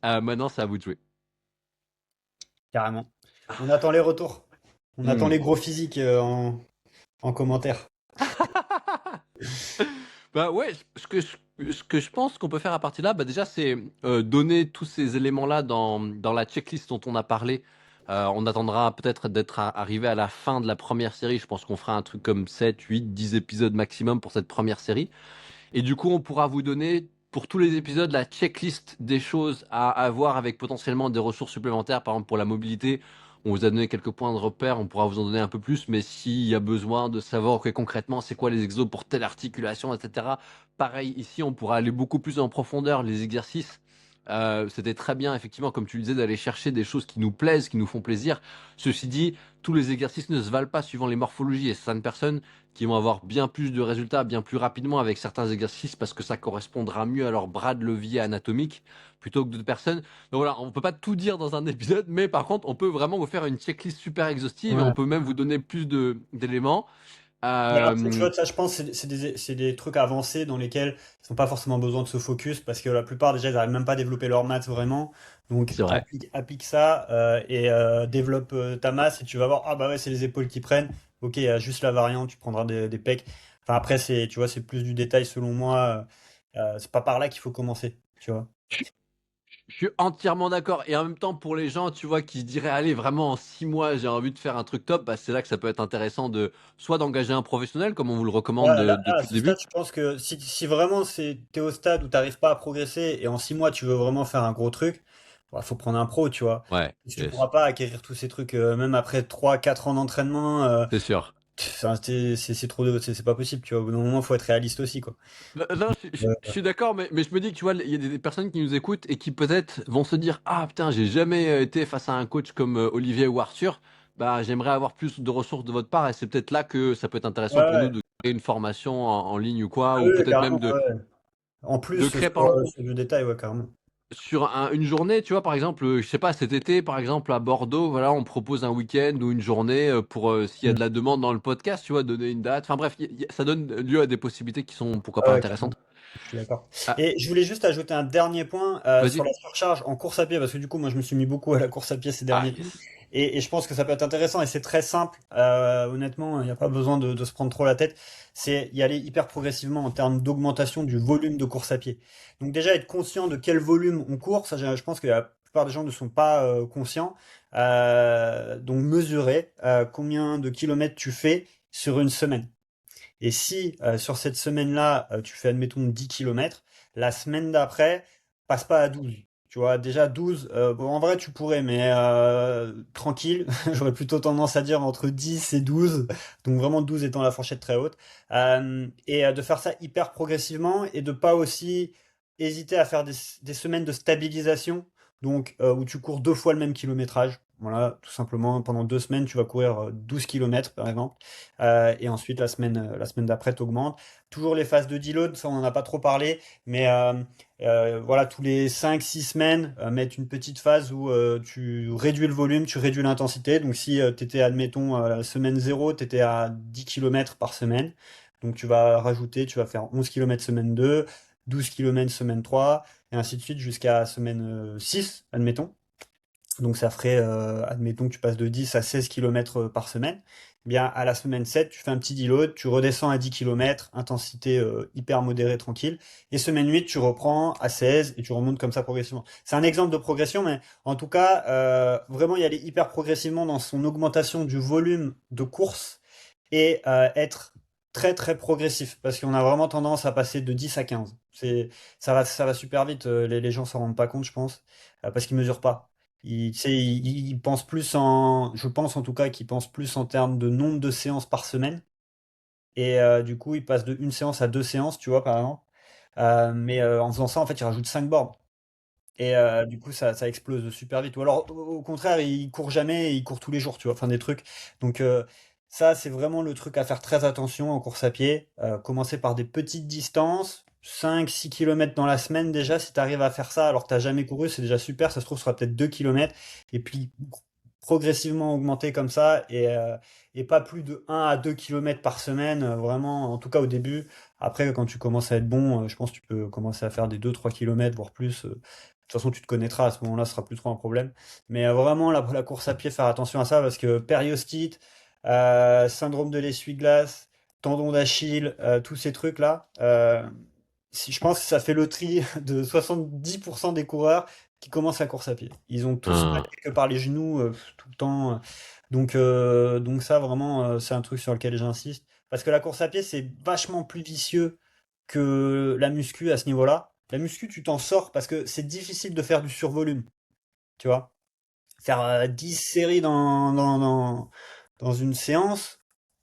Maintenant, c'est à vous de jouer. Carrément. On attend les retours. On attend Hmm. les gros physiques en commentaire. Bah ouais, ce que je pense qu'on peut faire à partir de là, déjà, c'est donner tous ces éléments-là dans la checklist dont on a parlé. On attendra peut-être d'être arrivé à la fin de la première série. Je pense qu'on fera un truc comme 7, 8, 10 épisodes maximum pour cette première série. Et du coup, on pourra vous donner pour tous les épisodes la checklist des choses à avoir avec potentiellement des ressources supplémentaires. Par exemple, pour la mobilité, on vous a donné quelques points de repère, on pourra vous en donner un peu plus. Mais s'il y a besoin de savoir ok, concrètement c'est quoi les exos pour telle articulation, etc. Pareil, ici, on pourra aller beaucoup plus en profondeur, les exercices. C'était très bien, effectivement, comme tu le disais, d'aller chercher des choses qui nous plaisent, qui nous font plaisir. Ceci dit, tous les exercices ne se valent pas suivant les morphologies et certaines personnes qui vont avoir bien plus de résultats bien plus rapidement avec certains exercices parce que ça correspondra mieux à leur bras de levier anatomique plutôt que d'autres personnes. Donc voilà, on peut pas tout dire dans un épisode, mais par contre, on peut vraiment vous faire une checklist super exhaustive et on Ouais. peut même vous donner plus d'éléments. Mais alors, tu Euh, vois, ça, je pense, c'est des trucs avancés dans lesquels ils n'ont pas forcément besoin de se focus parce que la plupart, déjà, ils n'arrivent même pas à développer leur maths vraiment. Donc, c'est vrai. applique ça et développe ta masse et tu vas voir, ah bah ouais, c'est les épaules qui prennent. ok, il y a juste la variante, tu prendras des pecs. Enfin, après, tu vois, c'est plus du détail selon moi. C'est pas par là qu'il faut commencer, tu vois. Je suis entièrement d'accord. Et en même temps, pour les gens, tu vois, qui se diraient, allez, vraiment, en 6 mois, j'ai envie de faire un truc top, bah, c'est là que ça peut être intéressant de soit d'engager un professionnel, comme on vous le recommande Là, à depuis le ce début. stade, je pense que si vraiment t'es au stade où t'arrives pas à progresser et en 6 mois tu veux vraiment faire un gros truc, il faut prendre un pro, tu vois. Ouais, Parce que tu yes, pourras pas acquérir tous ces trucs, même après 3 4 ans d'entraînement. c'est sûr. Enfin, c'est trop c'est pas possible, tu vois. Au bout d'un moment, faut être réaliste aussi, quoi. Non, je suis d'accord, mais je me dis que tu vois, il y a des personnes qui nous écoutent et qui peut-être vont se dire, ah putain, j'ai jamais été face à un coach comme Olivier ou Arthur. Bah, j'aimerais avoir plus de ressources de votre part et c'est peut-être là que ça peut être Ouais, intéressant pour nous ouais. de créer une formation en ligne ou quoi, Ah ou oui, peut-être même carrément, ouais. En plus, de créer, par exemple, sur du détail, ouais, carrément. sur une journée, tu vois, par exemple, je sais pas, cet été, par exemple, à Bordeaux, voilà, on propose un week-end ou une journée pour, s'il y a Mm. de la demande dans le podcast, tu vois, donner une date. Enfin bref, ça donne lieu à des possibilités qui sont, pourquoi Ouais, pas, ouais, carrément. intéressantes. Je suis d'accord. Ah, Et je voulais juste ajouter un dernier point sur vas-y. la surcharge en course à pied, parce que du coup, moi, je me suis mis beaucoup à la course à pied ces Ah, derniers temps. yes. Et je pense que ça peut être intéressant et c'est très simple. Honnêtement, il n'y a pas besoin de se prendre trop la tête. C'est y aller hyper progressivement en termes d'augmentation du volume de course à pied. Donc déjà, être conscient de quel volume on court, ça, je pense que la plupart des gens ne sont pas conscients. Donc mesurer combien de kilomètres tu fais sur une semaine. Et si sur cette semaine-là, tu fais, admettons, 10 kilomètres, la semaine d'après, passe pas à 12. Tu vois, déjà 12, bon, en vrai, tu pourrais, mais tranquille, j'aurais plutôt tendance à dire entre 10 et 12, donc vraiment 12 étant la fourchette très haute. De faire ça hyper progressivement et de pas aussi hésiter à faire des semaines de stabilisation, donc où tu cours 2 fois le même kilométrage. Voilà, tout simplement, pendant 2 semaines, tu vas courir 12 kilomètres, par exemple. Et ensuite, la semaine d'après, tu augmentes. Toujours les phases de deload, ça on n'en a pas trop parlé, mais voilà, tous les 5 6 semaines, mettre une petite phase où tu réduis le volume, tu réduis l'intensité. Donc si tu étais, admettons, semaine 0, tu étais à 10 kilomètres par semaine. Donc tu vas rajouter, tu vas faire 11 kilomètres semaine 2, 12 kilomètres semaine 3, et ainsi de suite jusqu'à semaine 6, admettons. Donc ça ferait, admettons que tu passes de 10 à 16 kilomètres par semaine. Eh bien, à la semaine 7, tu fais un petit deload, tu redescends à 10 kilomètres, intensité hyper modérée, tranquille. Et semaine 8, tu reprends à 16 et tu remontes comme ça progressivement. C'est un exemple de progression, mais en tout cas, vraiment y aller hyper progressivement dans son augmentation du volume de course et être très très progressif parce qu'on a vraiment tendance à passer de 10 à 15. Ça va super vite, les gens s'en rendent pas compte, je pense, parce qu'ils mesurent pas. Tu sais, ils pensent plus je pense en tout cas qu'ils pensent plus en termes de nombre de séances par semaine. Et du coup, ils passent de une séance à 2 séances, tu vois, par exemple. Mais en faisant ça, en fait, ils rajoutent 5 bornes. Et du coup, ça explose super vite. Ou alors, au contraire, il court jamais, il court tous les jours, tu vois, enfin des trucs. Donc ça, c'est vraiment le truc à faire très attention en course à pied. Commencer par des petites distances, 5 6 kilomètres dans la semaine déjà, si tu arrives à faire ça alors que t'as jamais couru, c'est déjà super. Ça se trouve, ce sera peut-être 2 kilomètres. Et puis, progressivement augmenter comme ça et pas plus de 1 à 2 kilomètres par semaine, vraiment, en tout cas au début. Après, quand tu commences à être bon, je pense que tu peux commencer à faire des 2 3 kilomètres, voire plus. De toute façon, tu te connaîtras à ce moment-là, ce sera plus trop un problème. Mais vraiment, la course à pied, faire attention à ça parce que périostite, syndrome de l'essuie-glace, tendon d'Achille, tous ces trucs-là, si, je pense que ça fait le tri de 70% des coureurs qui commencent la course à pied. Ils ont tous mal Hum. quelque part les genoux tout le temps. Donc ça, vraiment, c'est un truc sur lequel j'insiste. Parce que la course à pied, c'est vachement plus vicieux que la muscu à ce niveau-là. La muscu, tu t'en sors parce que c'est difficile de faire du survolume, tu vois. Faire 10 séries dans une séance,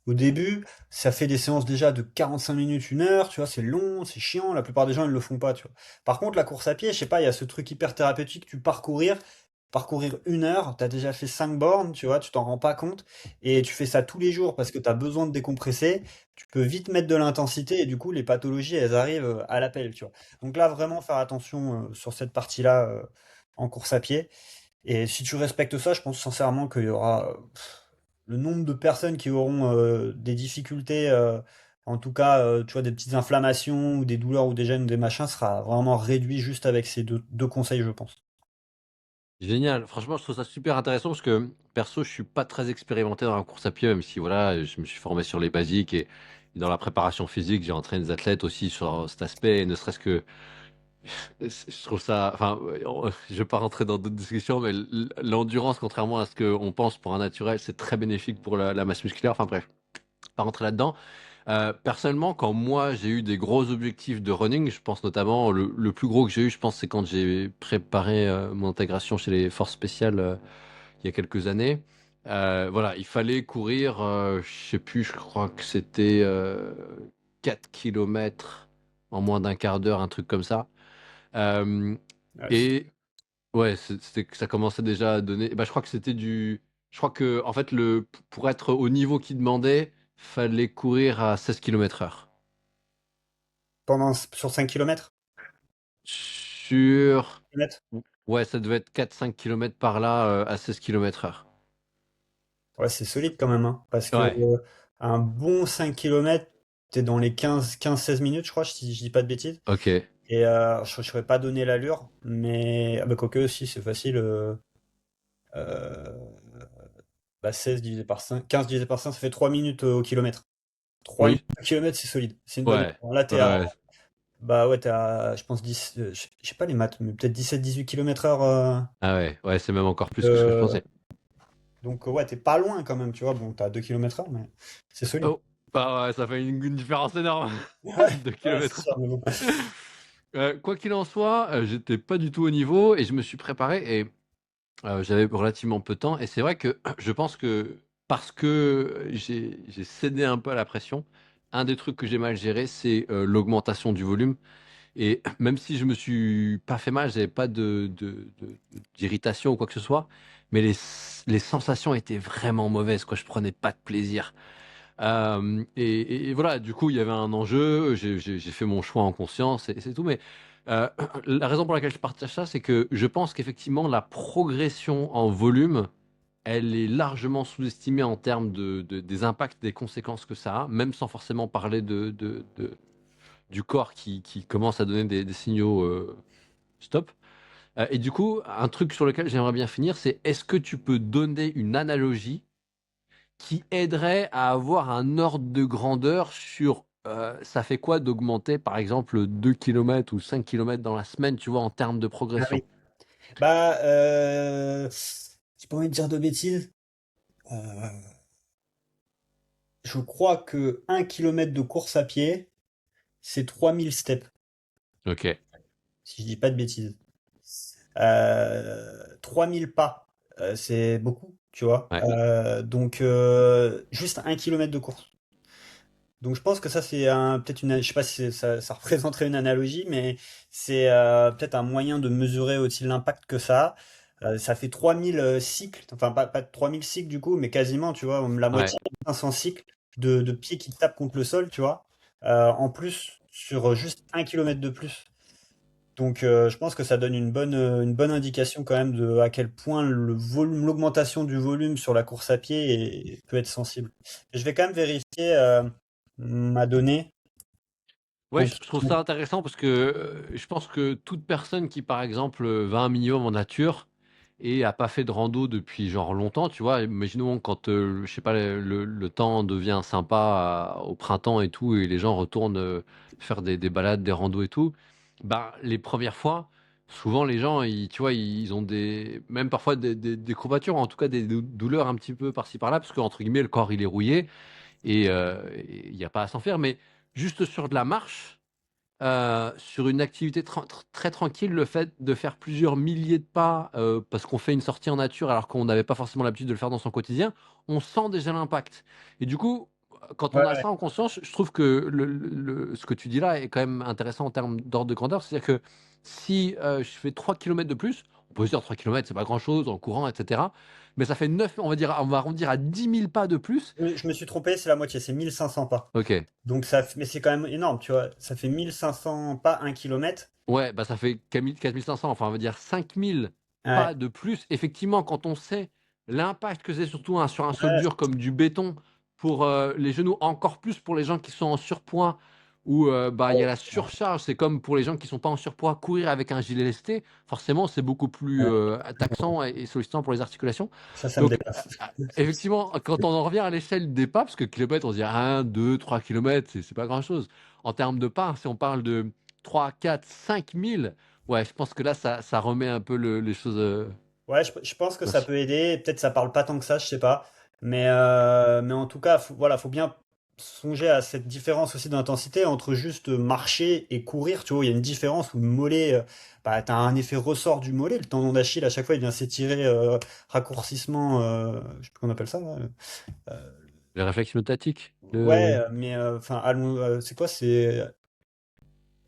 au début, ça fait des séances déjà de 45 minutes, 1 heure, tu vois, c'est long, c'est chiant, la plupart des gens, ils le font pas, tu vois. Par contre, la course à pied, je sais pas, il y a ce truc hyper thérapeutique, parcourir 1 heure, t'as déjà fait 5 bornes, tu vois, tu t'en rends pas compte, et tu fais ça tous les jours parce que t'as besoin de décompresser, tu peux vite mettre de l'intensité, et du coup, les pathologies, elles arrivent à l'appel, tu vois. Donc là, vraiment faire attention sur cette partie-là en course à pied. Et si tu respectes ça, je pense sincèrement qu'il y aura le nombre de personnes qui auront des difficultés, en tout cas, tu vois, des petites inflammations ou des douleurs ou des gènes ou des machins, sera vraiment réduit juste avec ces deux conseils, je pense. Génial. Franchement, je trouve ça super intéressant parce que perso, je suis pas très expérimenté dans la course à pied, même si voilà, je me suis formé sur les basiques et dans la préparation physique, j'ai entraîné des athlètes aussi sur cet aspect, et ne serait-ce que je trouve ça, enfin, je vais pas rentrer dans d'autres discussions, mais l'endurance, contrairement à ce qu'on pense pour un naturel, c'est très bénéfique pour la masse musculaire. Enfin bref, pas rentrer là-dedans. Personnellement, quand moi j'ai eu des gros objectifs de running, je pense notamment le plus gros que j'ai eu, je pense, c'est quand j'ai préparé mon intégration chez les forces spéciales il y a quelques années. Voilà, il fallait courir, je sais plus, je crois que c'était 4 km en moins d'un quart d'heure, un truc comme ça. Euh, Ouais, et ouais, ça commençait déjà à donner. Bah, je crois que c'était du. Je crois que en fait, pour être au niveau qu'il demandait, fallait courir à 16 km/h. sur 5 kilomètres. Sur. Kilomètres. Ouais, ça devait être 4-5 km par là à 16 km/h. Ouais, c'est solide quand même, hein, parce que Ouais, un bon 5 kilomètres, t'es dans les 15-16 minutes, je crois, si je dis pas de bêtises. ok. Et je ne saurais pas donner l'allure, mais ah bah, quoique aussi, c'est facile. Euh, bah, 16 divisé par 5, 15 divisé par 5, ça fait 3 minutes au kilomètre. 3 minutes Oui, au kilomètre, c'est solide. C'est une bonne. ouais. Là, Ouais, t'es à, ouais. bah ouais, t'es à, je pense, 10, je sais pas les maths, mais peut-être 17-18 km heure. Ah ouais, ouais, c'est même encore plus que ce que je Euh, pensais. donc, ouais, t'es pas loin quand même, tu vois. Bon, t'as 2 km heure, mais c'est solide. Oh, bah ouais, ça fait une différence énorme. Ouais, 2 ouais, c'est km. sûr, mais bon. Quoi qu'il en soit, j'étais pas du tout au niveau et je me suis préparé et j'avais relativement peu de temps. Et c'est vrai que je pense que parce que j'ai cédé un peu à la pression, un des trucs que j'ai mal géré, c'est l'augmentation du volume. Et même si je me suis pas fait mal, j'avais pas d'irritation ou quoi que ce soit, mais les sensations étaient vraiment mauvaises, quoi. Je prenais pas de plaisir. Et voilà, du coup, il y avait un enjeu. J'ai fait mon choix en conscience et c'est tout. Mais la raison pour laquelle je partage ça, c'est que je pense qu'effectivement, la progression en volume, elle est largement sous-estimée en termes des impacts, des conséquences que ça a, même sans forcément parler du corps qui commence à donner des signaux stop. Et du coup, un truc sur lequel j'aimerais bien finir, c'est est-ce que tu peux donner une analogie qui aiderait à avoir un ordre de grandeur sur ça fait quoi d'augmenter par exemple 2 km ou 5 km dans la semaine, tu vois, en termes de Ah progression. oui. Bah, j'ai pas envie de dire de bêtises. Euh, je crois que 1 kilomètre de course à pied, c'est 3000 steps, Ok, si je dis pas de bêtises. 3000 pas, c'est beaucoup, tu vois. ouais, Donc, juste 1 kilomètre de course. Donc, je pense que ça, c'est peut-être une, je sais pas si ça représenterait une analogie, mais c'est peut-être un moyen de mesurer aussi l'impact que ça a. Ça fait 3000 cycles, enfin pas 3000 cycles du coup, mais quasiment, tu vois, la ouais, moitié, 500 cycles de pieds qui tapent contre le sol, tu vois. En plus, sur juste 1 kilomètre de plus. Donc, je pense que ça donne une bonne indication quand même de à quel point le volume, l'augmentation du volume sur la course à pied peut être sensible. Je vais quand même vérifier ma donnée. ouais, Donc, je trouve ça intéressant parce que je pense que toute personne qui, par exemple, va un minimum en nature et a pas fait de rando depuis genre longtemps, tu vois, imaginons quand, je sais pas, le temps devient sympa au printemps et tout, et les gens retournent faire des balades, des randos et tout, bah, les premières fois, souvent les gens, tu vois, ils ont même parfois des courbatures, en tout cas des douleurs un petit peu par-ci par-là, parce que, entre guillemets, le corps il est rouillé et il n'y a pas à s'en faire. Mais juste sur de la marche, sur une activité très tranquille, le fait de faire plusieurs milliers de pas, parce qu'on fait une sortie en nature alors qu'on n'avait pas forcément l'habitude de le faire dans son quotidien, on sent déjà l'impact. Et du coup, quand on a ouais, ça en conscience, je trouve que ce que tu dis là est quand même intéressant en termes d'ordre de grandeur. C'est-à-dire que si je fais 3 km de plus, on peut se dire 3 km, c'est pas grand-chose en courant, etc. Mais ça fait 9, on va arrondir à 10 000 pas de plus. je me suis trompé, c'est la moitié, c'est 1500 pas. Ok. Donc mais c'est quand même énorme, tu vois. Ça fait 1500 pas 1 kilomètre. Ouais, bah ça fait 4 500, enfin on va dire 5 000 Ouais, pas de plus. Effectivement, quand on sait l'impact que c'est surtout sur un sol ouais, dur comme du béton pour les genoux, encore plus pour les gens qui sont en surpoids où bah, il y a la surcharge. C'est comme pour les gens qui sont pas en surpoids, courir avec un gilet lesté, forcément, c'est beaucoup plus Ouais, taxant et sollicitant pour les articulations. ça me Donc, dépasse. effectivement, quand on en revient à l'échelle des pas, parce que kilomètres, on se dit 1, 2, 3 kilomètres, c'est pas grand-chose. En termes de pas, si on parle de 3, 4, 5 000, ouais, je pense que là, ça remet un peu les choses. Ouais, je pense que ça Merci. peut aider. Peut-être ça parle pas tant que ça, je sais pas. Mais en tout cas, voilà, faut bien songer à cette différence aussi d'intensité entre juste marcher et courir. Tu vois, il y a une différence où le mollet, bah, t'as un effet ressort du mollet. Le tendon d'Achille, à chaque fois, il vient s'étirer, raccourcissement, je sais plus comment on appelle ça, là. Euh, Les réflexes myotatique. ouais, mais enfin, c'est quoi? C'est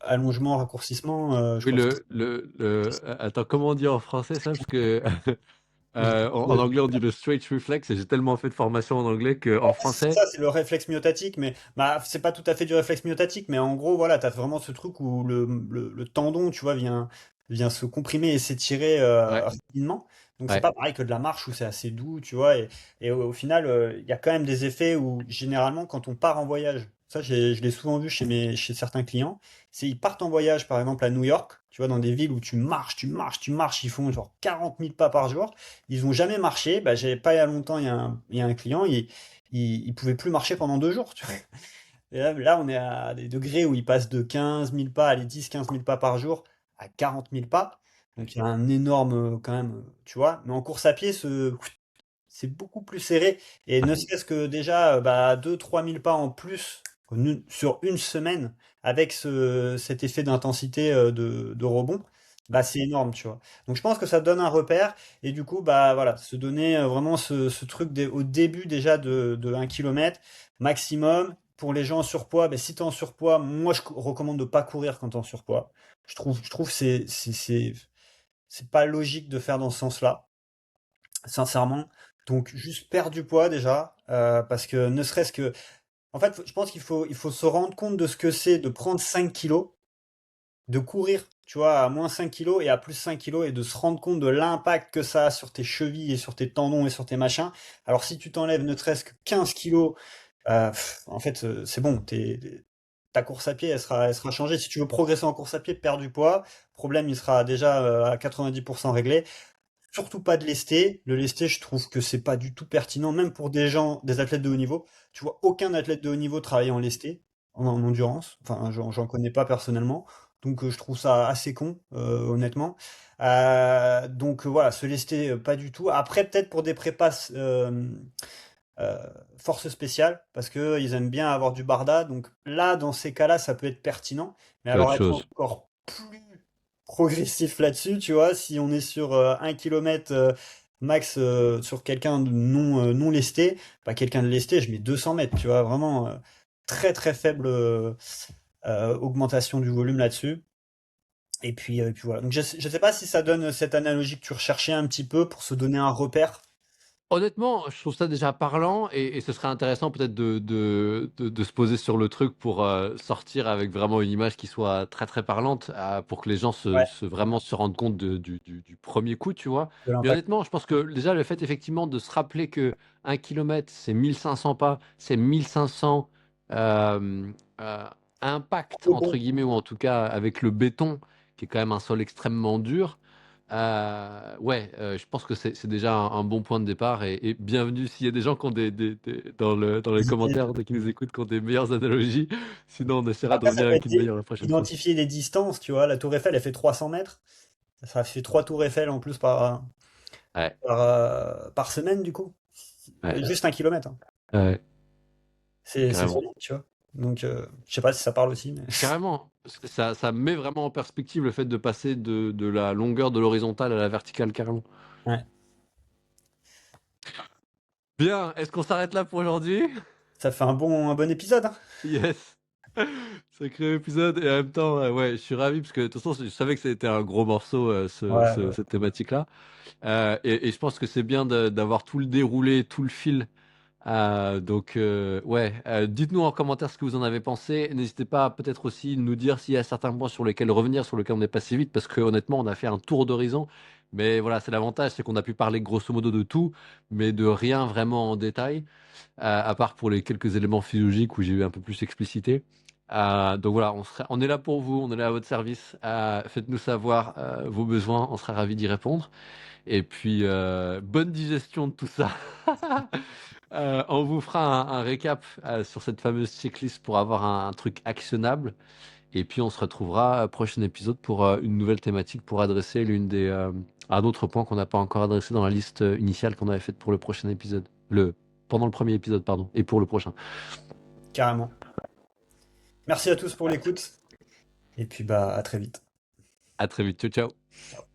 allongement, raccourcissement, je Oui, crois que attends, comment on dit en français ça? Parce que en c'est. anglais, on dit le straight reflex, et j'ai tellement fait de formation en anglais qu'en C'est français, ça, c'est le réflexe myotatique, mais bah, c'est pas tout à fait du réflexe myotatique, mais en gros, voilà, t'as vraiment ce truc où le tendon, tu vois, vient se comprimer et s'étirer ouais, rapidement. Donc c'est ouais, pas pareil que de la marche où c'est assez doux, tu vois, et au final, il y a quand même des effets où généralement quand on part en voyage, ça je l'ai souvent vu chez certains clients, c'est ils partent en voyage par exemple à New York, tu vois, dans des villes où tu marches, tu marches, tu marches, ils font genre 40 000 pas par jour, ils ont jamais marché, bah, j'avais pas il y a longtemps, il y a un client, il pouvait plus marcher pendant 2 jours. Tu vois. Et là, on est à des degrés où il passe de 15 000 pas, allez, 10-15 000 pas par jour à 40 000 pas. Donc il y a un énorme, quand même, tu vois. Mais en course à pied, c'est beaucoup plus serré. Et ne serait-ce que déjà, bah, 2-3 000 pas en plus sur une semaine, avec cet effet d'intensité de rebond, bah, c'est énorme, tu vois. Donc je pense que ça donne un repère. Et du coup, bah voilà, se donner vraiment ce truc au début déjà de 1 km maximum. Pour les gens en surpoids, bah, si tu es en surpoids, moi je recommande de pas courir quand tu es en surpoids. Je trouve que c'est pas logique de faire dans ce sens-là, sincèrement. Donc juste perdre du poids déjà, parce que ne serait-ce que, en fait, je pense qu'il faut se rendre compte de ce que c'est de prendre 5 kilos, de courir, tu vois, à moins 5 kilos et à plus 5 kilos, et de se rendre compte de l'impact que ça a sur tes chevilles et sur tes tendons et sur tes machins. Alors si tu t'enlèves ne serait-ce que 15 kilos, en fait, c'est bon, ta course à pied, elle sera changée. Si tu veux progresser en course à pied, perdre du poids, le problème, il sera déjà à 90% réglé. Surtout pas de lesté. Le lesté, je trouve que c'est pas du tout pertinent, même pour des gens, des athlètes de haut niveau. Tu vois aucun athlète de haut niveau travailler en lesté, en endurance. Enfin, j'en connais pas personnellement. Donc, je trouve ça assez con, honnêtement. Donc, voilà, se lester, pas du tout. Après, peut-être pour des prépas euh, force spéciale, parce que ils aiment bien avoir du barda. Donc là, dans ces cas-là, ça peut être pertinent. Mais c'est autre alors, être chose. encore plus progressif là-dessus, tu vois, si on est sur 1 km max sur quelqu'un de non lesté, bah, quelqu'un de lesté, je mets 200 mètres, tu vois, vraiment très très faible augmentation du volume là-dessus. Et puis voilà. Donc je sais pas si ça donne cette analogie que tu recherchais un petit peu pour se donner un repère. Honnêtement, je trouve ça déjà parlant, et ce serait intéressant peut-être de se poser sur le truc pour sortir avec vraiment une image qui soit très très parlante, pour que les gens Ouais, vraiment se rendent compte du premier coup, tu vois. de Mais l'impact. honnêtement, je pense que déjà le fait effectivement de se rappeler que 1 kilomètre, c'est 1500 pas, c'est 1500 euh, euh, impact, Oh, entre bon. guillemets, ou en tout cas avec le béton, qui est quand même un sol extrêmement dur. Ouais, je pense que c'est déjà un bon point de départ, et bienvenue s'il y a des gens qui ont dans les commentaires qui nous écoutent, qui ont des meilleures analogies. Sinon, on essaiera de Après, ça revenir peut avec être une meilleure la prochaine fois. identifier des distances, tu vois. La tour Eiffel, elle fait 300 mètres. Ça fait 3 tours Eiffel en plus Ouais, par semaine, du coup. ouais, Juste 1 km, hein. ouais, C'est carrément. trop, tu vois. Donc, je sais pas si ça parle aussi, mais. Carrément. Ça met vraiment en perspective le fait de passer de la longueur de l'horizontale à la verticale, carrément. Ouais. Bien, est-ce qu'on s'arrête là pour aujourd'hui? Ça fait un bon épisode, hein. Yes. Sacré épisode, et en même temps, ouais, je suis ravi parce que de toute façon, je savais que c'était un gros morceau, Ouais, ouais. cette thématique-là. Et je pense que c'est bien d'avoir tout le déroulé, tout le fil. Donc, ouais, dites-nous en commentaire ce que vous en avez pensé. N'hésitez pas à peut-être aussi nous dire s'il y a certains points sur lesquels revenir, sur lesquels on est passé vite, parce que honnêtement, on a fait un tour d'horizon. Mais voilà, c'est l'avantage, c'est qu'on a pu parler grosso modo de tout, mais de rien vraiment en détail, à part pour les quelques éléments physiologiques où j'ai eu un peu plus explicité. Donc voilà, on est là pour vous, on est là à votre service. Faites-nous savoir vos besoins, on sera ravis d'y répondre. Et puis, bonne digestion de tout ça. On vous fera un récap sur cette fameuse checklist pour avoir un truc actionnable. Et puis, on se retrouvera prochain épisode pour une nouvelle thématique pour adresser un autre point qu'on n'a pas encore adressé dans la liste initiale qu'on avait faite pour le prochain épisode. Pendant le premier épisode, pardon, et pour le prochain. Carrément. Merci à tous pour l'écoute. Et puis bah à très vite. À très vite. Ciao, ciao. Ciao.